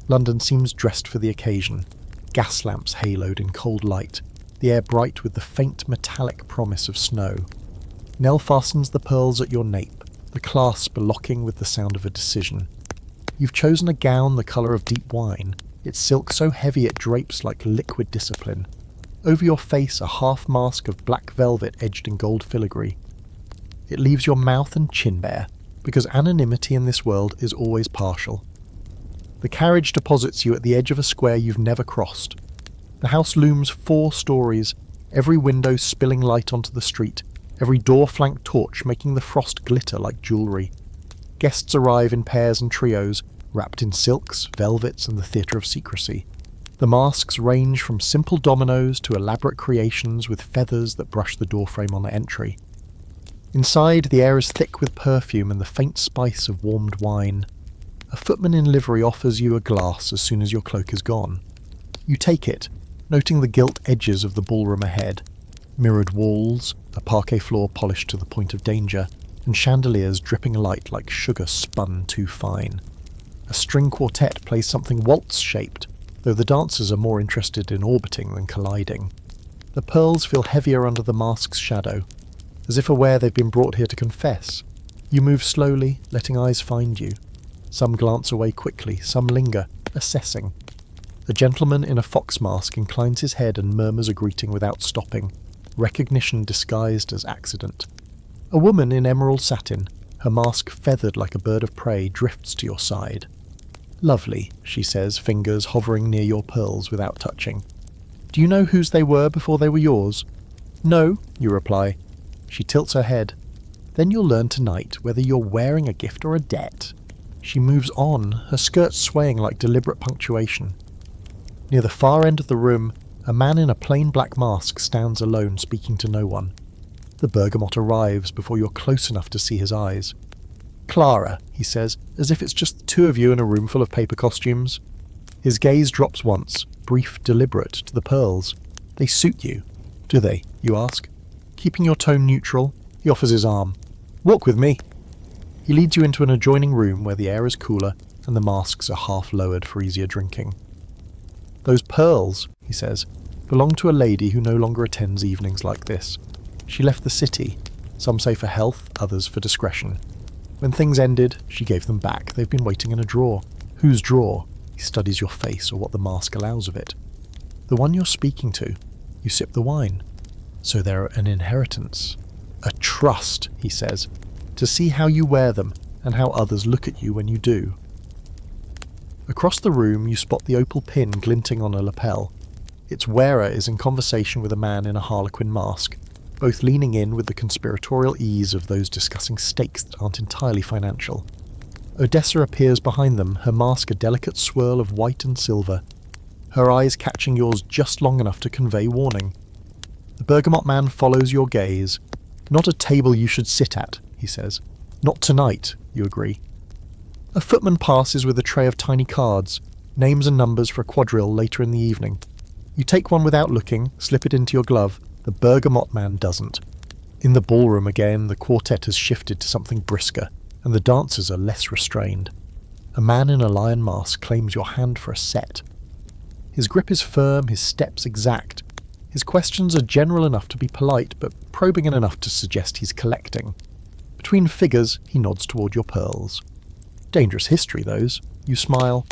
Speaker 1: London seems dressed for the occasion. Gas lamps haloed in cold light, the air bright with the faint metallic promise of snow. Nell fastens the pearls at your nape, the clasp locking with the sound of a decision. You've chosen a gown the colour of deep wine, its silk so heavy it drapes like liquid discipline. Over your face a half mask of black velvet edged in gold filigree. It leaves your mouth and chin bare, because anonymity in this world is always partial. The carriage deposits you at the edge of a square you've never crossed. The house looms 4 stories, every window spilling light onto the street, every door-flanked torch making the frost glitter like jewellery. Guests arrive in pairs and trios, wrapped in silks, velvets and the theatre of secrecy. The masks range from simple dominoes to elaborate creations with feathers that brush the doorframe on entry. Inside, the air is thick with perfume and the faint spice of warmed wine. A footman in livery offers you a glass as soon as your cloak is gone. You take it, noting the gilt edges of the ballroom ahead. Mirrored walls, a parquet floor polished to the point of danger, and chandeliers dripping light like sugar spun too fine. A string quartet plays something waltz-shaped, though the dancers are more interested in orbiting than colliding. The pearls feel heavier under the mask's shadow, as if aware they've been brought here to confess. You move slowly, letting eyes find you. Some glance away quickly, some linger, assessing. A gentleman in a fox mask inclines his head and murmurs a greeting without stopping, recognition disguised as accident. A woman in emerald satin, her mask feathered like a bird of prey, drifts to your side. "Lovely," she says, fingers hovering near your pearls without touching. "Do you know whose they were before they were yours?" "No," you reply. She tilts her head. "Then you'll learn tonight whether you're wearing a gift or a debt." She moves on, her skirts swaying like deliberate punctuation. Near the far end of the room, a man in a plain black mask stands alone, speaking to no one. The bergamot arrives before you're close enough to see his eyes. "Clara," he says, as if it's just the two of you in a room full of paper costumes. His gaze drops once, brief, deliberate, to the pearls. "They suit you." "Do they?" you ask. Keeping your tone neutral, he offers his arm. "Walk with me." He leads you into an adjoining room where the air is cooler and the masks are half lowered for easier drinking. "Those pearls," he says, "belong to a lady who no longer attends evenings like this. She left the city, some say for health, others for discretion. When things ended, she gave them back. They've been waiting in a drawer." "Whose drawer?" He studies your face or what the mask allows of it. "The one you're speaking to." You sip the wine. "So they're an inheritance." "A trust," he says, "to see how you wear them and how others look at you when you do." Across the room you spot the opal pin glinting on a lapel. Its wearer is in conversation with a man in a harlequin mask, both leaning in with the conspiratorial ease of those discussing stakes that aren't entirely financial. Odessa appears behind them, her mask a delicate swirl of white and silver, her eyes catching yours just long enough to convey warning. The bergamot man follows your gaze. "Not a table you should sit at," he says. "Not tonight," you agree. A footman passes with a tray of tiny cards, names and numbers for a quadrille later in the evening. You take one without looking, slip it into your glove. The bergamot man doesn't. In the ballroom again, the quartet has shifted to something brisker, and the dancers are less restrained. A man in a lion mask claims your hand for a set. His grip is firm, his steps exact. His questions are general enough to be polite, but probing enough to suggest he's collecting. Between figures, he nods toward your pearls. "Dangerous history, those." You smile.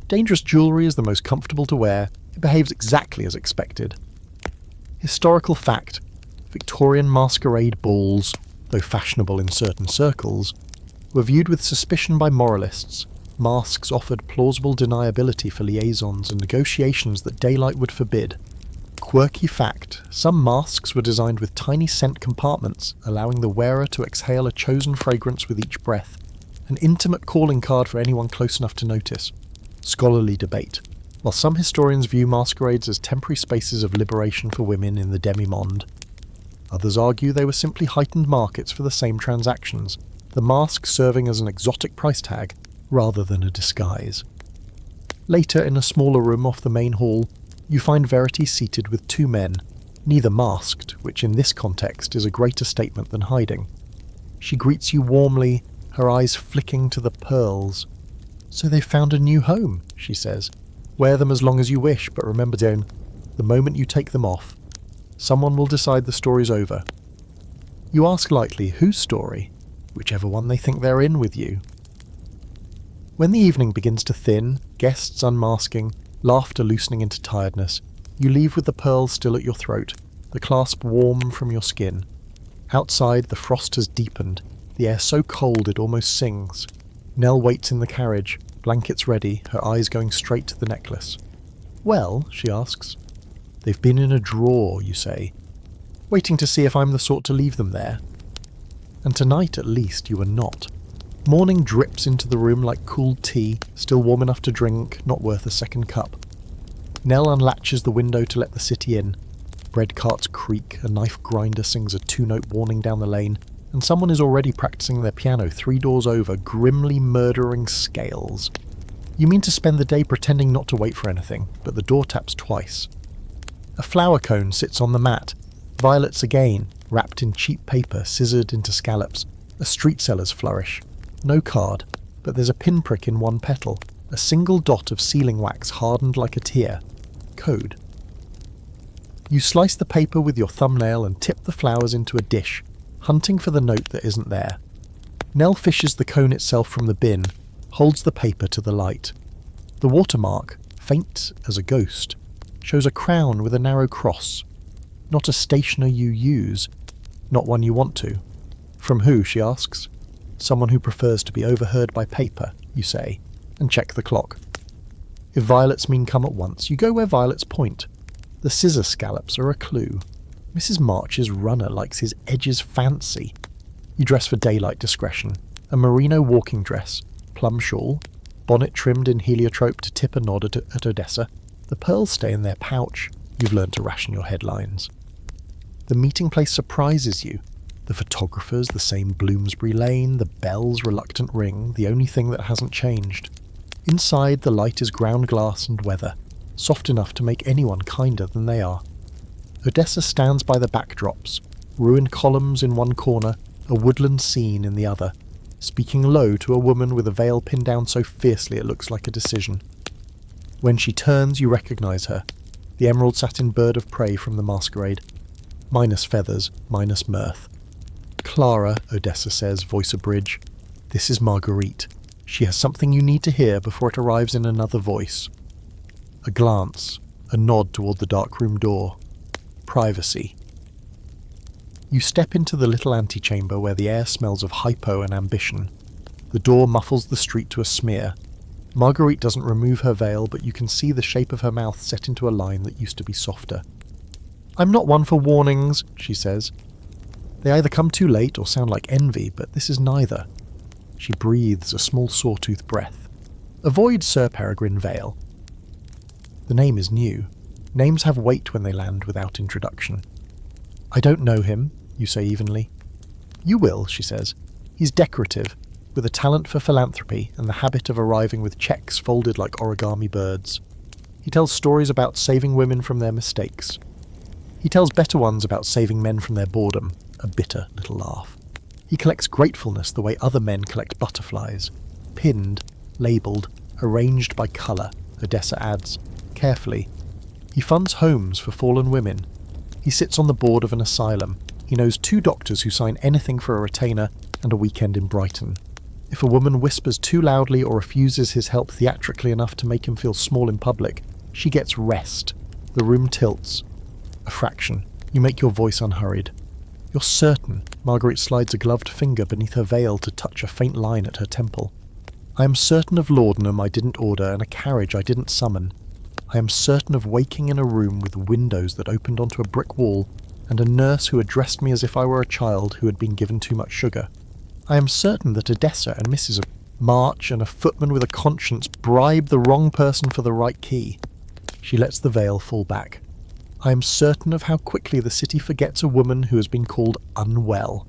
Speaker 1: "Dangerous jewellery is the most comfortable to wear. It behaves exactly as expected." Historical fact. Victorian masquerade balls. though fashionable in certain circles, were viewed with suspicion by moralists. Masks offered plausible deniability for liaisons and negotiations that daylight would forbid. Quirky fact, some masks were designed with tiny scent compartments, allowing the wearer to exhale a chosen fragrance with each breath. An intimate calling card for anyone close enough to notice. Scholarly debate. While some historians view masquerades as temporary spaces of liberation for women in the demi-monde, others argue they were simply heightened markets for the same transactions, the mask serving as an exotic price tag rather than a disguise. Later, in a smaller room off the main hall, you find Verity seated with two men, neither masked, which in this context is a greater statement than hiding. She greets you warmly, her eyes flicking to the pearls. "So they've found a new home," she says. "Wear them as long as you wish, but remember, Joan, the moment you take them off, someone will decide the story's over." You ask lightly, whose story? Whichever one they think they're in with you. When the evening begins to thin, guests unmasking, laughter loosening into tiredness, you leave with the pearls still at your throat, the clasp warm from your skin. Outside, the frost has deepened, the air so cold it almost sings. Nell waits in the carriage, blankets ready, her eyes going straight to the necklace. "Well," she asks. "They've been in a drawer," you say, waiting to see if I'm the sort to leave them there. And tonight, at least, you are not. Morning drips into the room like cool tea, still warm enough to drink, not worth a second cup. Nell unlatches the window to let the city in. Bread carts creak, a knife grinder sings a two-note warning down the lane, and someone is already practicing their piano 3 doors over, grimly murdering scales. You mean to spend the day pretending not to wait for anything, but the door taps twice. A flower cone sits on the mat. Violets again, wrapped in cheap paper, scissored into scallops. A street seller's flourish. No card, but there's a pinprick in one petal, a single dot of sealing wax hardened like a tear. Code. You slice the paper with your thumbnail and tip the flowers into a dish, hunting for the note that isn't there. Nell fishes the cone itself from the bin, holds the paper to the light. The watermark, faint as a ghost, shows a crown with a narrow cross. Not a stationer you use, not one you want to. From who, she asks. Someone who prefers to be overheard by paper, you say, and check the clock. If violets mean come at once, you go where violets point. The scissor scallops are a clue. Mrs. March's runner likes his edges fancy. You dress for daylight discretion. A merino walking dress, plum shawl, bonnet trimmed in heliotrope to tip a nod at Odessa. The pearls stay in their pouch. You've learned to ration your headlines. The meeting place surprises you. The photographers, the same Bloomsbury Lane, the bell's reluctant ring, the only thing that hasn't changed. Inside, the light is ground glass and weather, soft enough to make anyone kinder than they are. Odessa stands by the backdrops, ruined columns in one corner, a woodland scene in the other, speaking low to a woman with a veil pinned down so fiercely it looks like a decision. When she turns, you recognise her, the emerald satin bird of prey from the masquerade. Minus feathers, minus mirth. "Clara," Odessa says, voice a bridge. "This is Marguerite. She has something you need to hear before it arrives in another voice." A glance, a nod toward the darkroom door. Privacy. You step into the little antechamber where the air smells of hypo and ambition. The door muffles the street to a smear. Marguerite doesn't remove her veil, but you can see the shape of her mouth set into a line that used to be softer. "I'm not one for warnings," she says. They either come too late or sound like envy, but this is neither. She breathes a small sawtooth breath. "Avoid Sir Peregrine Vale." The name is new. Names have weight when they land without introduction. "I don't know him," you say evenly. "You will," she says. "He's decorative, with a talent for philanthropy and the habit of arriving with checks folded like origami birds. He tells stories about saving women from their mistakes. He tells better ones about saving men from their boredom, a bitter little laugh. He collects gratefulness the way other men collect butterflies, pinned, labelled, arranged by colour, Odessa adds, carefully. He funds homes for fallen women. He sits on the board of an asylum. He knows 2 doctors who sign anything for a retainer and a weekend in Brighton. If a woman whispers too loudly or refuses his help theatrically enough to make him feel small in public, she gets rest. The room tilts. A fraction. You make your voice unhurried. You're certain. Marguerite slides a gloved finger beneath her veil to touch a faint line at her temple. I am certain of laudanum I didn't order and a carriage I didn't summon. I am certain of waking in a room with windows that opened onto a brick wall and a nurse who addressed me as if I were a child who had been given too much sugar. I am certain that Odessa and Mrs. March and a footman with a conscience bribed the wrong person for the right key. She lets the veil fall back. I am certain of how quickly the city forgets a woman who has been called unwell.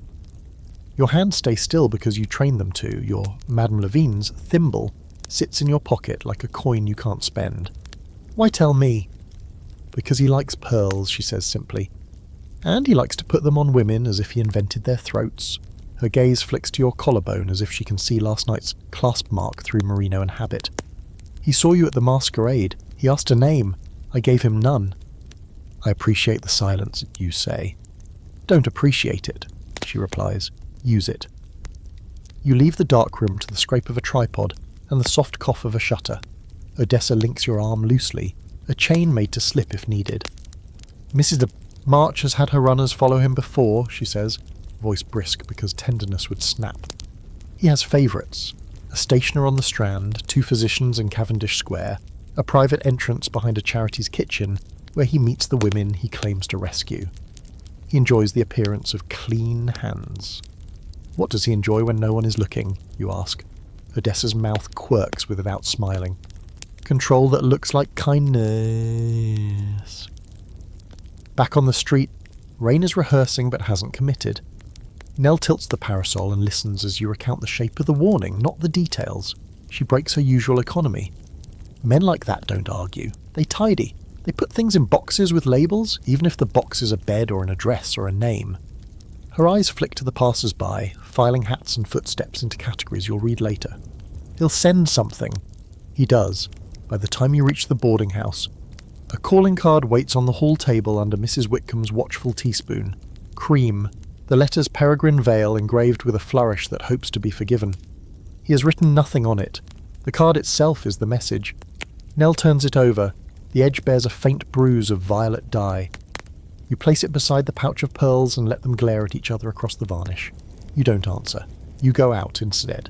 Speaker 1: Your hands stay still because you train them to. Your Madame Lavigne's thimble sits in your pocket like a coin you can't spend. Why tell me? Because he likes pearls, she says simply. And he likes to put them on women as if he invented their throats. Her gaze flicks to your collarbone as if she can see last night's clasp mark through merino and habit. He saw you at the masquerade. He asked a name. I gave him none. I appreciate the silence, you say. Don't appreciate it, she replies. Use it. You leave the dark room to the scrape of a tripod and the soft cough of a shutter. Odessa links your arm loosely, a chain made to slip if needed. Mrs. de March has had her runners follow him before, she says, voice brisk because tenderness would snap. He has favourites. A stationer on the Strand, 2 physicians in Cavendish Square, a private entrance behind a charity's kitchen where he meets the women he claims to rescue. He enjoys the appearance of clean hands. What does he enjoy when no one is looking, you ask? Odessa's mouth quirks without smiling. Control that looks like kindness. Back on the street, Rain is rehearsing but hasn't committed. Nell tilts the parasol and listens as you recount the shape of the warning, not the details. She breaks her usual economy. Men like that don't argue. They tidy. They put things in boxes with labels, even if the box is a bed or an address or a name. Her eyes flick to the passers-by, filing hats and footsteps into categories you'll read later. He'll send something. He does, by the time you reach the boarding house. A calling card waits on the hall table under Mrs. Whitcomb's watchful teaspoon. Cream, the letters Peregrine Vale engraved with a flourish that hopes to be forgiven. He has written nothing on it. The card itself is the message. Nell turns it over. The edge bears a faint bruise of violet dye. You place it beside the pouch of pearls and let them glare at each other across the varnish. You don't answer. You go out instead.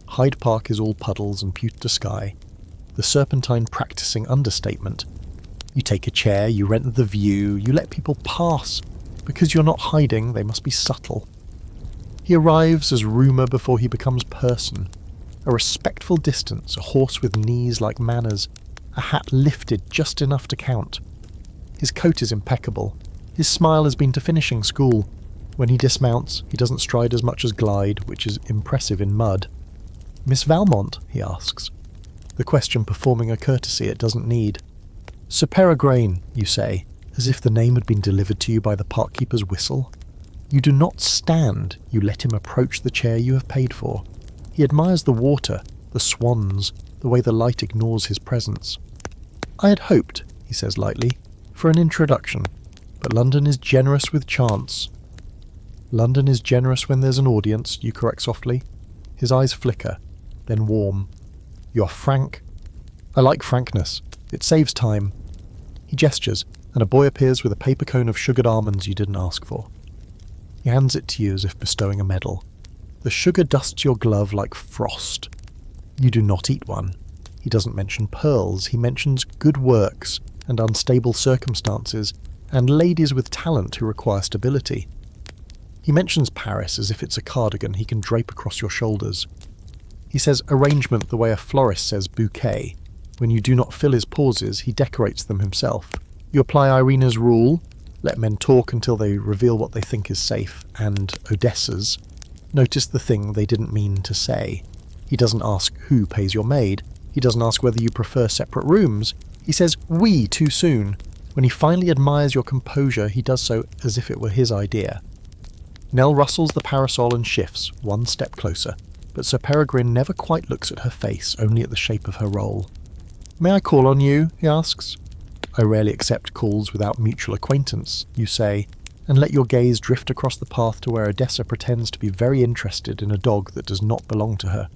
Speaker 1: Hyde Park is all puddles and pewter sky. The Serpentine practising understatement. You take a chair, you rent the view, you let people pass. Because you're not hiding, they must be subtle. He arrives as rumour before he becomes person. A respectful distance, a horse with knees like manners, a hat lifted just enough to count. His coat is impeccable. His smile has been to finishing school. When he dismounts, he doesn't stride as much as glide, which is impressive in mud. Miss Valmont, he asks. The question performing a courtesy it doesn't need. Sir Peregrine, you say, as if the name had been delivered to you by the park-keeper's whistle. You do not stand, you let him approach the chair you have paid for. He admires the water, the swans, the way the light ignores his presence. I had hoped, he says lightly, for an introduction, but London is generous with chance. London is generous when there's an audience, you correct softly. His eyes flicker, then warm. You are frank. I like frankness. It saves time. He gestures, and a boy appears with a paper cone of sugared almonds you didn't ask for. He hands it to you as if bestowing a medal. The sugar dusts your glove like frost. You do not eat one. He doesn't mention pearls. He mentions good works and unstable circumstances and ladies with talent who require stability. He mentions Paris as if it's a cardigan he can drape across your shoulders. He says arrangement the way a florist says bouquet. When you do not fill his pauses, he decorates them himself. You apply Irina's rule, let men talk until they reveal what they think is safe, and Odessa's, notice the thing they didn't mean to say. He doesn't ask who pays your maid. He doesn't ask whether you prefer separate rooms. He says we too soon. When he finally admires your composure, he does so as if it were his idea. Nell rustles the parasol and shifts, one step closer, but Sir Peregrine never quite looks at her face, only at the shape of her roll. May I call on you? He asks. I rarely accept calls without mutual acquaintance, you say, and let your gaze drift across the path to where Odessa pretends to be very interested in a dog that does not belong to her.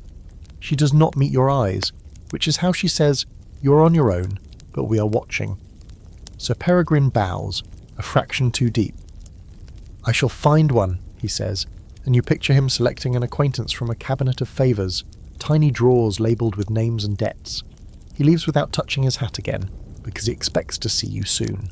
Speaker 1: She does not meet your eyes, which is how she says, you're on your own, but we are watching. Sir Peregrine bows, a fraction too deep. I shall find one, he says, and you picture him selecting an acquaintance from a cabinet of favours, tiny drawers labelled with names and debts. He leaves without touching his hat again, because he expects to see you soon.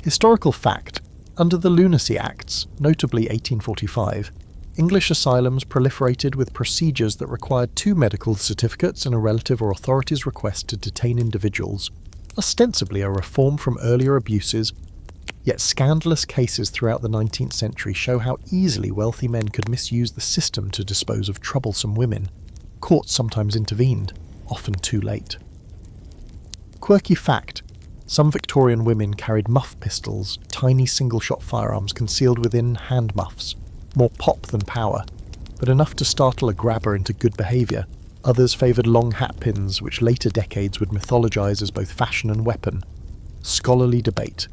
Speaker 1: Historical fact: under the Lunacy Acts, notably 1845, English asylums proliferated with procedures that required 2 medical certificates and a relative or authority's request to detain individuals, ostensibly a reform from earlier abuses. Yet scandalous cases throughout the 19th century show how easily wealthy men could misuse the system to dispose of troublesome women. Courts sometimes intervened, often too late. Quirky fact: some Victorian women carried muff pistols, tiny single-shot firearms concealed within hand muffs. More pop than power, but enough to startle a grabber into good behaviour. Others favoured long hat pins, which later decades would mythologise as both fashion and weapon. Scholarly debate.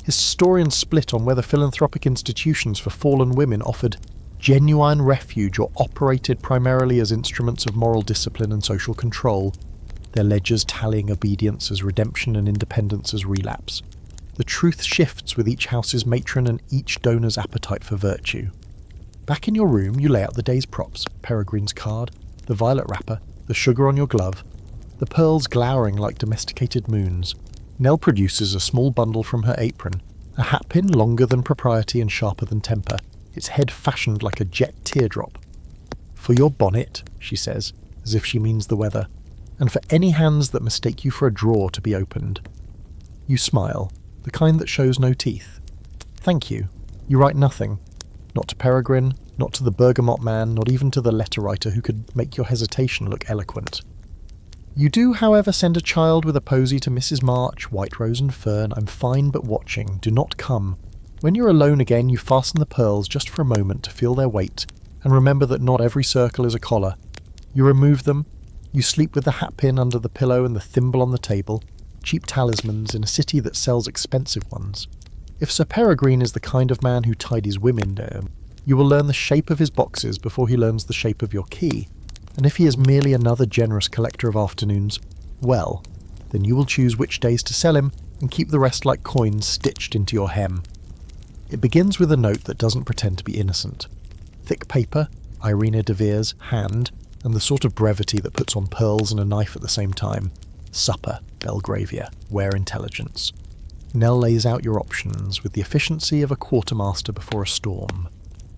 Speaker 1: Historians split on whether philanthropic institutions for fallen women offered genuine refuge or operated primarily as instruments of moral discipline and social control, their ledgers tallying obedience as redemption and independence as relapse. The truth shifts with each house's matron and each donor's appetite for virtue. Back in your room, you lay out the day's props: Peregrine's card, the violet wrapper, the sugar on your glove, the pearls glowering like domesticated moons. Nell produces a small bundle from her apron, a hatpin longer than propriety and sharper than temper, its head fashioned like a jet teardrop. "For your bonnet," she says, as if she means the weather, "and for any hands that mistake you for a drawer to be opened." You smile, the kind that shows no teeth. Thank you. You write nothing. Not to Peregrine, not to the bergamot man, not even to the letter writer who could make your hesitation look eloquent. You do, however, send a child with a posy to Mrs. March, White Rose and Fern. I'm fine but watching. Do not come. When you're alone again, you fasten the pearls just for a moment to feel their weight, and remember that not every circle is a collar. You remove them. You sleep with the hatpin under the pillow and the thimble on the table, cheap talismans in a city that sells expensive ones. If Sir Peregrine is the kind of man who tidies women down, you will learn the shape of his boxes before he learns the shape of your key. And if he is merely another generous collector of afternoons, well, then you will choose which days to sell him and keep the rest like coins stitched into your hem. It begins with a note that doesn't pretend to be innocent. Thick paper, Irina de Vere's hand, and the sort of brevity that puts on pearls and a knife at the same time. Supper, Belgravia, wear intelligence. Nell lays out your options with the efficiency of a quartermaster before a storm.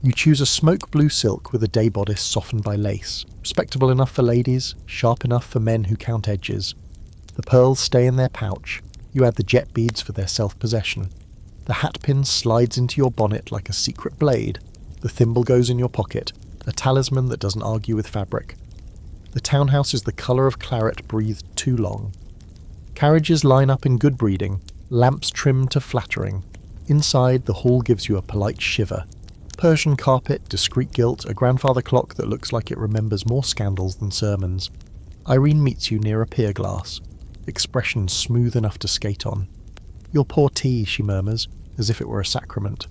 Speaker 1: You choose a smoke blue silk with a day bodice softened by lace, respectable enough for ladies, sharp enough for men who count edges. The pearls stay in their pouch. You add the jet beads for their self-possession. The hatpin slides into your bonnet like a secret blade. The thimble goes in your pocket, a talisman that doesn't argue with fabric. The townhouse is the colour of claret breathed too long. Carriages line up in good breeding, lamps trimmed to flattering. Inside, the hall gives you a polite shiver. Persian carpet, discreet gilt, a grandfather clock that looks like it remembers more scandals than sermons. Irene meets you near a pier glass, expression smooth enough to skate on. "You'll pour tea," she murmurs, as if it were a sacrament.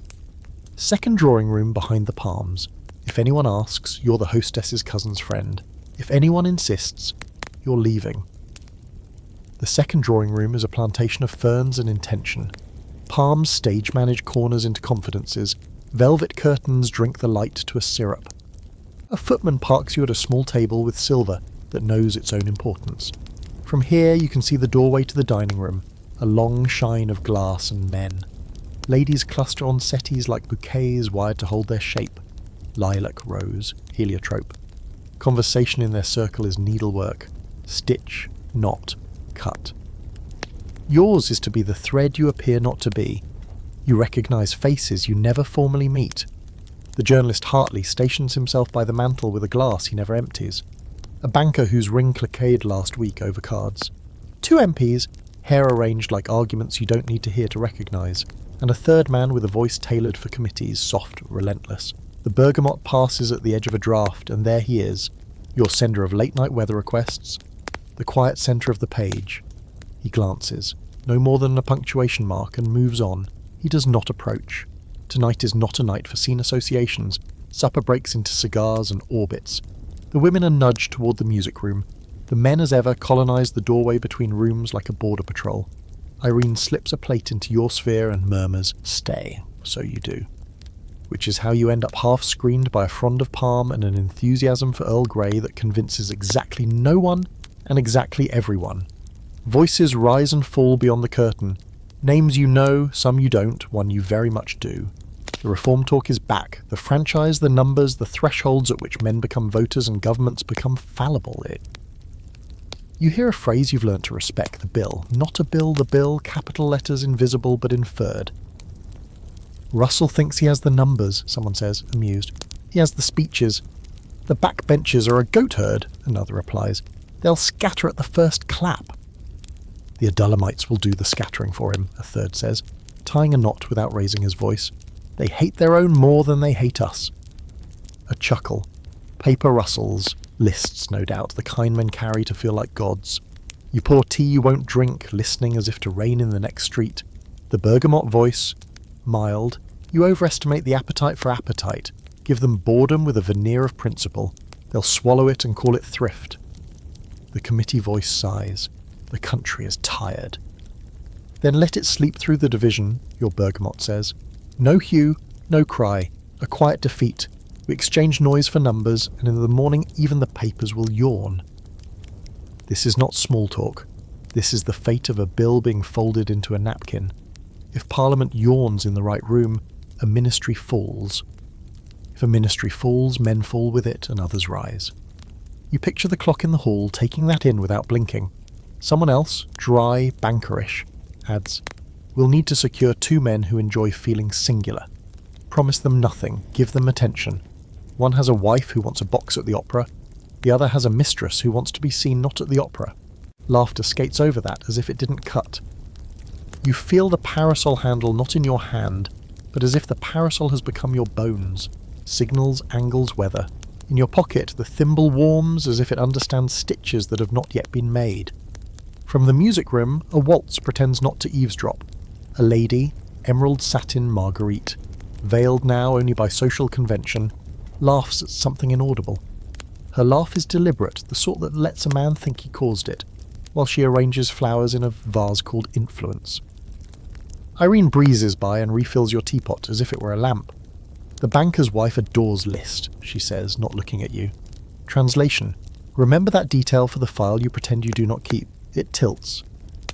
Speaker 1: Second drawing room behind the palms. If anyone asks, you're the hostess's cousin's friend. If anyone insists, you're leaving. The second drawing room is a plantation of ferns and intention. Palms stage-manage corners into confidences. Velvet curtains drink the light to a syrup. A footman parks you at a small table with silver that knows its own importance. From here you can see the doorway to the dining room, a long shine of glass and men. Ladies cluster on settees like bouquets wired to hold their shape. Lilac, rose, heliotrope. Conversation in their circle is needlework. Stitch, knot, cut. Yours is to be the thread you appear not to be. You recognise faces you never formally meet. The journalist Hartley stations himself by the mantel with a glass he never empties. A banker whose ring cliqued last week over cards. 2 MPs, hair arranged like arguments you don't need to hear to recognise. And a third man with a voice tailored for committees, soft, relentless. The bergamot passes at the edge of a draft, and there he is, your sender of late-night weather requests, the quiet centre of the page. He glances, no more than a punctuation mark, and moves on. He does not approach. Tonight is not a night for scene associations. Supper breaks into cigars and orbits. The women are nudged toward the music room. The men, as ever, colonise the doorway between rooms like a border patrol. Irene slips a plate into your sphere and murmurs, "Stay," so you do. which is how you end up half-screened by a frond of palm and an enthusiasm for Earl Grey that convinces exactly no one and exactly everyone. Voices rise and fall beyond the curtain. Names you know, some you don't, one you very much do. The reform talk is back. The franchise, the numbers, the thresholds at which men become voters and governments become fallible. You hear a phrase you've learnt to respect, the bill. Not a bill, the bill, capital letters invisible but inferred. Russell thinks he has the numbers, someone says, amused. He has the speeches. The backbenchers are a goat herd, another replies. They'll scatter at the first clap. The Adulamites will do the scattering for him, a third says, tying a knot without raising his voice. They hate their own more than they hate us. A chuckle. Paper rustles. Lists, no doubt, the kind men carry to feel like gods. You pour tea you won't drink, listening as if to reign in the next street. The bergamot voice. Mild. You overestimate the appetite for appetite. Give them boredom with a veneer of principle. They'll swallow it and call it thrift. The committee voice sighs. The country is tired. Then let it sleep through the division, your bergamot says. No hue, no cry. A quiet defeat. We exchange noise for numbers, and in the morning even the papers will yawn. This is not small talk. This is the fate of a bill being folded into a napkin. If Parliament yawns in the right room, a ministry falls. If a ministry falls, men fall with it, and others rise. You picture the clock in the hall taking that in without blinking. Someone else, dry, bankerish, adds, "We'll need to secure 2 men who enjoy feeling singular. Promise them nothing, give them attention. One has a wife who wants a box at the opera. The other has a mistress who wants to be seen not at the opera." Laughter skates over that as if it didn't cut. You feel the parasol handle not in your hand, but as if the parasol has become your bones. Signals, angles, weather. In your pocket, the thimble warms as if it understands stitches that have not yet been made. From the music room, a waltz pretends not to eavesdrop. A lady, emerald satin Marguerite, veiled now only by social convention, laughs at something inaudible. Her laugh is deliberate, the sort that lets a man think he caused it, while she arranges flowers in a vase called Influence. Irene breezes by and refills your teapot as if it were a lamp. The banker's wife adores Liszt, she says, not looking at you. Translation. Remember that detail for the file you pretend you do not keep. It tilts.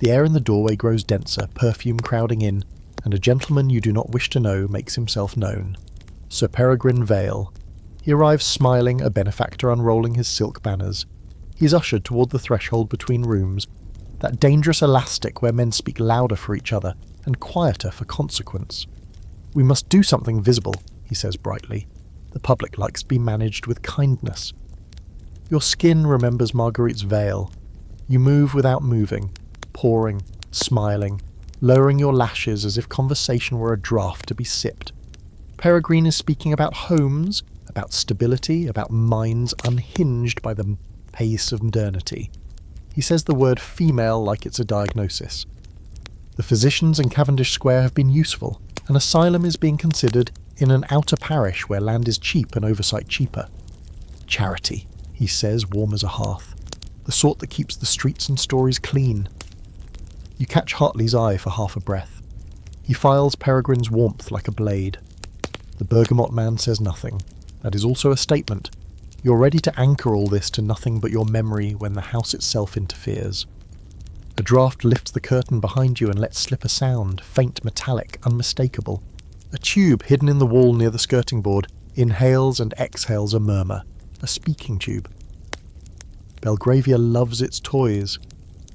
Speaker 1: The air in the doorway grows denser, perfume crowding in, and a gentleman you do not wish to know makes himself known. Sir Peregrine Vale. He arrives smiling, a benefactor unrolling his silk banners. He is ushered toward the threshold between rooms, that dangerous elastic where men speak louder for each other and quieter for consequence. "We must do something visible," he says brightly. "The public likes to be managed with kindness." Your skin remembers Marguerite's veil. You move without moving, pouring, smiling, lowering your lashes as if conversation were a draught to be sipped. Peregrine is speaking about homes, about stability, about minds unhinged by the pace of modernity. He says the word female like it's a diagnosis. The physicians in Cavendish Square have been useful. An asylum is being considered in an outer parish where land is cheap and oversight cheaper. Charity, he says, warm as a hearth. The sort that keeps the streets and stories clean. You catch Hartley's eye for half a breath. He files Peregrine's warmth like a blade. The bergamot man says nothing. That is also a statement. You're ready to anchor all this to nothing but your memory when the house itself interferes. A draught lifts the curtain behind you and lets slip a sound, faint, metallic, unmistakable. A tube hidden in the wall near the skirting board inhales and exhales a murmur. A speaking tube. Belgravia loves its toys.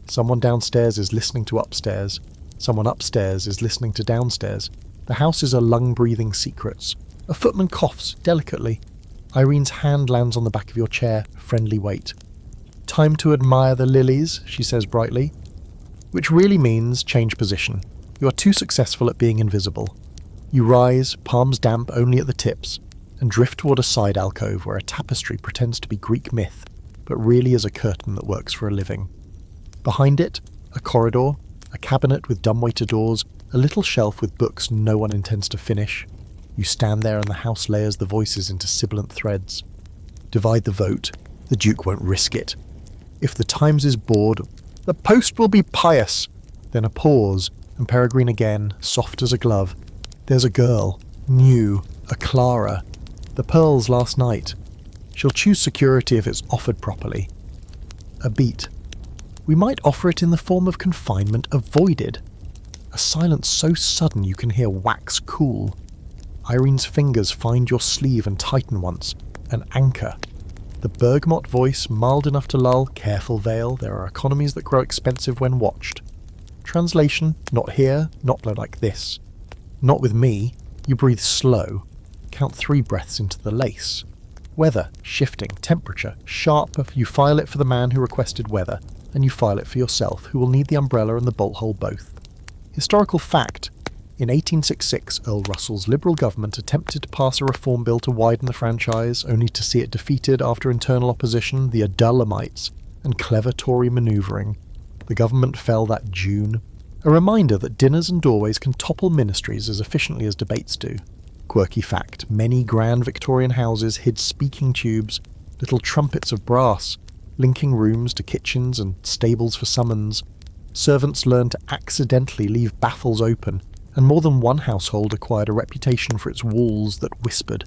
Speaker 1: Someone downstairs is listening to upstairs. Someone upstairs is listening to downstairs. The house is a lung-breathing secrets. A footman coughs, delicately. Irene's hand lands on the back of your chair, friendly weight. "Time to admire the lilies," she says brightly. Which really means change position. You are too successful at being invisible. You rise, palms damp only at the tips, and drift toward a side alcove where a tapestry pretends to be Greek myth, but really is a curtain that works for a living. Behind it, a corridor, a cabinet with dumbwaiter doors, a little shelf with books no one intends to finish. You stand there and the house layers the voices into sibilant threads. Divide the vote. The Duke won't risk it. If the Times is bored, the Post will be pious. Then a pause, and Peregrine again, soft as a glove. There's a girl, new, A Clara. The pearls last night. She'll choose security if it's offered properly. A Beat. We might offer it in the form of confinement avoided. A silence so sudden you can hear wax cool. Irene's fingers find your sleeve and tighten once. An Anchor. The bergamot voice, mild enough to lull, careful veil, there are economies that grow expensive when watched. Translation, not here, not like this. Not with me. You breathe slow. Count 3 breaths into the lace. Weather, shifting, temperature, sharp. You file it for the man who requested weather, and you file it for yourself, who will need the umbrella and the bolt hole both. Historical fact. In 1866, Earl Russell's Liberal government attempted to pass a reform bill to widen the franchise, only to see it defeated after internal opposition, the Adulamites, and clever Tory manoeuvring. The government fell that June. A reminder that dinners and doorways can topple ministries as efficiently as debates do. Quirky fact, many grand Victorian houses hid speaking tubes, little trumpets of brass, linking rooms to kitchens and stables for summons. Servants learned to accidentally leave baffles open, and more than one household acquired a reputation for its walls that whispered.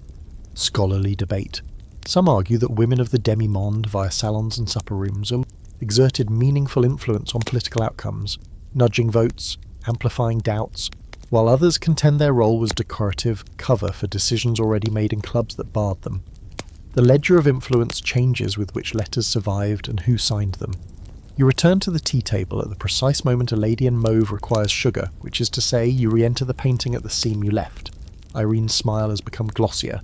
Speaker 1: Scholarly debate. Some argue that women of the demi-monde via salons and supper rooms exerted meaningful influence on political outcomes, nudging votes, amplifying doubts, while others contend their role was decorative cover for decisions already made in clubs that barred them. The ledger of influence changes with which letters survived and who signed them. You return to the tea table at the precise moment a lady in mauve requires sugar, which is to say you re-enter the painting at the seam you left. Irene's smile has become glossier,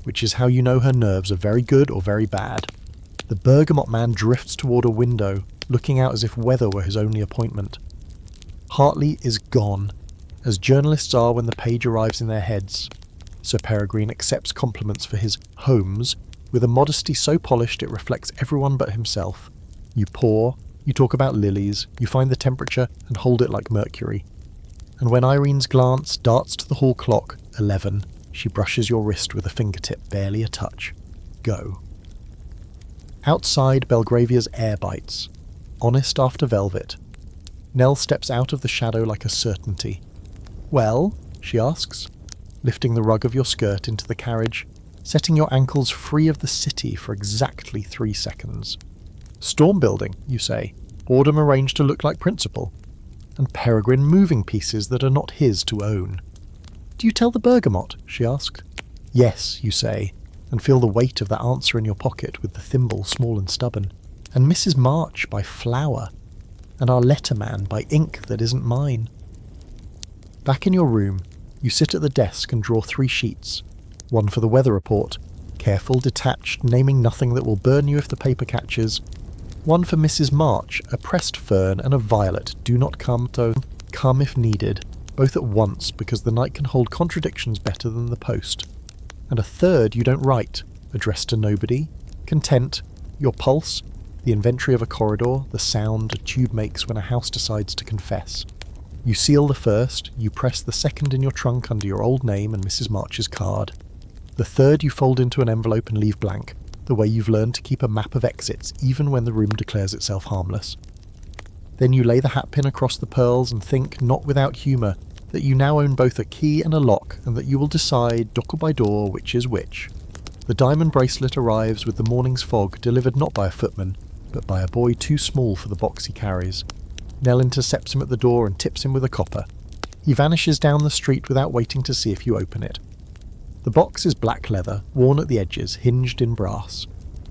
Speaker 1: which is how you know her nerves are very good or very bad. The bergamot man drifts toward a window, looking out as if weather were his only appointment. Hartley is gone, as journalists are when the page arrives in their heads. Sir Peregrine accepts compliments for his homes with a modesty so polished it reflects everyone but himself. You pour, you talk about lilies, you find the temperature and hold it like mercury. And when Irene's glance darts to the hall clock, 11, she brushes your wrist with a fingertip, barely a touch. Go. Outside, Belgravia's air bites. Honest after velvet. Nell steps out of the shadow like a certainty. Well, she asks, lifting the rug of your skirt into the carriage, setting your ankles free of the city for exactly 3 seconds. Storm building, you say, boredom arranged to look like principle, and Peregrine moving pieces that are not his to own. Do you tell the bergamot? She asked. Yes, you say, and feel the weight of that answer in your pocket with the thimble small and stubborn, and Mrs. March by flower, and our letterman by ink that isn't mine. Back in your room, you sit at the desk and draw 3 sheets, one for the weather report, careful, detached, naming nothing that will burn you if the paper catches, one for Mrs. March, a pressed fern and a violet do not come to come if needed, both at once because the night can hold contradictions better than the post, and a third you don't write, addressed to nobody, content, your pulse, the inventory of a corridor, the sound a tube makes when a house decides to confess. You seal the first, you press the second in your trunk under your old name and Mrs. March's card. The third you fold into an envelope and leave blank, the way you've learned to keep a map of exits even when the room declares itself harmless. Then you lay the hatpin across the pearls and think, not without humour, that you now own both a key and a lock and that you will decide, door by door, which is which. The diamond bracelet arrives with the morning's fog, delivered not by a footman, but by a boy too small for the box he carries. Nell intercepts him at the door and tips him with a copper. He vanishes down the street without waiting to see if you open it. The box is black leather, worn at the edges, hinged in brass.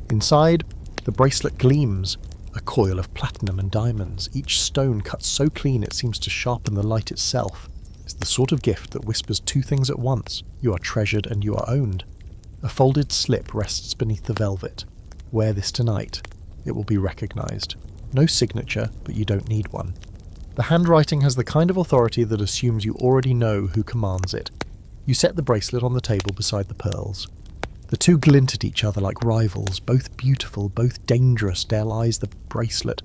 Speaker 1: Inside, the bracelet gleams, a coil of platinum and diamonds, each stone cut so clean it seems to sharpen the light itself. It's the sort of gift that whispers 2 things at once. You are treasured and you are owned. A folded slip rests beneath the velvet. Wear this tonight. It will be recognised. No signature, but you don't need one. The handwriting has the kind of authority that assumes you already know who commands it. You set the bracelet on the table beside the pearls. The two glint at each other like rivals, both beautiful, both dangerous, there lies the bracelet.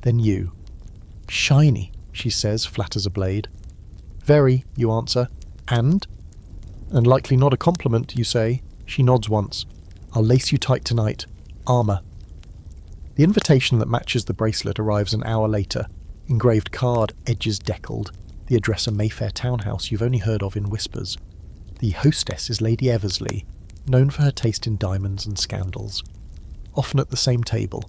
Speaker 1: Then you. Shiny, she says, flat as a blade. Very, you answer. And likely not a compliment, you say. She nods once. I'll lace you tight tonight. Armour. The invitation that matches the bracelet arrives an hour later. Engraved card, edges deckled. The address a Mayfair townhouse you've only heard of in whispers. The hostess is Lady Eversley, known for her taste in diamonds and scandals, often at the same table.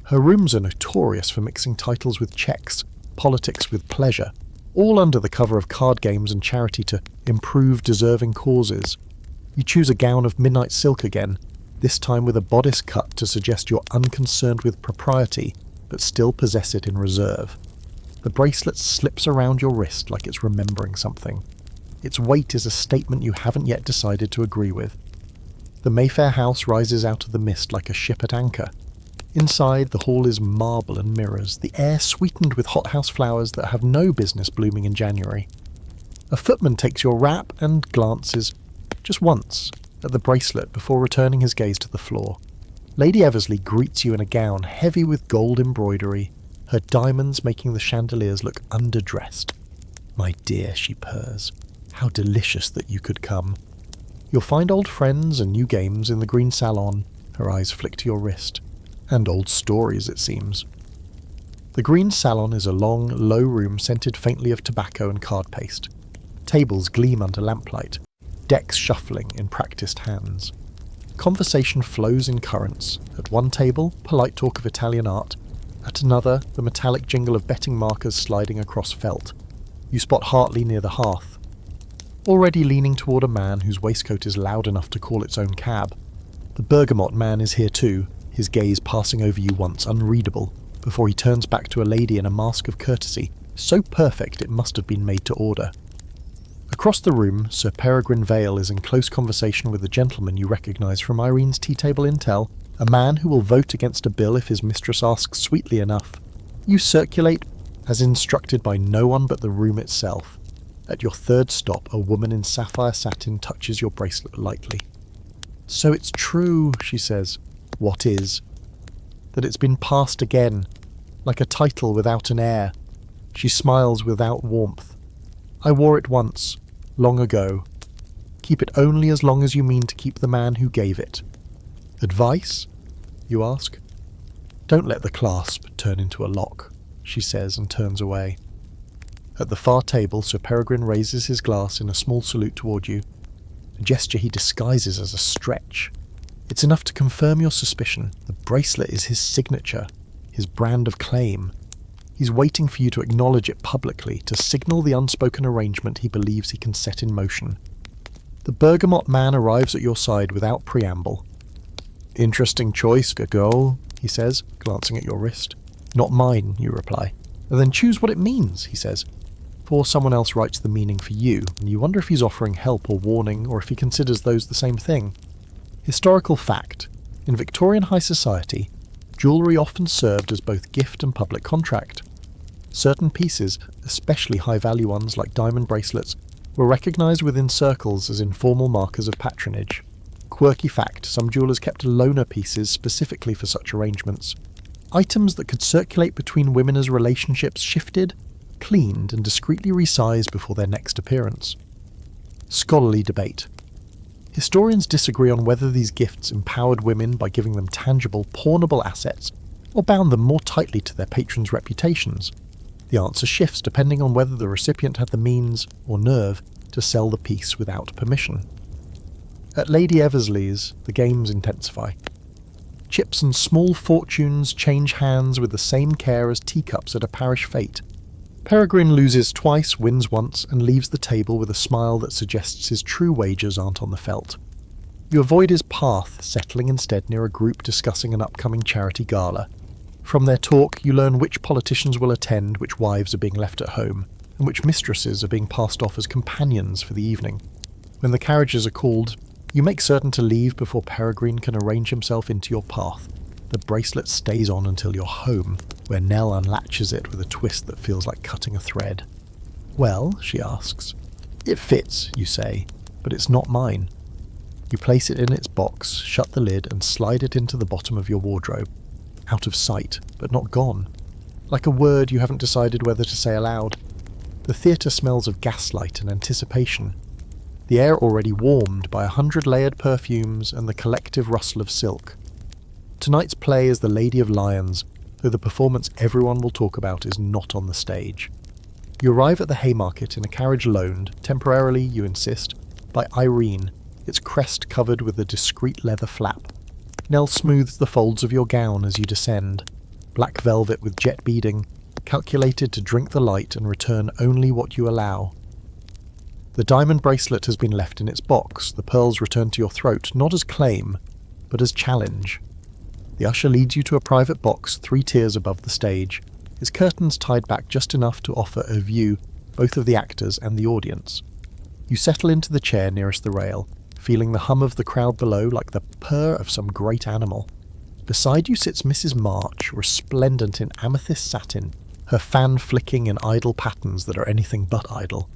Speaker 1: Her rooms are notorious for mixing titles with checks, politics with pleasure, all under the cover of card games and charity to improve deserving causes. You choose a gown of midnight silk again, this time with a bodice cut to suggest you're unconcerned with propriety, but still possess it in reserve. The bracelet slips around your wrist like it's remembering something. Its weight is a statement you haven't yet decided to agree with. The Mayfair house rises out of the mist like a ship at anchor. Inside, the hall is marble and mirrors, the air sweetened with hothouse flowers that have no business blooming in January. A footman takes your wrap and glances, just once, at the bracelet before returning his gaze to the floor. Lady Eversley greets you in a gown heavy with gold embroidery, her diamonds making the chandeliers look underdressed. "My dear," she purrs, "how delicious that you could come. You'll find old friends and new games in the green salon," her eyes flick to your wrist. "And old stories, it seems." The green salon is a long, low room scented faintly of tobacco and card paste. Tables gleam under lamplight, decks shuffling in practiced hands. Conversation flows in currents. At one table, polite talk of Italian art. At another, the metallic jingle of betting markers sliding across felt. You spot Hartley near the hearth, already leaning toward a man whose waistcoat is loud enough to call its own cab. The bergamot man is here too, his gaze passing over you once, unreadable, before he turns back to a lady in a mask of courtesy, so perfect it must have been made to order. Across the room, Sir Peregrine Vale is in close conversation with a gentleman you recognise from Irene's tea table intel, a man who will vote against a bill if his mistress asks sweetly enough. You circulate, as instructed by no one but the room itself. At your third stop, a woman in sapphire satin touches your bracelet lightly. "So it's true," she says. "What is?" "That it's been passed again, like a title without an heir." She smiles without warmth. "I wore it once, long ago. Keep it only as long as you mean to keep the man who gave it." "Advice?" you ask. "Don't let the clasp turn into a lock," she says and turns away. At the far table, Sir Peregrine raises his glass in a small salute toward you, a gesture he disguises as a stretch. It's enough to confirm your suspicion. The bracelet is his signature, his brand of claim. He's waiting for you to acknowledge it publicly, to signal the unspoken arrangement he believes he can set in motion. The bergamot man arrives at your side without preamble. "Interesting choice, girl," he says, glancing at your wrist. "Not mine," you reply. "Then choose what it means," he says. For someone else writes the meaning for you, and you wonder if he's offering help or warning, or if he considers those the same thing. Historical fact. In Victorian high society, jewellery often served as both gift and public contract. Certain pieces, especially high-value ones like diamond bracelets, were recognised within circles as informal markers of patronage. Quirky fact, some jewellers kept loaner pieces specifically for such arrangements. Items that could circulate between women as relationships shifted, cleaned and discreetly resized before their next appearance. Scholarly debate. Historians disagree on whether these gifts empowered women by giving them tangible, pawnable assets, or bound them more tightly to their patrons' reputations. The answer shifts depending on whether the recipient had the means, or nerve, to sell the piece without permission. At Lady Eversley's, the games intensify. Chips and small fortunes change hands with the same care as teacups at a parish fete. Peregrine loses twice, wins once, and leaves the table with a smile that suggests his true wagers aren't on the felt. You avoid his path, settling instead near a group discussing an upcoming charity gala. From their talk, you learn which politicians will attend, which wives are being left at home, and which mistresses are being passed off as companions for the evening. When the carriages are called, you make certain to leave before Peregrine can arrange himself into your path. The bracelet stays on until you're home, where Nell unlatches it with a twist that feels like cutting a thread. "Well?" she asks. "It fits," you say, "but it's not mine." You place it in its box, shut the lid, and slide it into the bottom of your wardrobe. Out of sight, but not gone. Like a word you haven't decided whether to say aloud. The theatre smells of gaslight and anticipation. The air already warmed by 100 layered perfumes and the collective rustle of silk. Tonight's play is The Lady of Lions, though the performance everyone will talk about is not on the stage. You arrive at the Haymarket in a carriage loaned, temporarily, you insist, by Irene, its crest covered with a discreet leather flap. Nell smooths the folds of your gown as you descend, black velvet with jet beading, calculated to drink the light and return only what you allow. The diamond bracelet has been left in its box, the pearls return to your throat, not as claim, but as challenge. The usher leads you to a private box 3 tiers above the stage, its curtains tied back just enough to offer a view both of the actors and the audience. You settle into the chair nearest the rail, feeling the hum of the crowd below like the purr of some great animal. Beside you sits Mrs. March, resplendent in amethyst satin, her fan flicking in idle patterns that are anything but idle.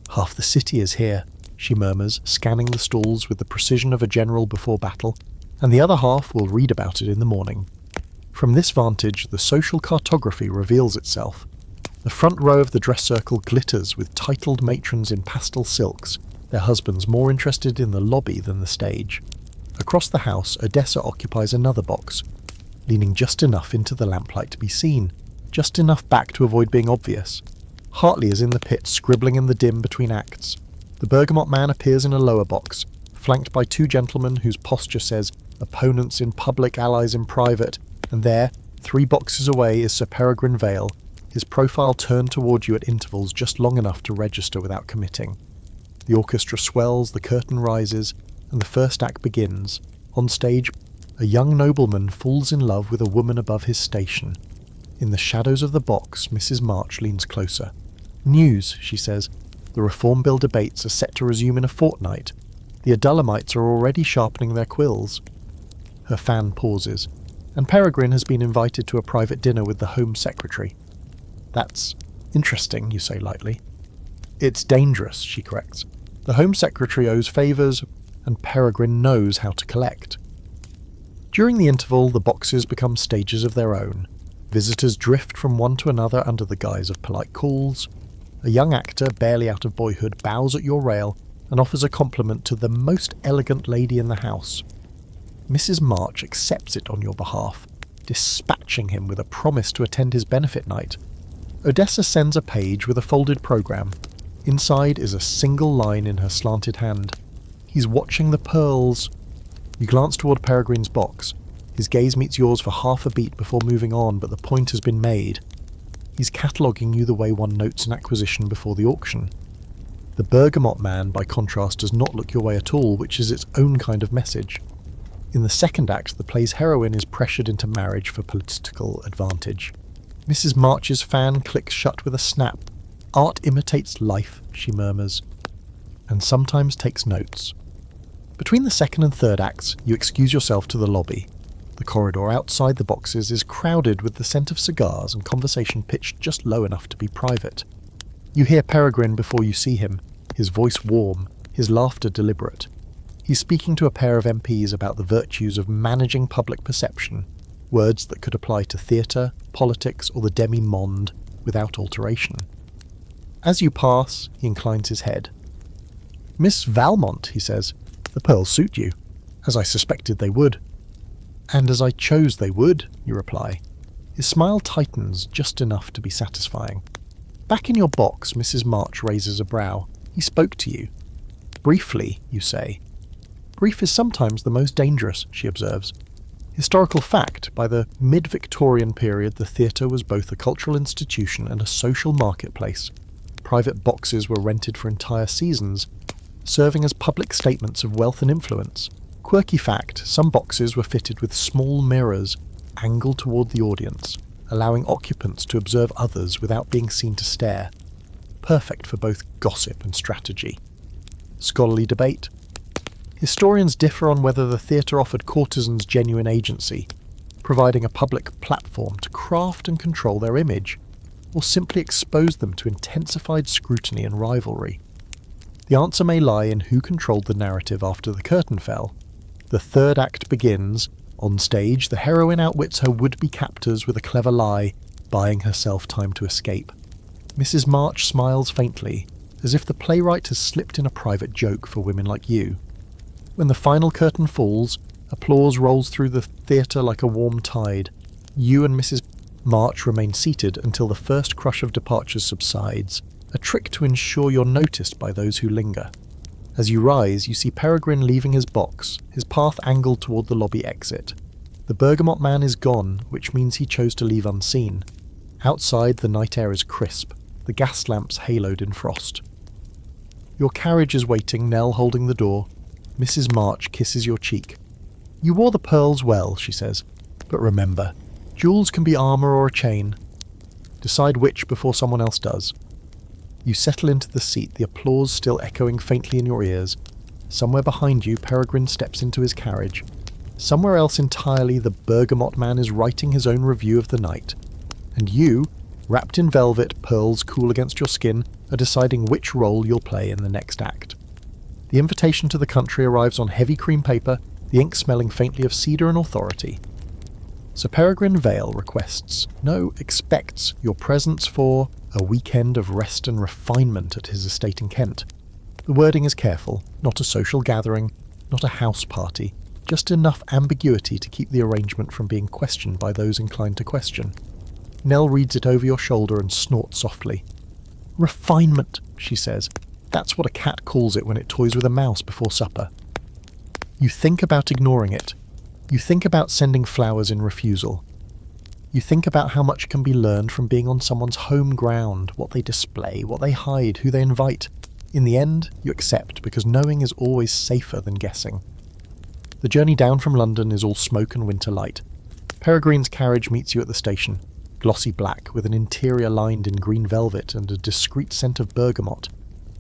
Speaker 1: "Half the city is here," she murmurs, scanning the stalls with the precision of a general before battle, "and the other half will read about it in the morning." From this vantage, the social cartography reveals itself. The front row of the dress circle glitters with titled matrons in pastel silks, their husbands more interested in the lobby than the stage. Across the house, Odessa occupies another box, leaning just enough into the lamplight to be seen, just enough back to avoid being obvious. Hartley is in the pit, scribbling in the dim between acts. The bergamot man appears in a lower box, flanked by 2 gentlemen whose posture says opponents in public, allies in private, and there, 3 boxes away, is Sir Peregrine Vale, his profile turned toward you at intervals just long enough to register without committing. The orchestra swells, the curtain rises, and the first act begins. On stage, a young nobleman falls in love with a woman above his station. In the shadows of the box, Mrs. March leans closer. "News," she says. "The Reform Bill debates are set to resume in a fortnight. The Adulamites are already sharpening their quills." Her fan pauses, and Peregrine has been invited to a private dinner with the Home Secretary. "That's interesting," you say lightly. "It's dangerous," she corrects. "The Home Secretary owes favours, and Peregrine knows how to collect." During the interval, the boxes become stages of their own. Visitors drift from one to another under the guise of polite calls. A young actor, barely out of boyhood, bows at your rail and offers a compliment to the most elegant lady in the house. Mrs. March accepts it on your behalf, dispatching him with a promise to attend his benefit night. Odessa sends a page with a folded programme. Inside is a single line in her slanted hand. "He's watching the pearls." You glance toward Peregrine's box. His gaze meets yours for half a beat before moving on, but the point has been made. He's cataloguing you the way one notes an acquisition before the auction. The bergamot man, by contrast, does not look your way at all, which is its own kind of message. In the second act, the play's heroine is pressured into marriage for political advantage. Mrs. March's fan clicks shut with a snap. "Art imitates life," she murmurs, and sometimes takes notes. Between the second and third acts, you excuse yourself to the lobby. The corridor outside the boxes is crowded with the scent of cigars and conversation pitched just low enough to be private. You hear Peregrine before you see him, his voice warm, his laughter deliberate. He's speaking to a pair of MPs about the virtues of managing public perception, words that could apply to theatre, politics, or the demi-monde without alteration. As you pass, he inclines his head. "Miss Valmont," he says, "the pearls suit you, as I suspected they would." "And as I chose they would," you reply. His smile tightens just enough to be satisfying. Back in your box, Mrs. March raises a brow. "He spoke to you." "Briefly," you say. "Brief is sometimes the most dangerous," she observes. Historical fact, by the mid-Victorian period the theatre was both a cultural institution and a social marketplace. Private boxes were rented for entire seasons, serving as public statements of wealth and influence. Quirky fact, some boxes were fitted with small mirrors angled toward the audience, allowing occupants to observe others without being seen to stare. Perfect for both gossip and strategy. Scholarly debate. Historians differ on whether the theatre offered courtesans genuine agency, providing a public platform to craft and control their image, or simply expose them to intensified scrutiny and rivalry. The answer may lie in who controlled the narrative after the curtain fell. The third act begins. On stage, the heroine outwits her would-be captors with a clever lie, buying herself time to escape. Mrs. March smiles faintly, as if the playwright has slipped in a private joke for women like you. When the final curtain falls, applause rolls through the theatre like a warm tide. You and Mrs. March remain seated until the first crush of departures subsides, a trick to ensure you're noticed by those who linger. As you rise, you see Peregrine leaving his box, his path angled toward the lobby exit. The bergamot man is gone, which means he chose to leave unseen. Outside, the night air is crisp, the gas lamps haloed in frost. Your carriage is waiting, Nell holding the door. Mrs. March kisses your cheek. "You wore the pearls well," she says, "but remember, jewels can be armour or a chain. Decide which before someone else does." You settle into the seat, the applause still echoing faintly in your ears. Somewhere behind you, Peregrine steps into his carriage. Somewhere else entirely, the bergamot man is writing his own review of the night. And you, wrapped in velvet, pearls cool against your skin, are deciding which role you'll play in the next act. The invitation to the country arrives on heavy cream paper, the ink smelling faintly of cedar and authority. Sir Peregrine Vale requests, no, expects your presence for a weekend of rest and refinement at his estate in Kent. The wording is careful, not a social gathering, not a house party, just enough ambiguity to keep the arrangement from being questioned by those inclined to question. Nell reads it over your shoulder and snorts softly. "Refinement," she says. "That's what a cat calls it when it toys with a mouse before supper." You think about ignoring it. You think about sending flowers in refusal. You think about how much can be learned from being on someone's home ground, what they display, what they hide, who they invite. In the end, you accept because knowing is always safer than guessing. The journey down from London is all smoke and winter light. Peregrine's carriage meets you at the station, glossy black with an interior lined in green velvet and a discreet scent of bergamot,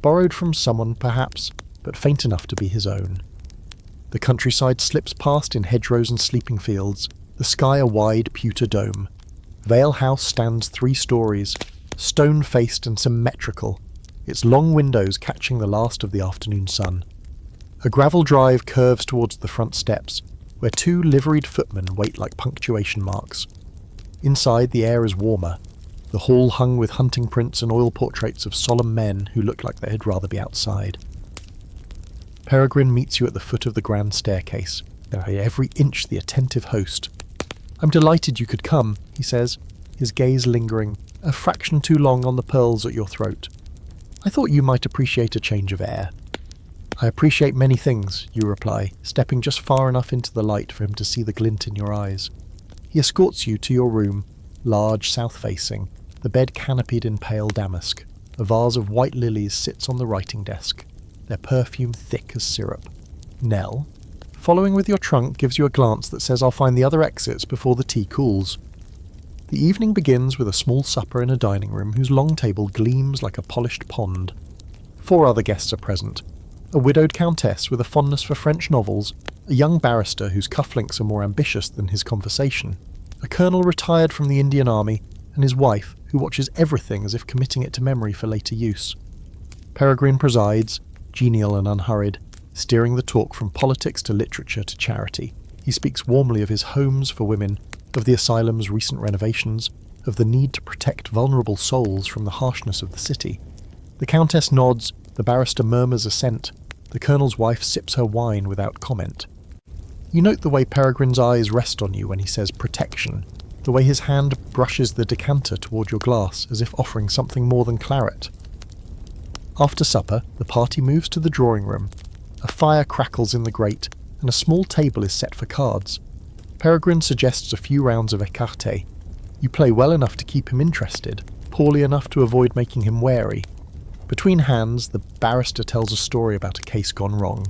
Speaker 1: borrowed from someone perhaps, but faint enough to be his own. The countryside slips past in hedgerows and sleeping fields, the sky a wide pewter dome. Vale House stands 3 stories, stone-faced and symmetrical, its long windows catching the last of the afternoon sun. A gravel drive curves towards the front steps, where 2 liveried footmen wait like punctuation marks. Inside, the air is warmer, the hall hung with hunting prints and oil portraits of solemn men who look like they'd rather be outside. Peregrine meets you at the foot of the grand staircase, by every inch the attentive host. "I'm delighted you could come," he says, his gaze lingering, a fraction too long on the pearls at your throat. "I thought you might appreciate a change of air." "I appreciate many things," you reply, stepping just far enough into the light for him to see the glint in your eyes. He escorts you to your room, large, south-facing, the bed canopied in pale damask. A vase of white lilies sits on the writing desk, their perfume thick as syrup. Nell, following with your trunk, gives you a glance that says I'll find the other exits before the tea cools. The evening begins with a small supper in a dining room whose long table gleams like a polished pond. 4 other guests are present. A widowed countess with a fondness for French novels, a young barrister whose cufflinks are more ambitious than his conversation, a colonel retired from the Indian Army, and his wife, who watches everything as if committing it to memory for later use. Peregrine presides, genial and unhurried, steering the talk from politics to literature to charity. He speaks warmly of his homes for women, of the asylum's recent renovations, of the need to protect vulnerable souls from the harshness of the city. The countess nods, the barrister murmurs assent, the colonel's wife sips her wine without comment. You note the way Peregrine's eyes rest on you when he says protection, the way his hand brushes the decanter toward your glass as if offering something more than claret. After supper, the party moves to the drawing room. A fire crackles in the grate, and a small table is set for cards. Peregrine suggests a few rounds of écarté. You play well enough to keep him interested, poorly enough to avoid making him wary. Between hands, the barrister tells a story about a case gone wrong.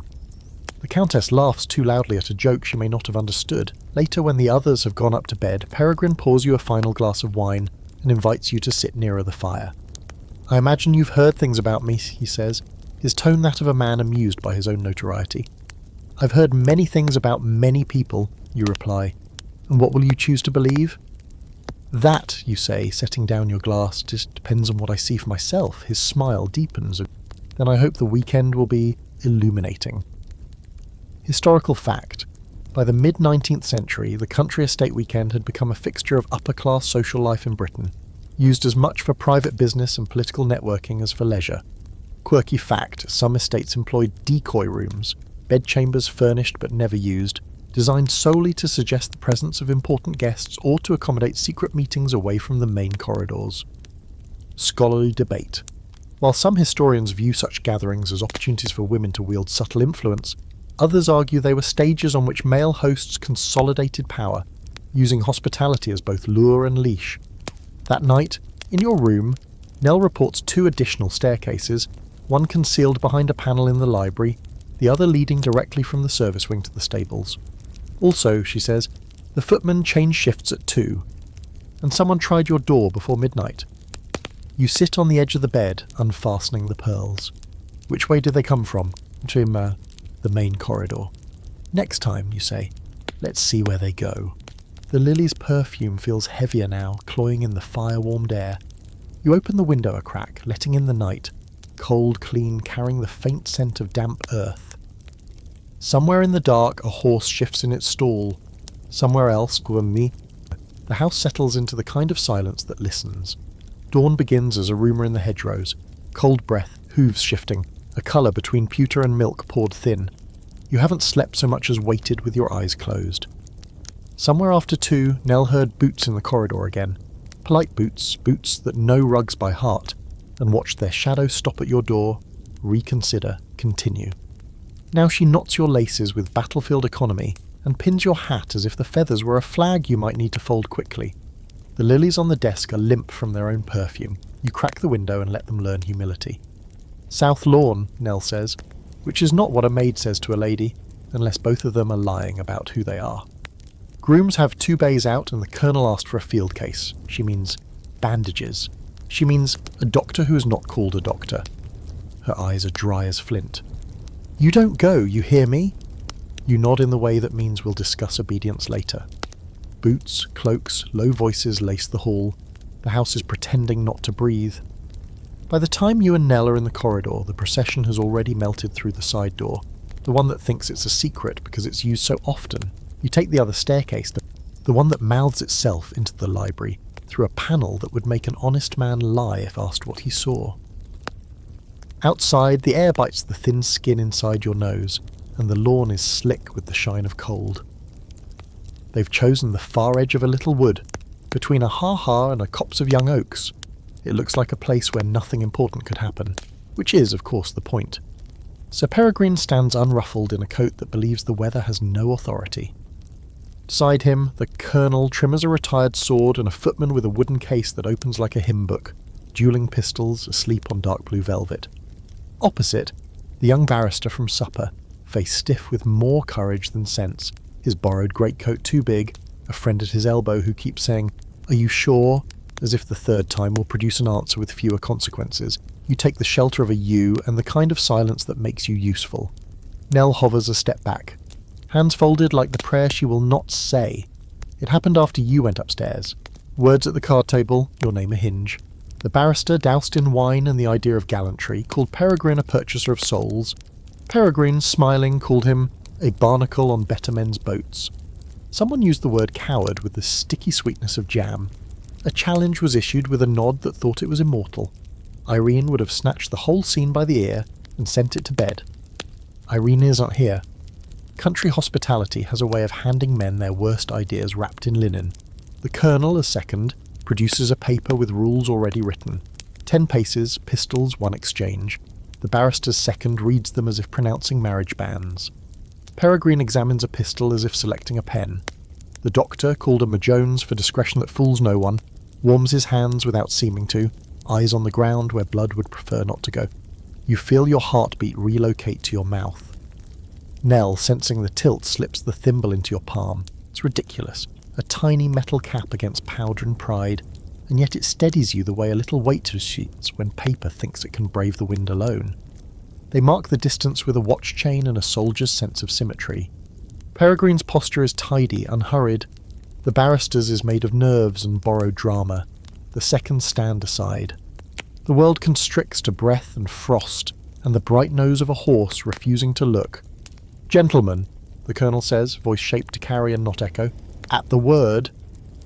Speaker 1: The countess laughs too loudly at a joke she may not have understood. Later, when the others have gone up to bed, Peregrine pours you a final glass of wine and invites you to sit nearer the fire. "I imagine you've heard things about me," he says, his tone that of a man amused by his own notoriety. "I've heard many things about many people," you reply. "And what will you choose to believe?" "That," you say, setting down your glass, "just depends on what I see for myself." His smile deepens. "Then I hope the weekend will be illuminating." Historical fact. By the mid-19th century, the country estate weekend had become a fixture of upper-class social life in Britain, used as much for private business and political networking as for leisure. Quirky fact, some estates employed decoy rooms, bedchambers furnished but never used, designed solely to suggest the presence of important guests or to accommodate secret meetings away from the main corridors. Scholarly debate. While some historians view such gatherings as opportunities for women to wield subtle influence, others argue they were stages on which male hosts consolidated power, using hospitality as both lure and leash. That night, in your room, Nell reports 2 additional staircases, one concealed behind a panel in the library, the other leading directly from the service wing to the stables. Also, she says, the footman changed shifts at 2, and someone tried your door before midnight. You sit on the edge of the bed, unfastening the pearls. Which way did they come from? The main corridor. Next time, you say, let's see where they go. The lily's perfume feels heavier now, cloying in the fire-warmed air. You open the window a crack, letting in the night, cold, clean, carrying the faint scent of damp earth. Somewhere in the dark, a horse shifts in its stall. Somewhere else, the house settles into the kind of silence that listens. Dawn begins as a rumour in the hedgerows. Cold breath, hooves shifting, a colour between pewter and milk poured thin. You haven't slept so much as waited with your eyes closed. Somewhere after 2, Nell heard boots in the corridor again. Polite boots, boots that know rugs by heart, and watched their shadow stop at your door, reconsider, continue. Now she knots your laces with battlefield economy and pins your hat as if the feathers were a flag you might need to fold quickly. The lilies on the desk are limp from their own perfume. You crack the window and let them learn humility. South lawn, Nell says, which is not what a maid says to a lady, unless both of them are lying about who they are. Grooms have 2 bays out and the colonel asked for a field case. She means bandages. She means a doctor who is not called a doctor. Her eyes are dry as flint. You don't go, you hear me? You nod in the way that means we'll discuss obedience later. Boots, cloaks, low voices lace the hall. The house is pretending not to breathe. By the time you and Nell are in the corridor, the procession has already melted through the side door, the one that thinks it's a secret because it's used so often. You take the other staircase, the one that mouths itself into the library, through a panel that would make an honest man lie if asked what he saw. Outside, the air bites the thin skin inside your nose, and the lawn is slick with the shine of cold. They've chosen the far edge of a little wood, between a ha-ha and a copse of young oaks. It looks like a place where nothing important could happen, which is, of course, the point. Sir Peregrine stands unruffled in a coat that believes the weather has no authority. Beside him, the colonel trimmers a retired sword and a footman with a wooden case that opens like a hymn book, dueling pistols asleep on dark blue velvet. Opposite, the young barrister from supper, face stiff with more courage than sense, his borrowed greatcoat too big, a friend at his elbow who keeps saying, "Are you sure?" as if the third time will produce an answer with fewer consequences. You take the shelter of a you and the kind of silence that makes you useful. Nell hovers a step back, hands folded like the prayer she will not say. It happened after you went upstairs. Words at the card table, your name a hinge. The barrister, doused in wine and the idea of gallantry, called Peregrine a purchaser of souls. Peregrine, smiling, called him a barnacle on better men's boats. Someone used the word coward with the sticky sweetness of jam. A challenge was issued with a nod that thought it was immortal. Irene would have snatched the whole scene by the ear and sent it to bed. Irene is not here. Country hospitality has a way of handing men their worst ideas wrapped in linen. The colonel, as second, produces a paper with rules already written. 10 paces, pistols, 1 exchange. The barrister's second reads them as if pronouncing marriage bans. Peregrine examines a pistol as if selecting a pen. The doctor, called a Majones for discretion that fools no one, warms his hands without seeming to, eyes on the ground where blood would prefer not to go. You feel your heartbeat relocate to your mouth. Nell, sensing the tilt, slips the thimble into your palm. It's ridiculous. A tiny metal cap against powder and pride, and yet it steadies you the way a little weight sheets when paper thinks it can brave the wind alone. They mark the distance with a watch chain and a soldier's sense of symmetry. Peregrine's posture is tidy, unhurried. The barrister's is made of nerves and borrowed drama. The seconds stand aside. The world constricts to breath and frost, and the bright nose of a horse refusing to look. "Gentlemen," the colonel says, voice shaped to carry and not echo. At the word,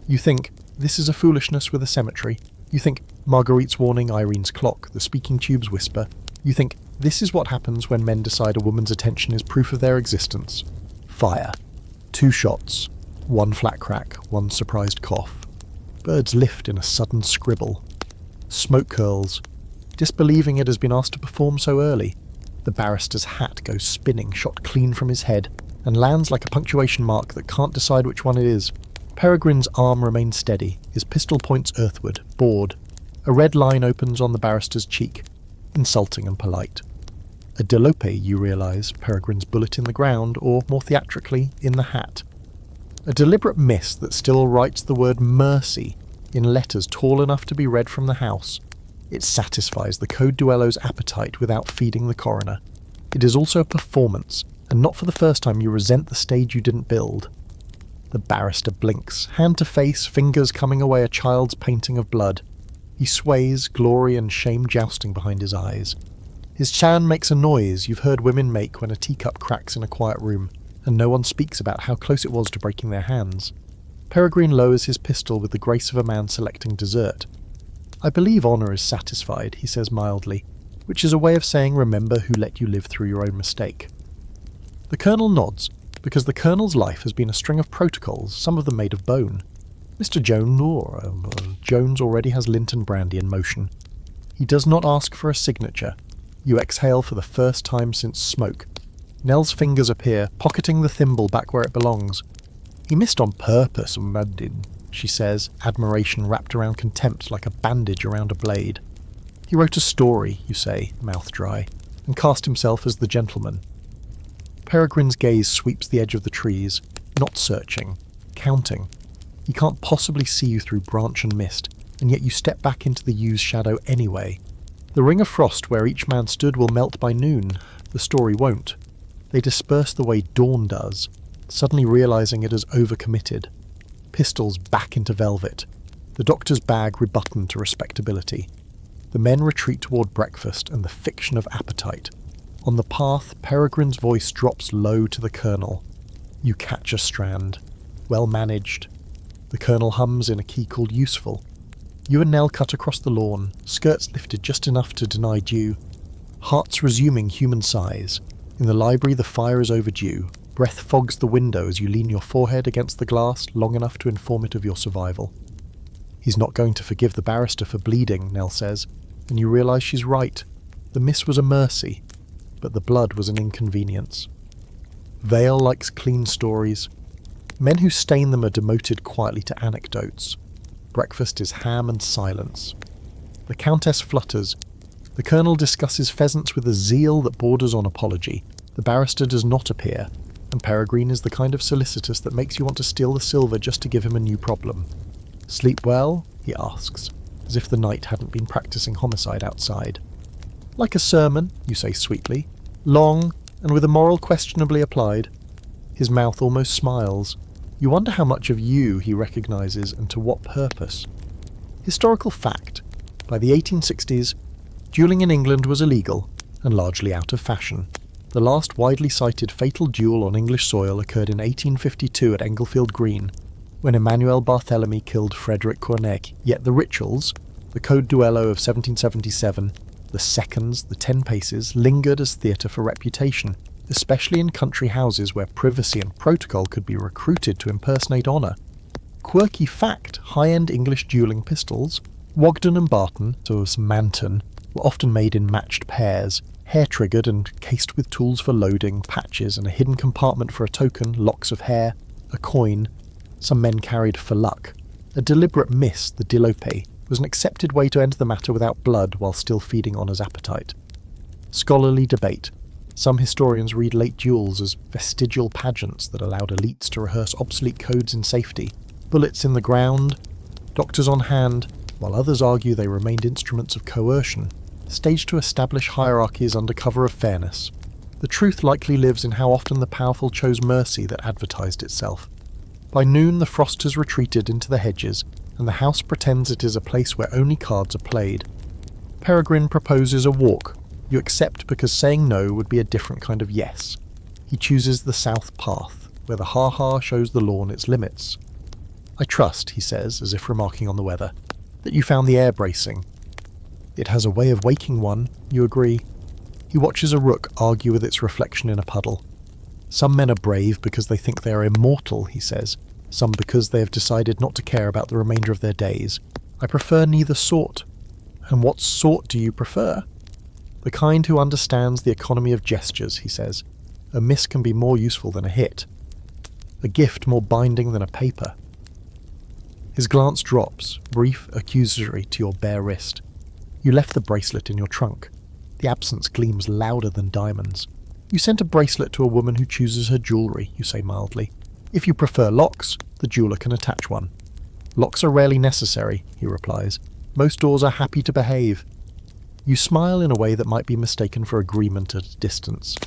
Speaker 1: you think, this is a foolishness with a symmetry. You think, Marguerite's warning, Irene's clock, the speaking tube's whisper. You think, this is what happens when men decide a woman's attention is proof of their existence. Fire. 2 shots. 1 flat crack, 1 surprised cough. Birds lift in a sudden scribble. Smoke curls. disbelieving it has been asked to perform so early. The barrister's hat goes spinning, shot clean from his head, and lands like a punctuation mark that can't decide which one it is. Peregrine's arm remains steady, his pistol points earthward, bored. A red line opens on the barrister's cheek, insulting and polite. A développé, you realise, Peregrine's bullet in the ground, or more theatrically, in the hat. A deliberate miss that still writes the word mercy in letters tall enough to be read from the house. It satisfies the Code Duello's appetite without feeding the coroner. It is also a performance, and not for the first time you resent the stage you didn't build. The barrister blinks, hand to face, fingers coming away a child's painting of blood. He sways, glory and shame jousting behind his eyes. His chan makes a noise you've heard women make when a teacup cracks in a quiet room, and no one speaks about how close it was to breaking their hands. Peregrine lowers his pistol with the grace of a man selecting dessert. "I believe honour is satisfied," he says mildly, which is a way of saying remember who let you live through your own mistake. The colonel nods, because the colonel's life has been a string of protocols, some of them made of bone. Mr. Jones already has Linton brandy in motion. He does not ask for a signature. You exhale for the first time since smoke. Nell's fingers appear, pocketing the thimble back where it belongs. "He missed on purpose, Madin," she says, admiration wrapped around contempt like a bandage around a blade. "He wrote a story," you say, mouth dry, and cast himself as the gentleman. Peregrine's gaze sweeps the edge of the trees, not searching, counting. He can't possibly see you through branch and mist, and yet you step back into the yew's shadow anyway. The ring of frost where each man stood will melt by noon. The story won't. They disperse the way dawn does, suddenly realising it has overcommitted. Pistols back into velvet. The doctor's bag rebuttoned to respectability. The men retreat toward breakfast and the fiction of appetite. On the path, Peregrine's voice drops low to the colonel. You catch a strand. Well managed. The colonel hums in a key called useful. You and Nell cut across the lawn, skirts lifted just enough to deny dew. Hearts resuming human size. In the library the fire is overdue. Breath fogs the window as you lean your forehead against the glass long enough to inform it of your survival. He's not going to forgive the barrister for bleeding, Nell says, and you realise she's right. The miss was a mercy, but the blood was an inconvenience. Vale likes clean stories. Men who stain them are demoted quietly to anecdotes. Breakfast is ham and silence. The Countess flutters. The Colonel discusses pheasants with a zeal that borders on apology. The barrister does not appear, and Peregrine is the kind of solicitous that makes you want to steal the silver just to give him a new problem. "Sleep well?" he asks, as if the night hadn't been practicing homicide outside. "Like a sermon," you say sweetly. "Long, and with a moral questionably applied." His mouth almost smiles. You wonder how much of you he recognises and to what purpose. Historical fact. By the 1860s, duelling in England was illegal and largely out of fashion. The last widely cited fatal duel on English soil occurred in 1852 at Englefield Green, when Emmanuel Barthélemy killed Frederick Corneille. Yet the rituals, the Code Duello of 1777, the seconds, the 10 paces, lingered as theatre for reputation, especially in country houses where privacy and protocol could be recruited to impersonate honour. Quirky fact, high-end English duelling pistols, Wogden and Barton, so as Manton, were often made in matched pairs, hair-triggered and cased with tools for loading, patches and a hidden compartment for a token, locks of hair, a coin. Some men carried for luck. A deliberate miss, the développé, was an accepted way to enter the matter without blood while still feeding honour's appetite. Scholarly debate. Some historians read late duels as vestigial pageants that allowed elites to rehearse obsolete codes in safety. Bullets in the ground, doctors on hand, while others argue they remained instruments of coercion, staged to establish hierarchies under cover of fairness. The truth likely lives in how often the powerful chose mercy that advertised itself. By noon the frost has retreated into the hedges, and the house pretends it is a place where only cards are played. Peregrine proposes a walk. You accept because saying no would be a different kind of yes. He chooses the south path, where the ha-ha shows the lawn its limits. "I trust," he says, as if remarking on the weather, "that you found the air bracing." "It has a way of waking one," you agree. He watches a rook argue with its reflection in a puddle. "Some men are brave because they think they are immortal," he says, "some because they have decided not to care about the remainder of their days. I prefer neither sort." And what sort do you prefer? The kind who understands the economy of gestures, he says. A miss can be more useful than a hit. A gift more binding than a paper. His glance drops, brief, accusatory, to your bare wrist. You left the bracelet in your trunk. The absence gleams louder than diamonds. You sent a bracelet to a woman who chooses her jewellery, you say mildly. If you prefer locks, the jeweller can attach one. Locks are rarely necessary, he replies. Most doors are happy to behave. You smile in a way that might be mistaken for agreement at a distance.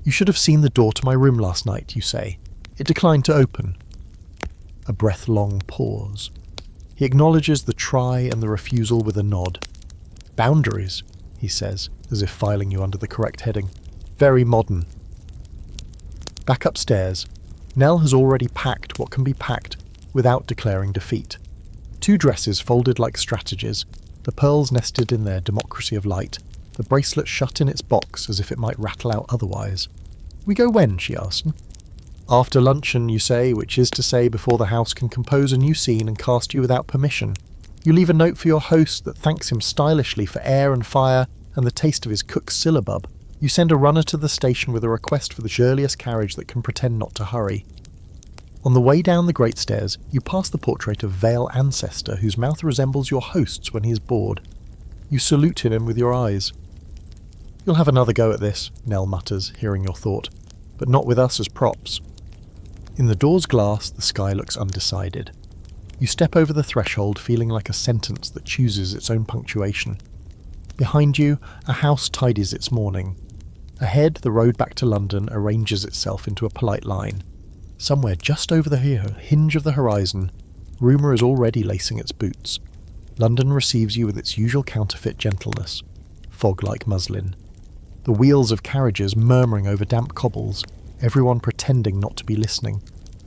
Speaker 1: You should have seen the door to my room last night, you say. It declined to open. A breath-long pause. He acknowledges the try and the refusal with a nod. Boundaries, he says, as if filing you under the correct heading. Very modern. Back upstairs, Nell has already packed what can be packed without declaring defeat. 2 dresses folded like strategies, the pearls nested in their democracy of light, the bracelet shut in its box as if it might rattle out otherwise. We go when, she asks. After luncheon, you say, which is to say before the house can compose a new scene and cast you without permission. You leave a note for your host that thanks him stylishly for air and fire and the taste of his cook's syllabub. You send a runner to the station with a request for the earliest carriage that can pretend not to hurry. On the way down the great stairs, you pass the portrait of Vale Ancestor, whose mouth resembles your host's when he is bored. You salute him with your eyes. You'll have another go at this, Nell mutters, hearing your thought, but not with us as props. In the door's glass, the sky looks undecided. You step over the threshold, feeling like a sentence that chooses its own punctuation. Behind you, a house tidies its morning. Ahead, the road back to London arranges itself into a polite line. Somewhere just over the hinge of the horizon, rumour is already lacing its boots. London receives you with its usual counterfeit gentleness, fog-like muslin. The wheels of carriages murmuring over damp cobbles, everyone pretending not to be listening.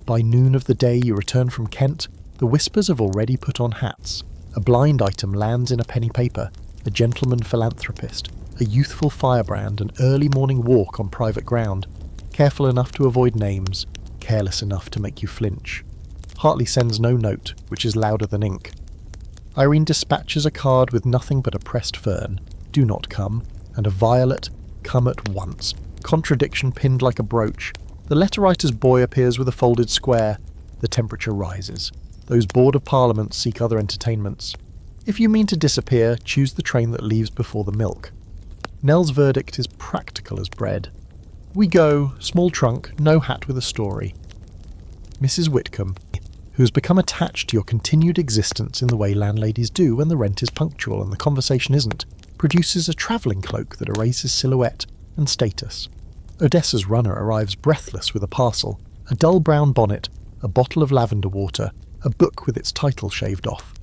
Speaker 1: By noon of the day you return from Kent, the whispers have already put on hats. A blind item lands in a penny paper, a gentleman philanthropist, a youthful firebrand, an early morning walk on private ground, careful enough to avoid names, careless enough to make you flinch. Hartley sends no note, which is louder than ink. Irene dispatches a card with nothing but a pressed fern, do not come, and a violet, come at once, contradiction pinned like a brooch. The letter writer's boy appears with a folded square. The temperature rises. Those bored of Parliament seek other entertainments. If you mean to disappear, choose the train that leaves before the milk. Nell's verdict is practical as bread. We go, small trunk, no hat with a story. Mrs. Whitcomb, who has become attached to your continued existence in the way landladies do when the rent is punctual and the conversation isn't, produces a travelling cloak that erases silhouette and status. Odessa's runner arrives breathless with a parcel, a dull brown bonnet, a bottle of lavender water, a book with its title shaved off.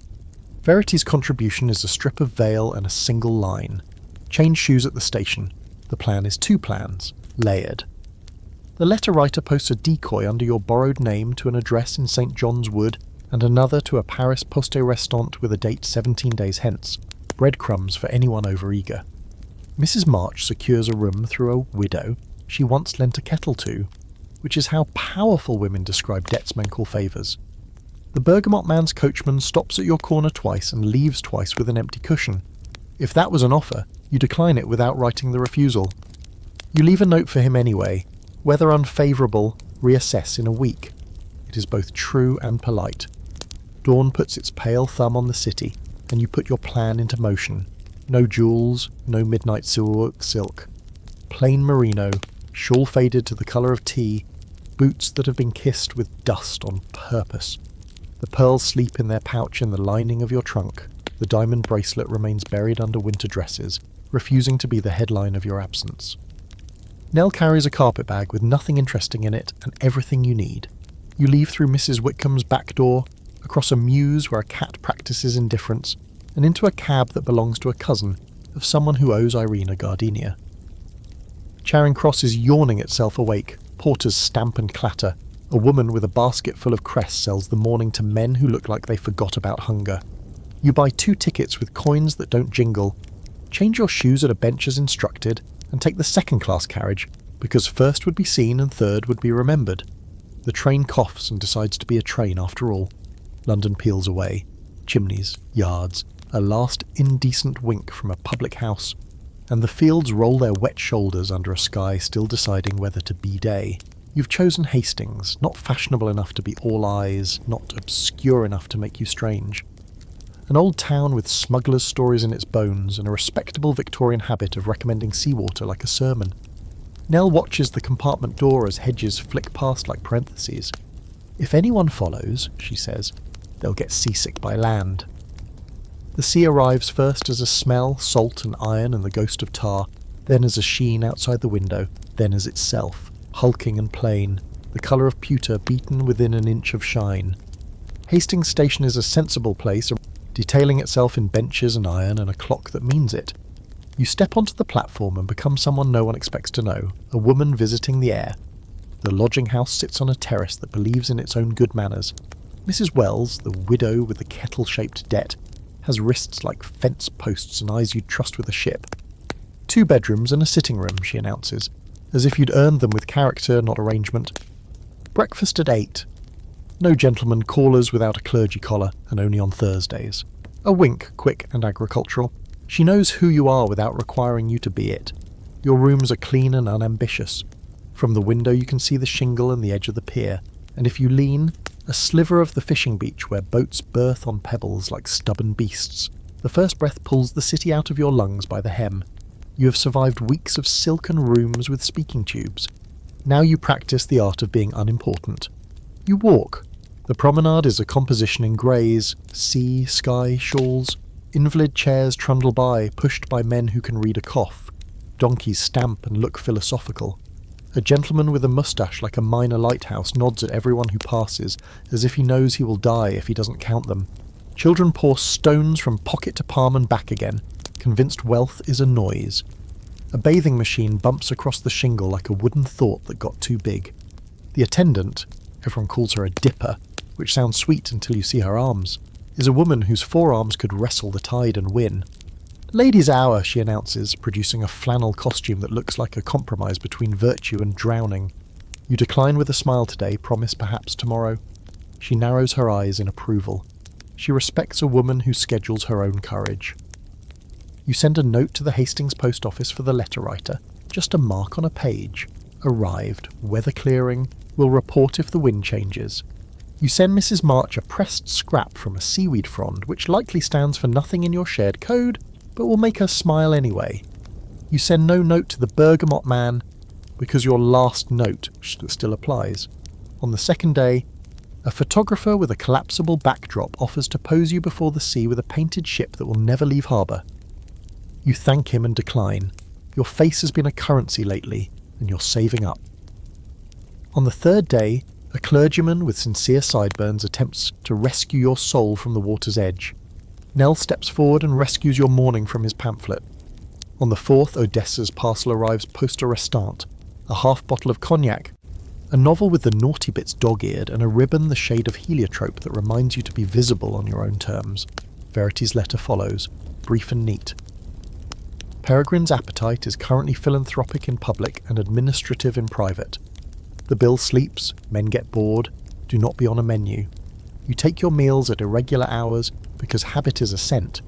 Speaker 1: Verity's contribution is a strip of veil and a single line. Change shoes at the station. The plan is 2 plans, layered. The letter writer posts a decoy under your borrowed name to an address in St. John's Wood and another to a Paris poste restante with a date 17 days hence. Breadcrumbs for anyone overeager. Mrs. March secures a room through a widow she once lent a kettle to, which is how powerful women describe debts men call favours. The Bergamot man's coachman stops at your corner twice and leaves twice with an empty cushion. If that was an offer, you decline it without writing the refusal. You leave a note for him anyway. Whether unfavourable, reassess in a week. It is both true and polite. Dawn puts its pale thumb on the city, and you put your plan into motion. No jewels, no midnight silk. Plain merino, shawl faded to the colour of tea, boots that have been kissed with dust on purpose. The pearls sleep in their pouch in the lining of your trunk. The diamond bracelet remains buried under winter dresses, refusing to be the headline of your absence. Nell carries a carpet bag with nothing interesting in it and everything you need. You leave through Mrs. Whitcomb's back door, across a mews where a cat practices indifference, and into a cab that belongs to a cousin of someone who owes Irene a gardenia. Charing Cross is yawning itself awake, porters stamp and clatter. A woman with a basket full of cress sells the morning to men who look like they forgot about hunger. You buy 2 tickets with coins that don't jingle, change your shoes at a bench as instructed, and take the second-class carriage, because first would be seen and third would be remembered. The train coughs and decides to be a train after all. London peels away. Chimneys, yards, a last indecent wink from a public house, and the fields roll their wet shoulders under a sky still deciding whether to be day. You've chosen Hastings, not fashionable enough to be all eyes, not obscure enough to make you strange. An old town with smugglers' stories in its bones and a respectable Victorian habit of recommending seawater like a sermon. Nell watches the compartment door as hedges flick past like parentheses. If anyone follows, she says, they'll get seasick by land. The sea arrives first as a smell, salt and iron and the ghost of tar, then as a sheen outside the window, then as itself, hulking and plain, the colour of pewter beaten within an inch of shine. Hastings Station is a sensible place, detailing itself in benches and iron and a clock that means it. You step onto the platform and become someone no one expects to know, a woman visiting the air. The lodging house sits on a terrace that believes in its own good manners. Mrs. Wells, the widow with the kettle-shaped debt, has wrists like fence posts and eyes you'd trust with a ship. 2 bedrooms and a sitting room, she announces, as if you'd earned them with character, not arrangement. Breakfast at 8. No gentlemen callers without a clergy collar, and only on Thursdays. A wink, quick and agricultural. She knows who you are without requiring you to be it. Your rooms are clean and unambitious. From the window you can see the shingle and the edge of the pier, and if you lean, a sliver of the fishing beach where boats berth on pebbles like stubborn beasts. The first breath pulls the city out of your lungs by the hem. You have survived weeks of silken rooms with speaking tubes. Now you practice the art of being unimportant. You walk. The promenade is a composition in greys, sea, sky, shawls. Invalid chairs trundle by, pushed by men who can read a cough. Donkeys stamp and look philosophical. A gentleman with a moustache like a minor lighthouse nods at everyone who passes, as if he knows he will die if he doesn't count them. Children pour stones from pocket to palm and back again, convinced wealth is a noise. A bathing machine bumps across the shingle like a wooden thought that got too big. The attendant, everyone calls her a dipper, which sounds sweet until you see her arms, is a woman whose forearms could wrestle the tide and win. Ladies' hour, she announces, producing a flannel costume that looks like a compromise between virtue and drowning. You decline with a smile today, promise perhaps tomorrow. She narrows her eyes in approval. She respects a woman who schedules her own courage. You send a note to the Hastings post office for the letter writer, just a mark on a page. Arrived, weather clearing, will report if the wind changes. You send Mrs. March a pressed scrap from a seaweed frond, which likely stands for nothing in your shared code, but will make her smile anyway. You send no note to the bergamot man, because your last note still applies. On the second day, a photographer with a collapsible backdrop offers to pose you before the sea with a painted ship that will never leave harbour. You thank him and decline. Your face has been a currency lately, and you're saving up. On the third day, a clergyman with sincere sideburns attempts to rescue your soul from the water's edge. Nell steps forward and rescues your mourning from his pamphlet. On the fourth, Odessa's parcel arrives post-arrestant, a half bottle of cognac, a novel with the naughty bits dog-eared, and a ribbon the shade of heliotrope that reminds you to be visible on your own terms. Verity's letter follows, brief and neat. Peregrine's appetite is currently philanthropic in public and administrative in private. The bill sleeps, men get bored, do not be on a menu. You take your meals at irregular hours because habit is a scent.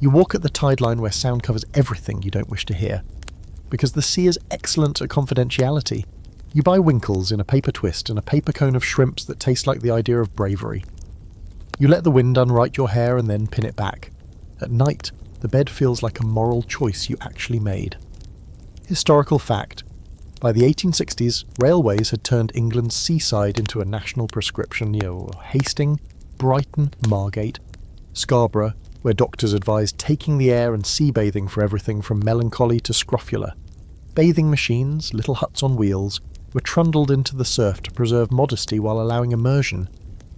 Speaker 1: You walk at the tide line where sound covers everything you don't wish to hear. Because the sea is excellent at confidentiality. You buy winkles in a paper twist and a paper cone of shrimps that taste like the idea of bravery. You let the wind unwrite your hair and then pin it back. At night, the bed feels like a moral choice you actually made. Historical fact. By the 1860s, railways had turned England's seaside into a national prescription. Hastings, Brighton, Margate, Scarborough, where doctors advised taking the air and sea bathing for everything from melancholy to scrofula. Bathing machines, little huts on wheels, were trundled into the surf to preserve modesty while allowing immersion,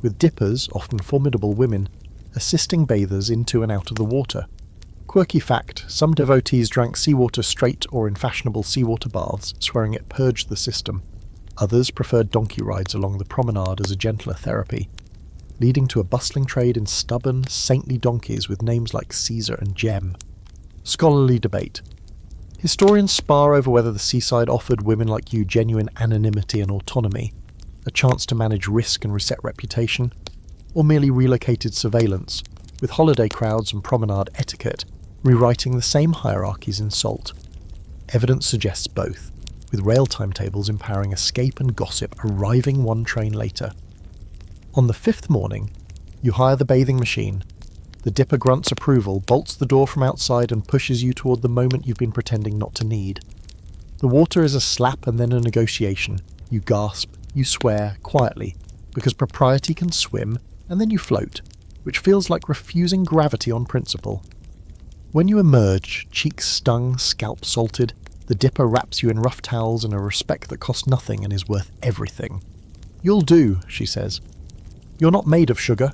Speaker 1: with dippers, often formidable women, assisting bathers into and out of the water. Quirky fact, some devotees drank seawater straight or in fashionable seawater baths, swearing it purged the system. Others preferred donkey rides along the promenade as a gentler therapy, leading to a bustling trade in stubborn, saintly donkeys with names like Caesar and Jem. Scholarly debate. Historians spar over whether the seaside offered women like you genuine anonymity and autonomy, a chance to manage risk and reset reputation, or merely relocated surveillance, with holiday crowds and promenade etiquette rewriting the same hierarchies in salt. Evidence suggests both, with rail timetables empowering escape and gossip arriving one train later. On the 5th morning, you hire the bathing machine. The dipper grunts approval, bolts the door from outside and pushes you toward the moment you've been pretending not to need. The water is a slap and then a negotiation. You gasp, you swear, quietly, because propriety can swim, and then you float, which feels like refusing gravity on principle. When you emerge, cheeks stung, scalp salted, the dipper wraps you in rough towels and a respect that costs nothing and is worth everything. "You'll do," she says. "You're not made of sugar."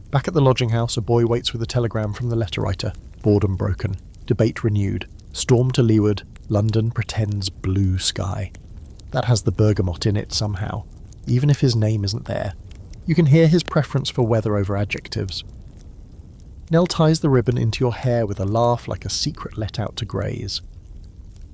Speaker 1: Back at the lodging house, a boy waits with a telegram from the letter writer. Boredom broken. Debate renewed. Storm to leeward. London pretends blue sky. That has the bergamot in it somehow, even if his name isn't there. You can hear his preference for weather over adjectives. Nell ties the ribbon into your hair with a laugh like a secret let out to graze.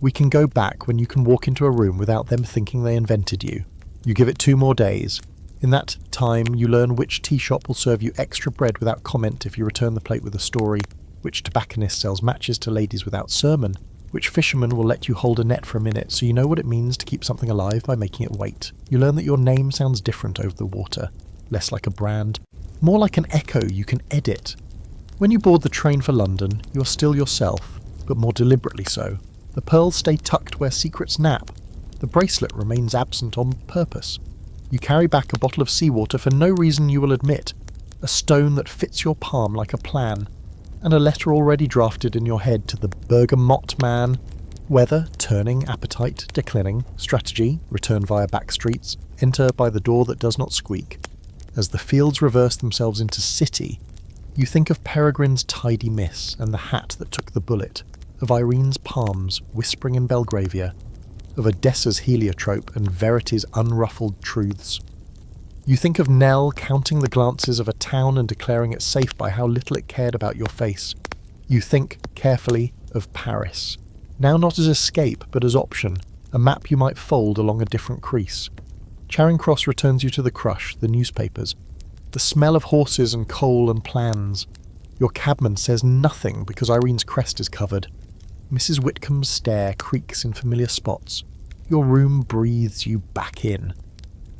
Speaker 1: We can go back when you can walk into a room without them thinking they invented you. You give it 2 more days. In that time, you learn which tea shop will serve you extra bread without comment if you return the plate with a story, which tobacconist sells matches to ladies without sermon, which fisherman will let you hold a net for a minute so you know what it means to keep something alive by making it wait. You learn that your name sounds different over the water, less like a brand, more like an echo you can edit. When you board the train for London, you're still yourself, but more deliberately so. The pearls stay tucked where secrets nap. The bracelet remains absent on purpose. You carry back a bottle of seawater for no reason you will admit, a stone that fits your palm like a plan, and a letter already drafted in your head to the bergamot man. Weather, turning, appetite, declining, strategy, return via back streets, enter by the door that does not squeak. As the fields reverse themselves into city, you think of Peregrine's tidy miss and the hat that took the bullet, of Irene's palms whispering in Belgravia, of Odessa's heliotrope and Verity's unruffled truths. You think of Nell counting the glances of a town and declaring it safe by how little it cared about your face. You think, carefully, of Paris, now not as escape but as option, a map you might fold along a different crease. Charing Cross returns you to the crush, the newspapers, the smell of horses and coal and plans. Your cabman says nothing because Irene's crest is covered. Mrs. Whitcomb's stare creaks in familiar spots. Your room breathes you back in.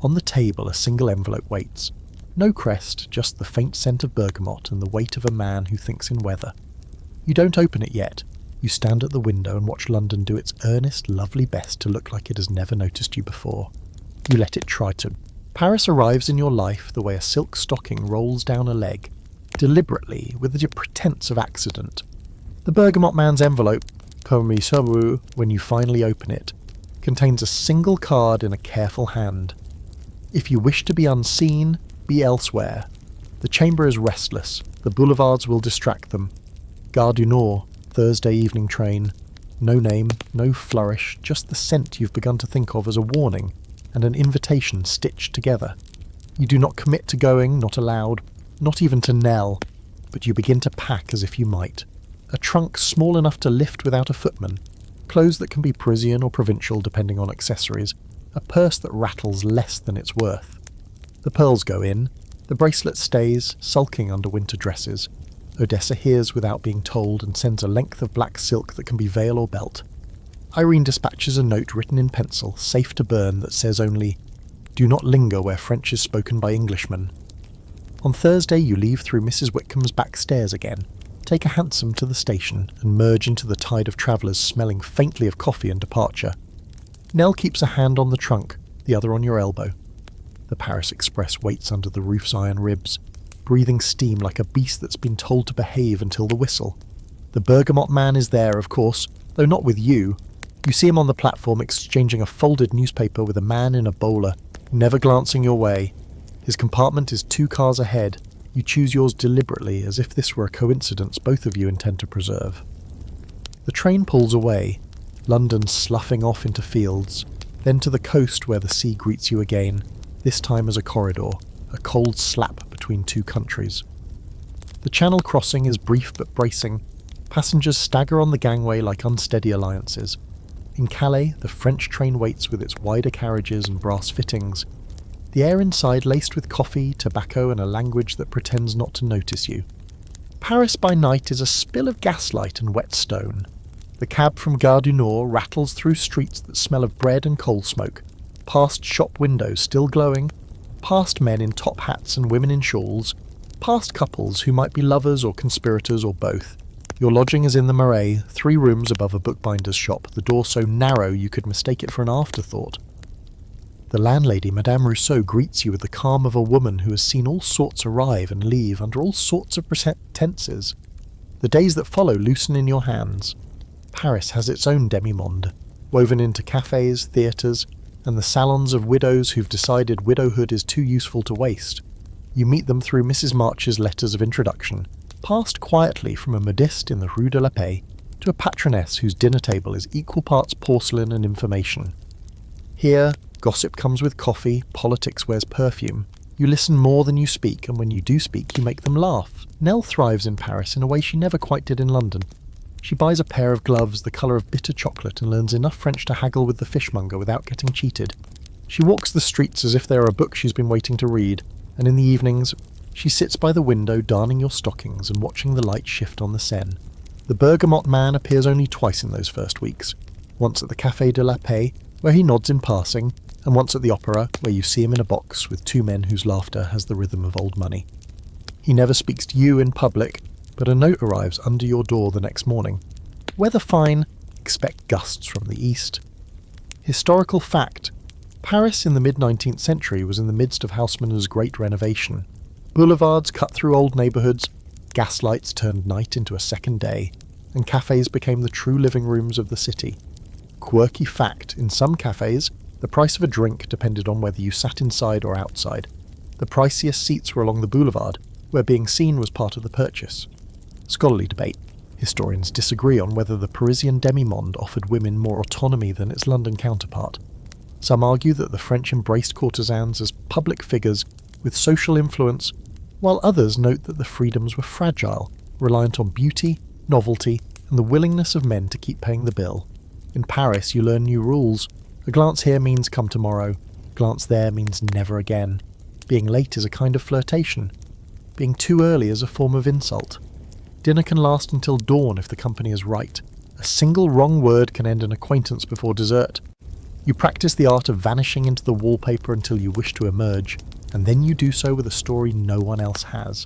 Speaker 1: On the table a single envelope waits. No crest, just the faint scent of bergamot and the weight of a man who thinks in weather. You don't open it yet. You stand at the window and watch London do its earnest, lovely best to look like it has never noticed you before. You let it try to. Paris arrives in your life the way a silk stocking rolls down a leg, deliberately, with a pretense of accident. The bergamot man's envelope, comme il se veut, when you finally open it, contains a single card in a careful hand. If you wish to be unseen, be elsewhere. The chamber is restless. The boulevards will distract them. Gare du Nord, Thursday evening train. No name, no flourish, just the scent you've begun to think of as a warning, and an invitation stitched together. You do not commit to going, not allowed, not even to Nell, but you begin to pack as if you might. A trunk small enough to lift without a footman, clothes that can be Parisian or provincial depending on accessories, a purse that rattles less than it's worth. The pearls go in, the bracelet stays, sulking under winter dresses. Odessa hears without being told and sends a length of black silk that can be veil or belt. Irene dispatches a note written in pencil, safe to burn, that says only, "Do not linger where French is spoken by Englishmen." On Thursday you leave through Mrs. Whitcomb's back stairs again, take a hansom to the station and merge into the tide of travellers smelling faintly of coffee and departure. Nell keeps a hand on the trunk, the other on your elbow. The Paris Express waits under the roof's iron ribs, breathing steam like a beast that's been told to behave until the whistle. The bergamot man is there, of course, though not with you. You see him on the platform exchanging a folded newspaper with a man in a bowler, never glancing your way. His compartment is 2 cars ahead. You choose yours deliberately, as if this were a coincidence both of you intend to preserve. The train pulls away, London sloughing off into fields, then to the coast where the sea greets you again, this time as a corridor, a cold slap between 2 countries. The Channel crossing is brief but bracing. Passengers stagger on the gangway like unsteady alliances. In Calais, the French train waits with its wider carriages and brass fittings. The air inside laced with coffee, tobacco and a language that pretends not to notice you. Paris by night is a spill of gaslight and wet stone. The cab from Gare du Nord rattles through streets that smell of bread and coal smoke, past shop windows still glowing, past men in top hats and women in shawls, past couples who might be lovers or conspirators or both. Your lodging is in the Marais, 3 rooms above a bookbinder's shop, the door so narrow you could mistake it for an afterthought. The landlady, Madame Rousseau, greets you with the calm of a woman who has seen all sorts arrive and leave under all sorts of pretenses. The days that follow loosen in your hands. Paris has its own demi-monde, woven into cafes, theatres, and the salons of widows who've decided widowhood is too useful to waste. You meet them through Mrs. March's letters of introduction, passed quietly from a modiste in the Rue de la Paix to a patroness whose dinner table is equal parts porcelain and information. Here, gossip comes with coffee, politics wears perfume. You listen more than you speak, and when you do speak, you make them laugh. Nell thrives in Paris in a way she never quite did in London. She buys a pair of gloves the colour of bitter chocolate and learns enough French to haggle with the fishmonger without getting cheated. She walks the streets as if they are a book she's been waiting to read, and in the evenings, she sits by the window darning your stockings and watching the light shift on the Seine. The bergamot man appears only twice in those first weeks, once at the Café de la Paix, where he nods in passing, and once at the opera, where you see him in a box with 2 men whose laughter has the rhythm of old money. He never speaks to you in public, but a note arrives under your door the next morning. Weather fine, expect gusts from the east. Historical fact: Paris in the mid-19th century was in the midst of Haussmanner's great renovation. Boulevards cut through old neighbourhoods, gaslights turned night into a second day, and cafes became the true living rooms of the city. Quirky fact: in some cafes, the price of a drink depended on whether you sat inside or outside. The priciest seats were along the boulevard, where being seen was part of the purchase. Scholarly debate. Historians disagree on whether the Parisian demi-monde offered women more autonomy than its London counterpart. Some argue that the French embraced courtesans as public figures with social influence, while others note that the freedoms were fragile, reliant on beauty, novelty, and the willingness of men to keep paying the bill. In Paris, you learn new rules. A glance here means come tomorrow. A glance there means never again. Being late is a kind of flirtation. Being too early is a form of insult. Dinner can last until dawn if the company is right. A single wrong word can end an acquaintance before dessert. You practice the art of vanishing into the wallpaper until you wish to emerge, and then you do so with a story no one else has.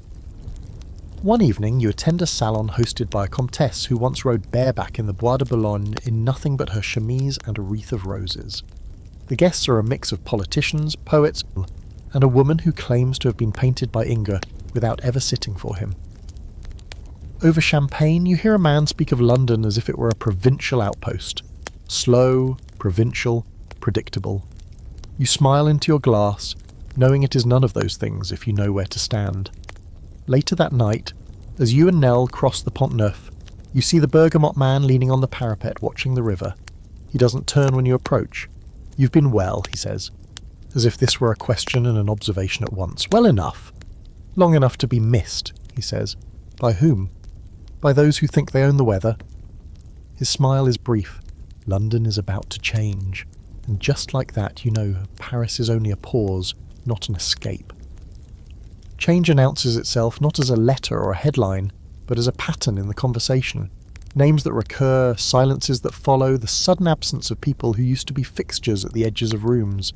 Speaker 1: One evening you attend a salon hosted by a comtesse who once rode bareback in the Bois de Boulogne in nothing but her chemise and a wreath of roses. The guests are a mix of politicians, poets, and a woman who claims to have been painted by Ingres without ever sitting for him. Over champagne, you hear a man speak of London as if it were a provincial outpost. Slow, provincial, predictable. You smile into your glass, knowing it is none of those things if you know where to stand. Later that night, as you and Nell cross the Pont Neuf, you see the bergamot man leaning on the parapet watching the river. He doesn't turn when you approach. "You've been well," he says, as if this were a question and an observation at once. "Well enough. Long enough to be missed," he says. "By whom? By those who think they own the weather." His smile is brief. London is about to change. And just like that, you know Paris is only a pause, not an escape. Change announces itself not as a letter or a headline, but as a pattern in the conversation. Names that recur, silences that follow, the sudden absence of people who used to be fixtures at the edges of rooms.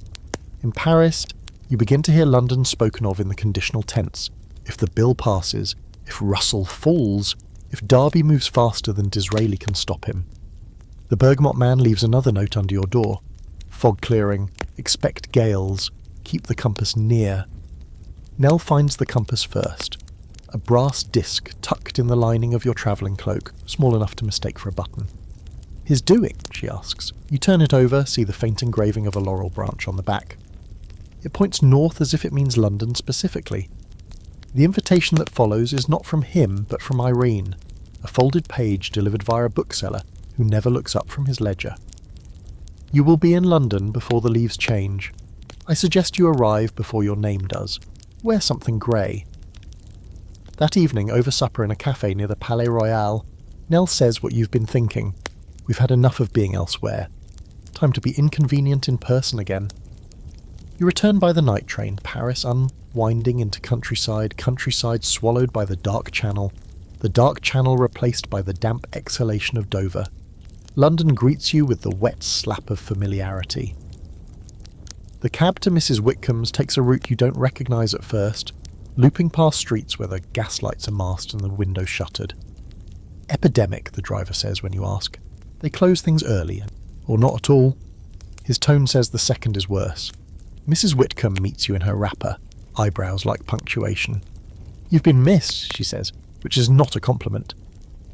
Speaker 1: In Paris, you begin to hear London spoken of in the conditional tense. If the bill passes, if Russell falls, if Derby moves faster than Disraeli can stop him. The bergamot man leaves another note under your door. Fog clearing, expect gales, keep the compass near. Nell finds the compass first. A brass disc tucked in the lining of your travelling cloak, small enough to mistake for a button. "His doing?" she asks. You turn it over, see the faint engraving of a laurel branch on the back. It points north as if it means London specifically. The invitation that follows is not from him, but from Irene, a folded page delivered via a bookseller who never looks up from his ledger. "You will be in London before the leaves change. I suggest you arrive before your name does. Wear something grey." That evening, over supper in a cafe near the Palais Royal, Nell says what you've been thinking. We've had enough of being elsewhere. Time to be inconvenient in person again. You return by the night train, Paris unwinding into countryside, countryside swallowed by the dark channel. the dark channel replaced by the damp exhalation of Dover. London greets you with the wet slap of familiarity. The cab to Mrs. Whitcomb's takes a route you don't recognise at first, looping past streets where the gas lights are masked and the windows shuttered. Epidemic, the driver says when you ask. They close things early, or not at all. His tone says the second is worse. Mrs. Whitcomb meets you in her wrapper, eyebrows like punctuation. "You've been missed," she says, which is not a compliment.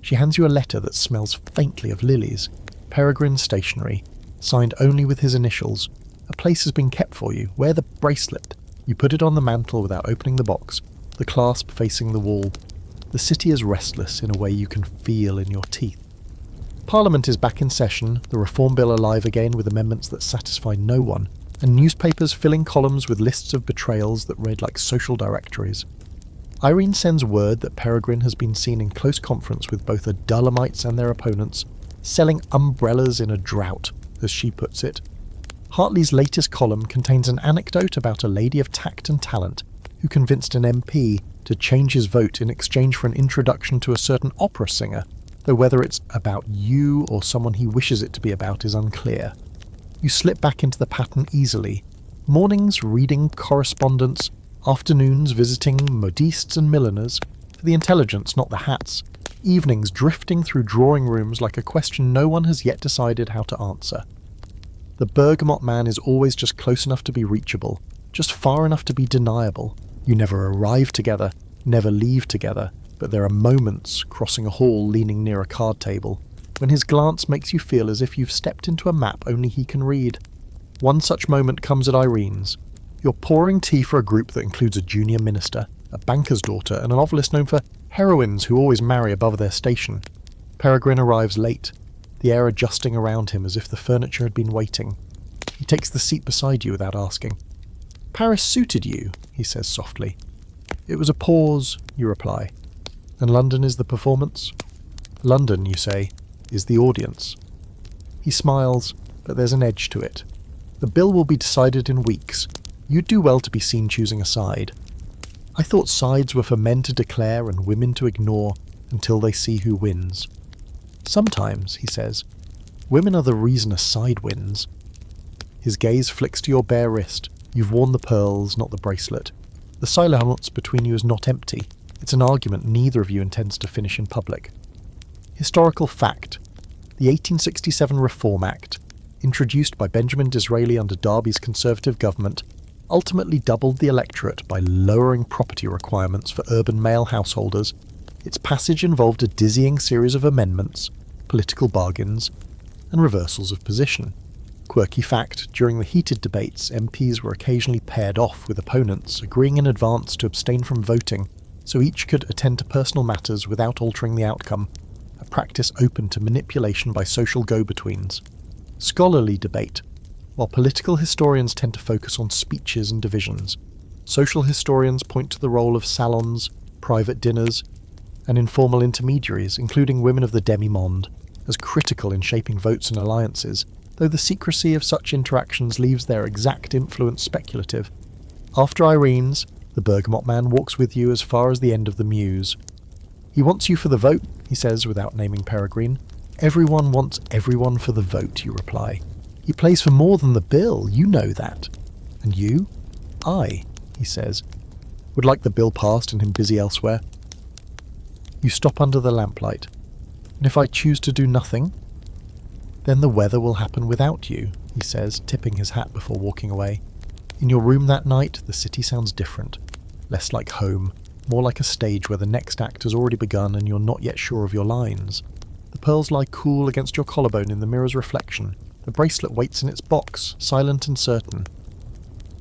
Speaker 1: She hands you a letter that smells faintly of lilies, Peregrine stationery, signed only with his initials. A place has been kept for you. Wear the bracelet. You put it on the mantel without opening the box, the clasp facing the wall. The city is restless in a way you can feel in your teeth. Parliament is back in session, the Reform Bill alive again with amendments that satisfy no one, and newspapers filling columns with lists of betrayals that read like social directories. Irene sends word that Peregrine has been seen in close conference with both the Dullamites and their opponents, selling umbrellas in a drought, as she puts it. Hartley's latest column contains an anecdote about a lady of tact and talent who convinced an MP to change his vote in exchange for an introduction to a certain opera singer, though whether it's about you or someone he wishes it to be about is unclear. You slip back into the pattern easily. Mornings reading correspondence, afternoons visiting modistes and milliners, for the intelligence, not the hats, evenings drifting through drawing rooms like a question no one has yet decided how to answer. The bergamot man is always just close enough to be reachable, just far enough to be deniable. You never arrive together, never leave together, but there are moments, crossing a hall leaning near a card table, when his glance makes you feel as if you've stepped into a map only he can read. One such moment comes at Irene's. You're pouring tea for a group that includes a junior minister, a banker's daughter, and a novelist known for heroines who always marry above their station. Peregrine arrives late, the air adjusting around him as if the furniture had been waiting. He takes the seat beside you without asking. "Paris suited you," he says softly. "It was a pause," you reply. "And London is the performance?" "London," you say, "is the audience." He smiles, but there's an edge to it. The bill will be decided in weeks. You'd do well to be seen choosing a side. I thought sides were for men to declare and women to ignore until they see who wins. Sometimes, he says, women are the reason a side wins. His gaze flicks to your bare wrist. You've worn the pearls, not the bracelet. The silence between you is not empty. It's an argument neither of you intends to finish in public. Historical fact. The 1867 Reform Act, introduced by Benjamin Disraeli under Derby's Conservative government, ultimately doubled the electorate by lowering property requirements for urban male householders. Its passage involved a dizzying series of amendments, political bargains, and reversals of position. Quirky fact, during the heated debates, MPs were occasionally paired off with opponents, agreeing in advance to abstain from voting, so each could attend to personal matters without altering the outcome, a practice open to manipulation by social go-betweens. Scholarly debate. While political historians tend to focus on speeches and divisions, social historians point to the role of salons, private dinners, and informal intermediaries, including women of the demi-monde, as critical in shaping votes and alliances, though the secrecy of such interactions leaves their exact influence speculative. After Irene's, the bergamot man walks with you as far as the end of the mews. He wants you for the vote, he says without naming Peregrine. Everyone wants everyone for the vote, you reply. He plays for more than the bill, you know that. And you? I, he says. Would like the bill passed and him busy elsewhere. You stop under the lamplight. And if I choose to do nothing? Then the weather will happen without you, he says, tipping his hat before walking away. In your room that night, the city sounds different. Less like home, more like a stage where the next act has already begun and you're not yet sure of your lines. The pearls lie cool against your collarbone in the mirror's reflection. The bracelet waits in its box, silent and certain.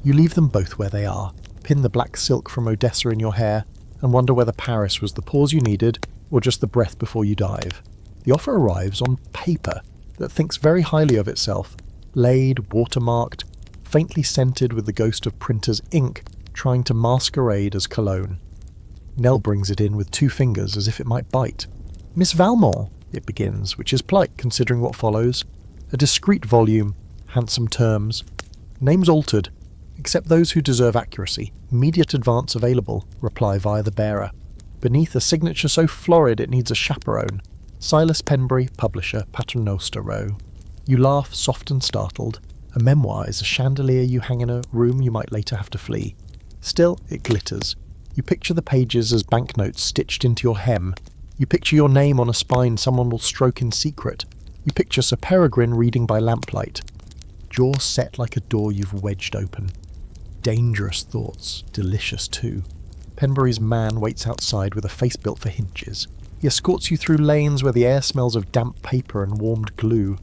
Speaker 1: You leave them both where they are, pin the black silk from Odessa in your hair, and wonder whether Paris was the pause you needed, or just the breath before you dive. The offer arrives on paper that thinks very highly of itself, laid, watermarked, faintly scented with the ghost of printer's ink, trying to masquerade as cologne. Nell brings it in with 2 fingers as if it might bite. "Miss Valmont," it begins, which is polite considering what follows. A discreet volume, handsome terms. Names altered, except those who deserve accuracy. Immediate advance available. Reply via the bearer. Beneath, a signature so florid it needs a chaperone. Silas Penbury, publisher, Paternoster Row. You laugh, soft and startled. A memoir is a chandelier you hang in a room you might later have to flee. Still, it glitters. You picture the pages as banknotes stitched into your hem. You picture your name on a spine someone will stroke in secret. You picture Sir Peregrine reading by lamplight. Jaw set like a door you've wedged open. Dangerous thoughts, delicious too. Penbury's man waits outside with a face built for hinges. He escorts you through lanes where the air smells of damp paper and warmed glue,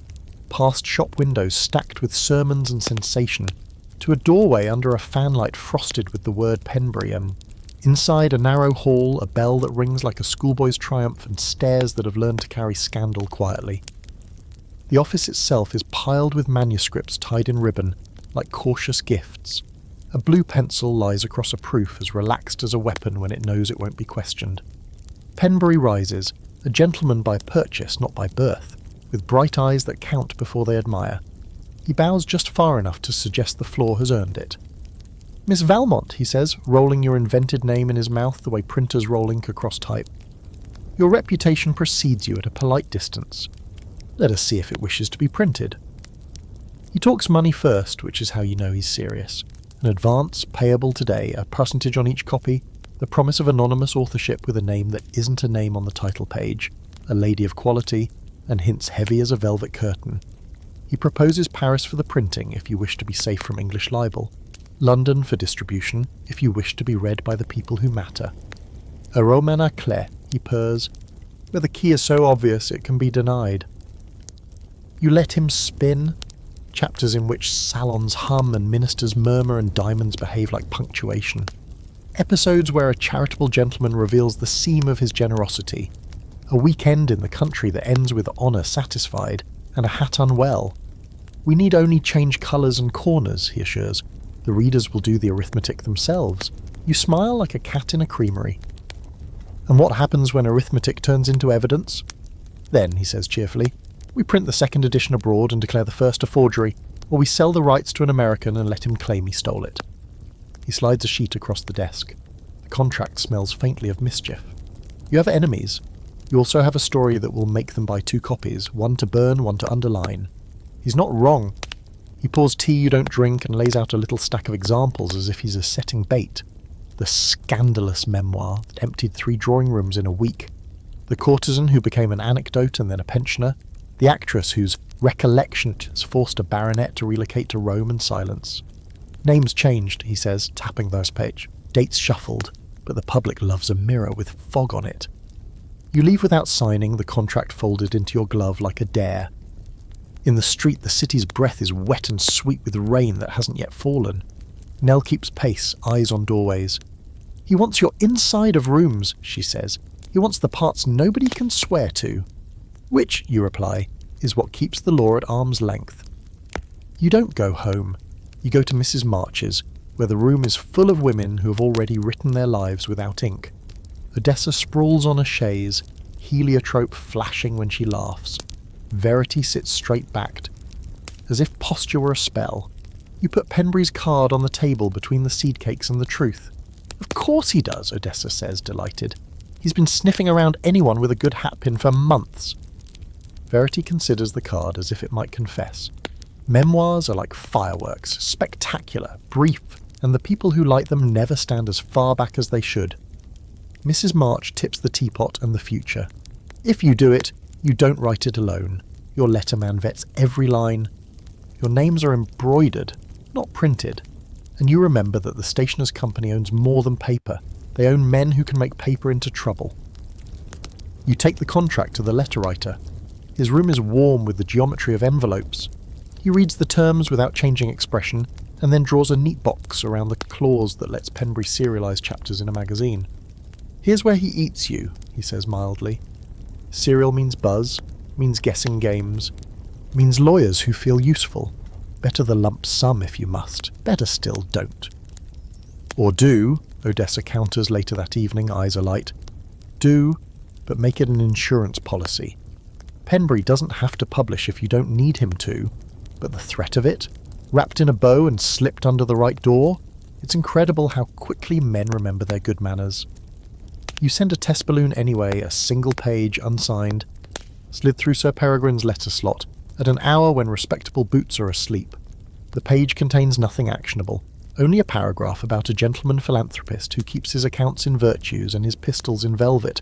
Speaker 1: past shop windows stacked with sermons and sensation, to a doorway under a fanlight frosted with the word Penbury, and inside a narrow hall, a bell that rings like a schoolboy's triumph and stairs that have learned to carry scandal quietly. The office itself is piled with manuscripts tied in ribbon, like cautious gifts. A blue pencil lies across a proof as relaxed as a weapon when it knows it won't be questioned. Penbury rises, a gentleman by purchase, not by birth, with bright eyes that count before they admire. He bows just far enough to suggest the floor has earned it. "Miss Valmont," he says, rolling your invented name in his mouth the way printers roll ink across type. "Your reputation precedes you at a polite distance. Let us see if it wishes to be printed." He talks money first, which is how you know he's serious. An advance, payable today, a percentage on each copy, the promise of anonymous authorship with a name that isn't a name on the title page, a lady of quality, and hints heavy as a velvet curtain. He proposes Paris for the printing if you wish to be safe from English libel, London for distribution if you wish to be read by the people who matter. A roman à clef, he purrs, where the key is so obvious it can be denied. You let him spin, chapters in which salons hum and ministers murmur and diamonds behave like punctuation. Episodes where a charitable gentleman reveals the seam of his generosity. A weekend in the country that ends with honour satisfied and a hat unwell. We need only change colours and corners, he assures. The readers will do the arithmetic themselves. You smile like a cat in a creamery. And what happens when arithmetic turns into evidence? Then, he says cheerfully, we print the second edition abroad and declare the first a forgery, or we sell the rights to an American and let him claim he stole it. He slides a sheet across the desk. The contract smells faintly of mischief. You have enemies. You also have a story that will make them buy 2 copies, one to burn, one to underline. He's not wrong. He pours tea you don't drink and lays out a little stack of examples as if he's a setting bait. The scandalous memoir that emptied 3 drawing rooms in a week. The courtesan who became an anecdote and then a pensioner. The actress whose recollection has forced a baronet to relocate to Rome and silence. Names changed, he says, tapping verse page. Dates shuffled, but the public loves a mirror with fog on it. You leave without signing, the contract folded into your glove like a dare. In the street, the city's breath is wet and sweet with rain that hasn't yet fallen. Nell keeps pace, eyes on doorways. He wants your inside of rooms, she says. He wants the parts nobody can swear to. Which, you reply, is what keeps the law at arm's length. You don't go home. You go to Mrs. March's, where the room is full of women who have already written their lives without ink. Odessa sprawls on a chaise, heliotrope flashing when she laughs. Verity sits straight-backed, as if posture were a spell. You put Penbury's card on the table between the seed cakes and the truth. Of course he does, Odessa says, delighted. He's been sniffing around anyone with a good hatpin for months. Verity considers the card as if it might confess. Memoirs are like fireworks, spectacular, brief, and the people who light them never stand as far back as they should. Mrs. March tips the teapot and the future. If you do it, you don't write it alone. Your letterman vets every line. Your names are embroidered, not printed. And you remember that the stationer's company owns more than paper. They own men who can make paper into trouble. You take the contract to the letter writer. His room is warm with the geometry of envelopes. He reads the terms without changing expression, and then draws a neat box around the clause that lets Penbury serialise chapters in a magazine. Here's where he eats you, he says mildly. Serial means buzz, means guessing games, means lawyers who feel useful. Better the lump sum if you must. Better still don't. Or do, Odessa counters later that evening, eyes alight. Do, but make it an insurance policy. Penbury doesn't have to publish if you don't need him to, but the threat of it, wrapped in a bow and slipped under the right door, it's incredible how quickly men remember their good manners. You send a test balloon anyway, a single page, unsigned, slid through Sir Peregrine's letter slot, at an hour when respectable boots are asleep. The page contains nothing actionable, only a paragraph about a gentleman philanthropist who keeps his accounts in virtues and his pistols in velvet,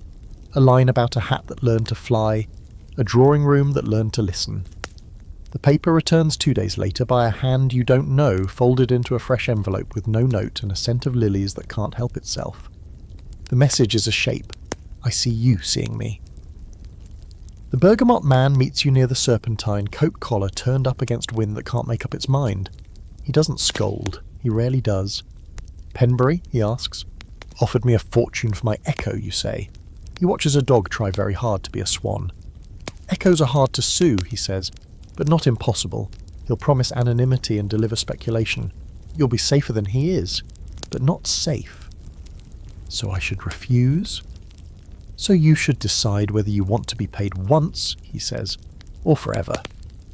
Speaker 1: a line about a hat that learned to fly, a drawing room that learned to listen. The paper returns 2 days later by a hand you don't know, folded into a fresh envelope with no note and a scent of lilies that can't help itself. The message is a shape. I see you seeing me. The bergamot man meets you near the Serpentine, coat collar turned up against wind that can't make up its mind. He doesn't scold. He rarely does. Penbury, he asks. Offered me a fortune for my echo, you say. He watches a dog try very hard to be a swan. Echoes are hard to sue, he says, but not impossible. He'll promise anonymity and deliver speculation. You'll be safer than he is, but not safe. So I should refuse? So you should decide whether you want to be paid once, he says, or forever.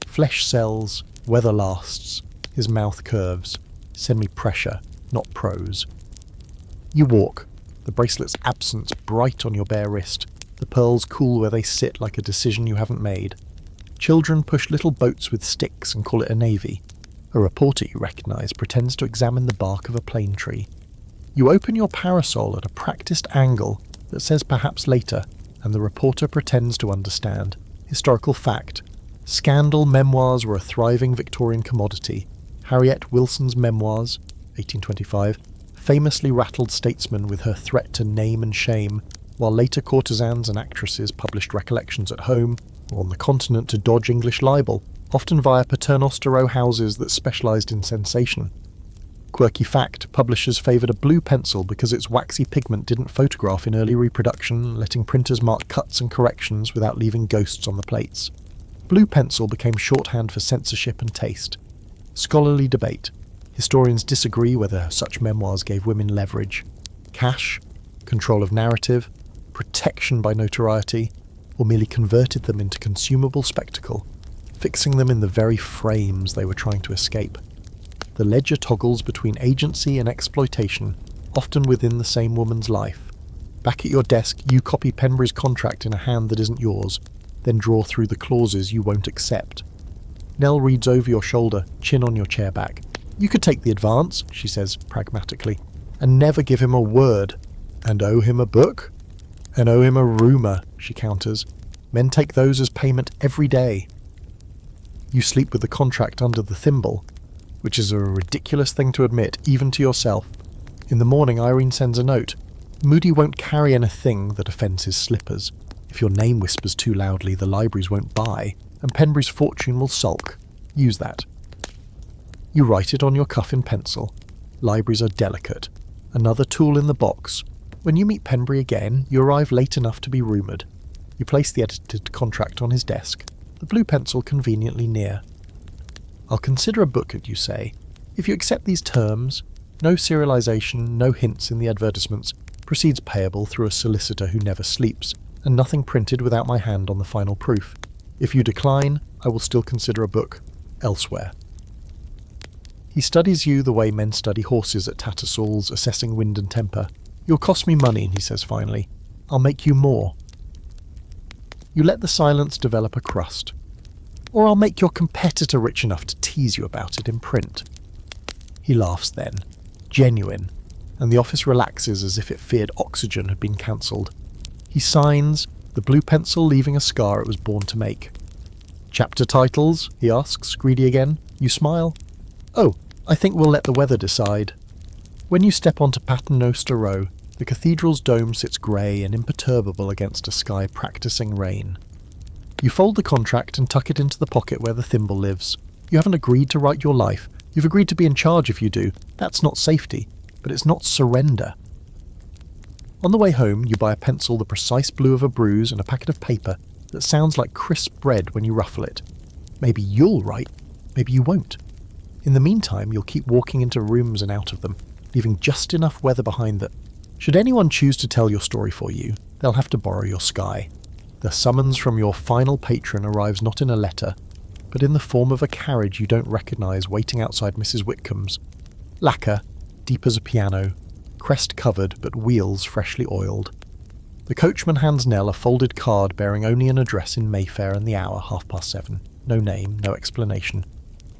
Speaker 1: Flesh sells, weather lasts. His mouth curves. Send me pressure, not prose. You walk, the bracelet's absence bright on your bare wrist, the pearls cool where they sit like a decision you haven't made. Children push little boats with sticks and call it a navy. A reporter you recognise pretends to examine the bark of a plane tree. You open your parasol at a practised angle that says perhaps later, and the reporter pretends to understand. Historical fact. Scandal memoirs were a thriving Victorian commodity. Harriet Wilson's memoirs, 1825, famously rattled statesmen with her threat to name and shame, while later courtesans and actresses published recollections at home or on the continent to dodge English libel, often via paternostero houses that specialised in sensation. Quirky fact, publishers favoured a blue pencil because its waxy pigment didn't photograph in early reproduction, letting printers mark cuts and corrections without leaving ghosts on the plates. Blue pencil became shorthand for censorship and taste. Scholarly debate. Historians disagree whether such memoirs gave women leverage, cash, control of narrative, protection by notoriety, or merely converted them into consumable spectacle, fixing them in the very frames they were trying to escape. The ledger toggles between agency and exploitation, often within the same woman's life. Back at your desk, you copy Penbury's contract in a hand that isn't yours, then draw through the clauses you won't accept. Nell reads over your shoulder, chin on your chair back. You could take the advance, she says pragmatically, and never give him a word. And owe him a book? And owe him a rumour, she counters. Men take those as payment every day. You sleep with the contract under the thimble, which is a ridiculous thing to admit, even to yourself. In the morning, Irene sends a note. Moody won't carry anything that offends his slippers. If your name whispers too loudly, the libraries won't buy, and Penbury's fortune will sulk. Use that. You write it on your cuff in pencil. Libraries are delicate. Another tool in the box. When you meet Penbury again, you arrive late enough to be rumoured. You place the edited contract on his desk, the blue pencil conveniently near. I'll consider a book, you say. If you accept these terms, no serialisation, no hints in the advertisements, proceeds payable through a solicitor who never sleeps, and nothing printed without my hand on the final proof. If you decline, I will still consider a book, elsewhere. He studies you the way men study horses at Tattersall's, assessing wind and temper. You'll cost me money, he says finally. I'll make you more. You let the silence develop a crust. Or I'll make your competitor rich enough to tease you about it in print. He laughs then, genuine, and the office relaxes as if it feared oxygen had been cancelled. He signs, the blue pencil leaving a scar it was born to make. Chapter titles, he asks, greedy again. You smile. Oh, I think we'll let the weather decide. When you step onto Paternoster Row, the cathedral's dome sits grey and imperturbable against a sky practising rain. You fold the contract and tuck it into the pocket where the thimble lives. You haven't agreed to write your life. You've agreed to be in charge if you do. That's not safety, but it's not surrender. On the way home, you buy a pencil the precise blue of a bruise and a packet of paper that sounds like crisp bread when you ruffle it. Maybe you'll write, maybe you won't. In the meantime, you'll keep walking into rooms and out of them, leaving just enough weather behind that. Should anyone choose to tell your story for you, they'll have to borrow your sky. The summons from your final patron arrives not in a letter, but in the form of a carriage you don't recognise waiting outside Mrs. Whitcomb's. Lacquer, deep as a piano, crest covered but wheels freshly oiled. The coachman hands Nell a folded card bearing only an address in Mayfair and the hour, 7:30. No name, no explanation.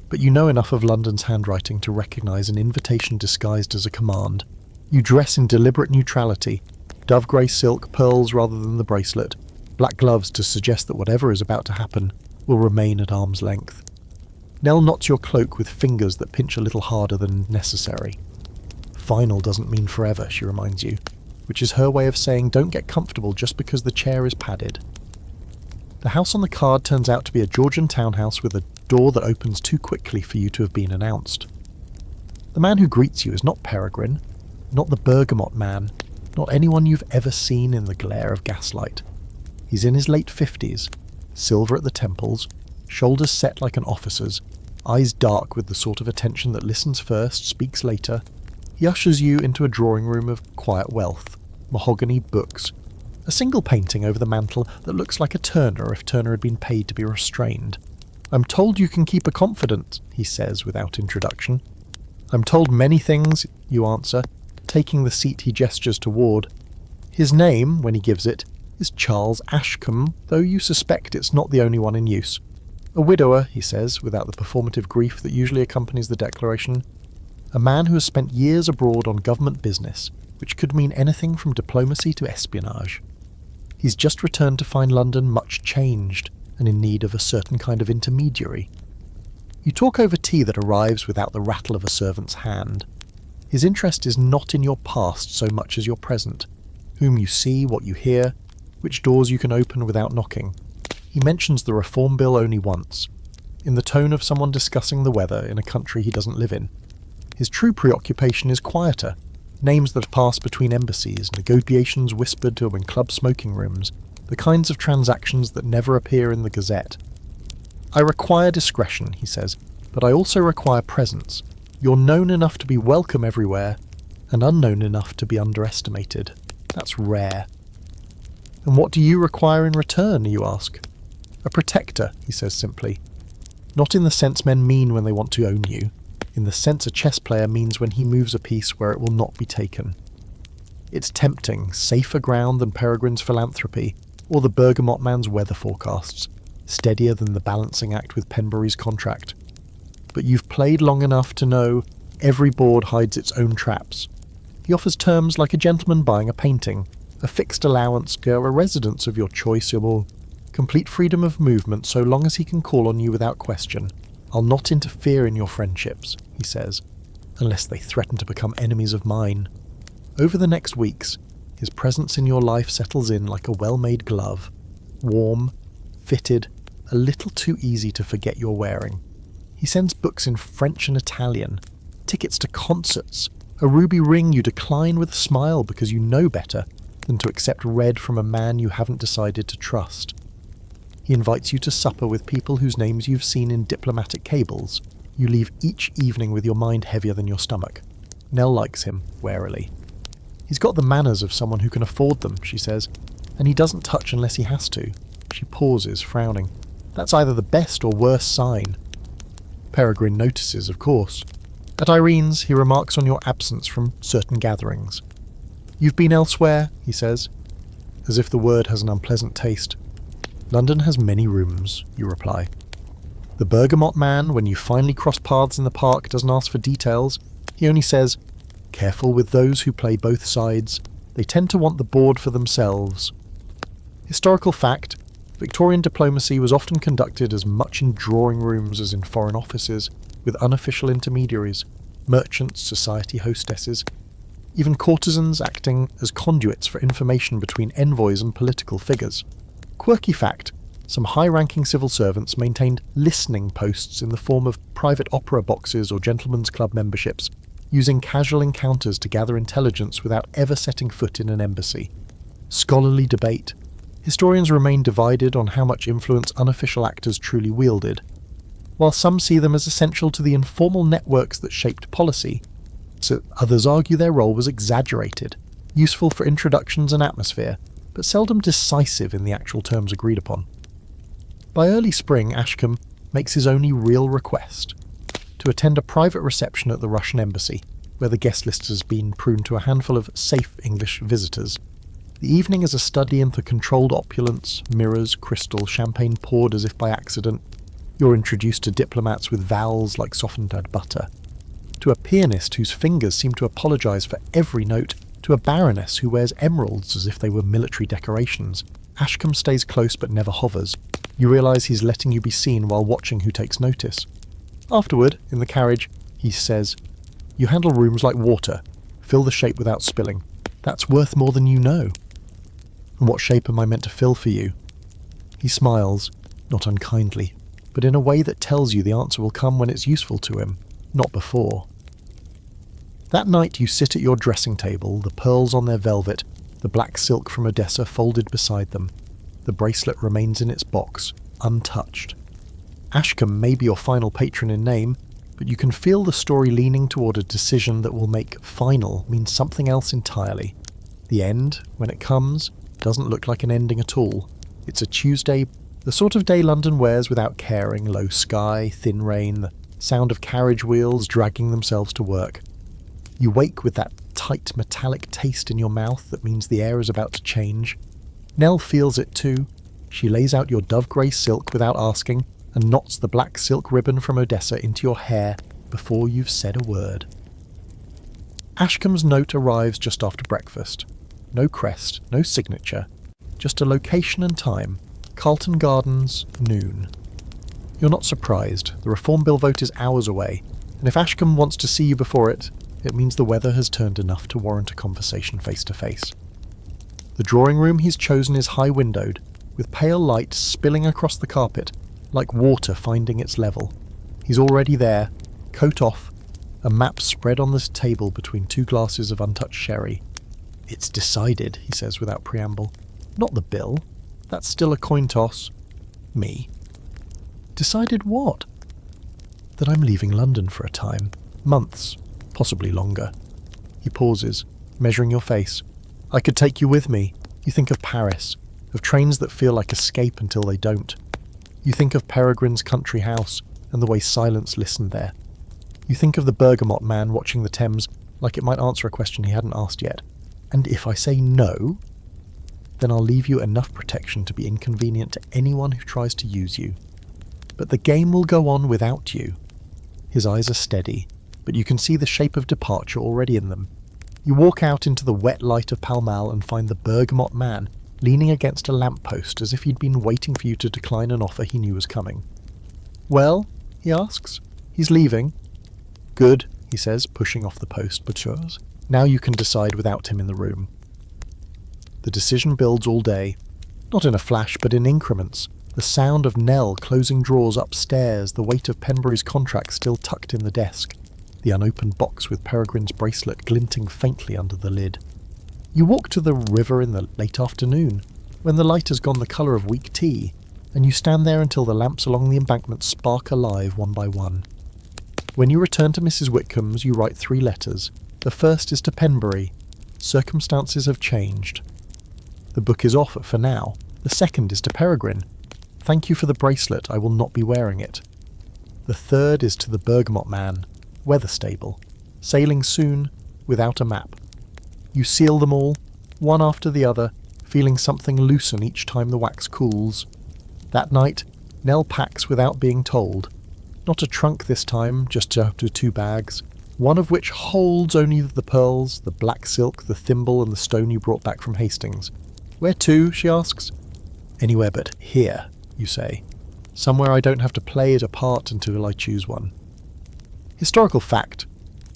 Speaker 1: But you know enough of London's handwriting to recognise an invitation disguised as a command. You dress in deliberate neutrality, dove grey silk, pearls rather than the bracelet, black gloves to suggest that whatever is about to happen will remain at arm's length. Nell knots your cloak with fingers that pinch a little harder than necessary. Final doesn't mean forever, she reminds you, which is her way of saying don't get comfortable just because the chair is padded. The house on the card turns out to be a Georgian townhouse with a door that opens too quickly for you to have been announced. The man who greets you is not Peregrine, not the bergamot man, not anyone you've ever seen in the glare of gaslight. He's in his late 50s, silver at the temples, shoulders set like an officer's, eyes dark with the sort of attention that listens first, speaks later. He ushers you into a drawing room of quiet wealth, mahogany books, a single painting over the mantel that looks like a Turner if Turner had been paid to be restrained. "I'm told you can keep a confidant," he says without introduction. "I'm told many things," you answer, taking the seat he gestures toward. His name, when he gives it, is Charles Ashcombe, though you suspect it's not the only one in use. A widower, he says, without the performative grief that usually accompanies the declaration. A man who has spent years abroad on government business, which could mean anything from diplomacy to espionage. He's just returned to find London much changed and in need of a certain kind of intermediary. You talk over tea that arrives without the rattle of a servant's hand. His interest is not in your past so much as your present, whom you see, what you hear, which doors you can open without knocking. He mentions the Reform Bill only once, in the tone of someone discussing the weather in a country he doesn't live in. His true preoccupation is quieter, names that pass between embassies, negotiations whispered to in club smoking rooms, the kinds of transactions that never appear in the Gazette. "I require discretion," he says, "but I also require presence. You're known enough to be welcome everywhere, and unknown enough to be underestimated. That's rare." "And what do you require in return?" you ask. "A protector," he says simply. Not in the sense men mean when they want to own you, in the sense a chess player means when he moves a piece where it will not be taken. It's tempting, safer ground than Peregrine's philanthropy, or the bergamot man's weather forecasts, steadier than the balancing act with Penbury's contract. But you've played long enough to know every board hides its own traps. He offers terms like a gentleman buying a painting, a fixed allowance, a residence of your choice, or complete freedom of movement so long as he can call on you without question. "I'll not interfere in your friendships," he says, "unless they threaten to become enemies of mine." Over the next weeks, his presence in your life settles in like a well-made glove, warm, fitted, a little too easy to forget you're wearing. He sends books in French and Italian, tickets to concerts, a ruby ring you decline with a smile because you know better than to accept red from a man you haven't decided to trust. He invites you to supper with people whose names you've seen in diplomatic cables. You leave each evening with your mind heavier than your stomach. Nell likes him, warily. "He's got the manners of someone who can afford them," she says, "and he doesn't touch unless he has to." She pauses, frowning. That's either the best or worst sign. Peregrine notices, of course. At Irene's, he remarks on your absence from certain gatherings. "You've been elsewhere," he says, as if the word has an unpleasant taste. "London has many rooms," you reply. The bergamot man, when you finally cross paths in the park, doesn't ask for details. He only says, "Careful with those who play both sides. They tend to want the board for themselves." Historical fact, Victorian diplomacy was often conducted as much in drawing rooms as in foreign offices, with unofficial intermediaries, merchants, society hostesses, even courtesans acting as conduits for information between envoys and political figures. Quirky fact, some high-ranking civil servants maintained listening posts in the form of private opera boxes or gentlemen's club memberships, using casual encounters to gather intelligence without ever setting foot in an embassy. Scholarly debate. Historians remain divided on how much influence unofficial actors truly wielded. While some see them as essential to the informal networks that shaped policy, so others argue their role was exaggerated, useful for introductions and atmosphere, but seldom decisive in the actual terms agreed upon. By early spring, Ashcombe makes his only real request, to attend a private reception at the Russian embassy, where the guest list has been pruned to a handful of safe English visitors. The evening is a study in the controlled opulence, mirrors, crystal, champagne poured as if by accident. You're introduced to diplomats with vowels like softened butter, to a pianist whose fingers seem to apologise for every note, to a baroness who wears emeralds as if they were military decorations. Ashcombe stays close but never hovers. You realise he's letting you be seen while watching who takes notice. Afterward, in the carriage, he says, "You handle rooms like water. Fill the shape without spilling. That's worth more than you know." "And what shape am I meant to fill for you?" He smiles, not unkindly, but in a way that tells you the answer will come when it's useful to him, not before. That night you sit at your dressing table, the pearls on their velvet, the black silk from Odessa folded beside them. The bracelet remains in its box, untouched. Ashcombe may be your final patron in name, but you can feel the story leaning toward a decision that will make final mean something else entirely. The end, when it comes, doesn't look like an ending at all. It's a Tuesday, the sort of day London wears without caring, low sky, thin rain, the sound of carriage wheels dragging themselves to work. You wake with that tight metallic taste in your mouth that means the air is about to change. Nell feels it too. She lays out your dove-grey silk without asking, and knots the black silk ribbon from Odessa into your hair before you've said a word. Ashcombe's note arrives just after breakfast. No crest, no signature, just a location and time. Carlton Gardens, noon. You're not surprised. The Reform Bill vote is hours away, and if Ashcombe wants to see you before it means the weather has turned enough to warrant a conversation face to face. The drawing room he's chosen is high-windowed, with pale light spilling across the carpet, like water finding its level. He's already there, coat off, a map spread on the table between two glasses of untouched sherry. "It's decided," he says without preamble. "Not the bill. That's still a coin toss." "Me." "Decided what?" "That I'm leaving London for a time. Months, possibly longer." He pauses, measuring your face. "I could take you with me." You think of Paris, of trains that feel like escape until they don't. You think of Peregrine's country house and the way silence listened there. You think of the bergamot man watching the Thames like it might answer a question he hadn't asked yet. "And if I say no, then I'll leave you enough protection to be inconvenient to anyone who tries to use you. But the game will go on without you." His eyes are steady, but you can see the shape of departure already in them. You walk out into the wet light of Pall Mall and find the bergamot man leaning against a lamppost as if he'd been waiting for you to decline an offer he knew was coming. "Well?" he asks. "He's leaving." "Good," he says, pushing off the post, "but yours. Now you can decide without him in the room." The decision builds all day, not in a flash but in increments. The sound of Nell closing drawers upstairs, the weight of Penbury's contract still tucked in the desk, the unopened box with Peregrine's bracelet glinting faintly under the lid. You walk to the river in the late afternoon, when the light has gone the colour of weak tea, and you stand there until the lamps along the embankment spark alive one by one. When you return to Mrs. Whitcomb's, you write 3 letters. The first is to Penbury. Circumstances have changed. The book is off for now. The second is to Peregrine. Thank you for the bracelet, I will not be wearing it. The third is to the bergamot man. Weather stable. Sailing soon, without a map. You seal them all, one after the other, feeling something loosen each time the wax cools. That night, Nell packs without being told. Not a trunk this time, just 2 bags, one of which holds only the pearls, the black silk, the thimble and the stone you brought back from Hastings. "Where to?" she asks. "Anywhere but here," you say. "Somewhere I don't have to play it apart until I choose one." Historical fact.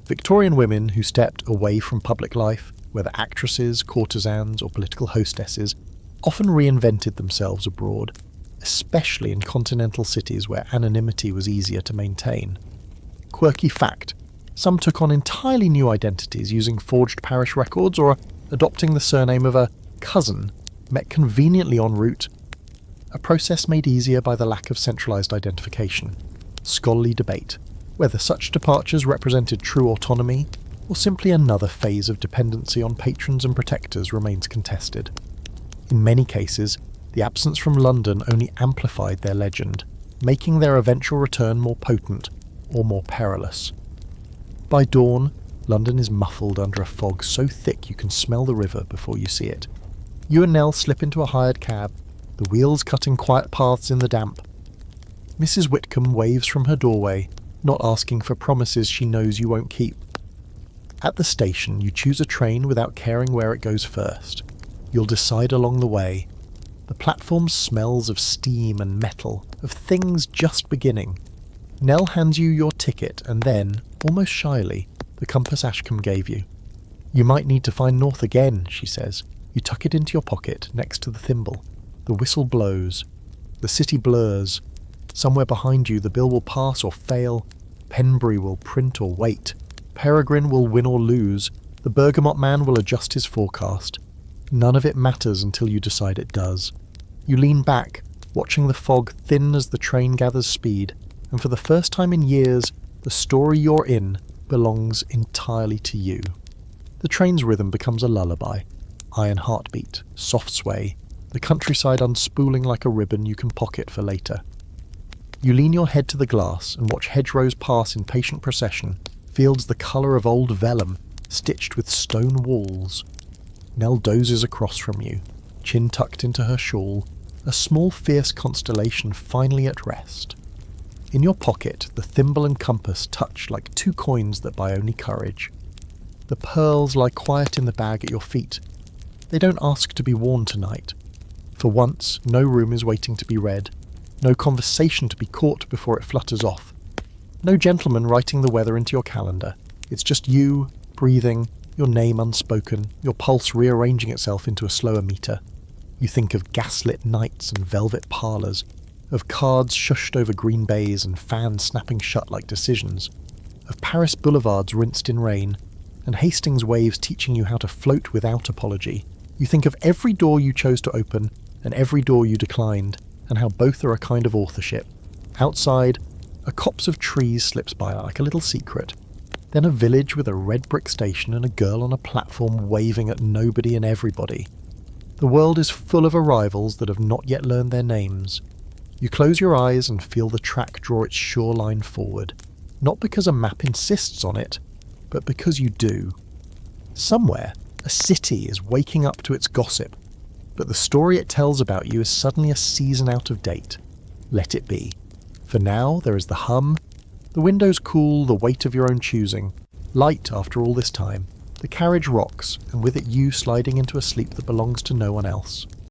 Speaker 1: Victorian women who stepped away from public life, whether actresses, courtesans or political hostesses, often reinvented themselves abroad, especially in continental cities where anonymity was easier to maintain. Quirky fact. Some took on entirely new identities using forged parish records or adopting the surname of a cousin met conveniently en route, a process made easier by the lack of centralised identification. Scholarly debate. Whether such departures represented true autonomy or simply another phase of dependency on patrons and protectors remains contested. In many cases, the absence from London only amplified their legend, making their eventual return more potent or more perilous. By dawn, London is muffled under a fog so thick you can smell the river before you see it. You and Nell slip into a hired cab, the wheels cutting quiet paths in the damp. Mrs. Whitcomb waves from her doorway, not asking for promises she knows you won't keep. At the station, you choose a train without caring where it goes first. You'll decide along the way. The platform smells of steam and metal, of things just beginning. Nell hands you your ticket and then, almost shyly, the compass Ashcombe gave you. You might need to find north again, she says. You tuck it into your pocket, next to the thimble. The whistle blows. The city blurs. Somewhere behind you the bill will pass or fail. Penbury will print or wait. Peregrine will win or lose. The bergamot man will adjust his forecast. None of it matters until you decide it does. You lean back, watching the fog thin as the train gathers speed, and for the first time in years, the story you're in belongs entirely to you. The train's rhythm becomes a lullaby. Iron heartbeat, soft sway, the countryside unspooling like a ribbon you can pocket for later. You lean your head to the glass and watch hedgerows pass in patient procession, fields the colour of old vellum, stitched with stone walls. Nell dozes across from you, chin tucked into her shawl, a small fierce constellation finally at rest. In your pocket, the thimble and compass touch like two coins that buy only courage. The pearls lie quiet in the bag at your feet. They don't ask to be worn tonight. For once, no room is waiting to be read. No conversation to be caught before it flutters off. No gentleman writing the weather into your calendar. It's just you, breathing, your name unspoken, your pulse rearranging itself into a slower meter. You think of gaslit nights and velvet parlours, of cards shushed over green bays and fans snapping shut like decisions, of Paris boulevards rinsed in rain, and Hastings waves teaching you how to float without apology. You think of every door you chose to open and every door you declined, and how both are a kind of authorship. Outside, a copse of trees slips by like a little secret. Then a village with a red brick station and a girl on a platform waving at nobody and everybody. The world is full of arrivals that have not yet learned their names. You close your eyes and feel the track draw its shoreline forward, not because a map insists on it, but because you do. Somewhere, a city is waking up to its gossip, but the story it tells about you is suddenly a season out of date. Let it be. For now, there is the hum, the windows cool, the weight of your own choosing, light after all this time. The carriage rocks, and with it you sliding into a sleep that belongs to no one else.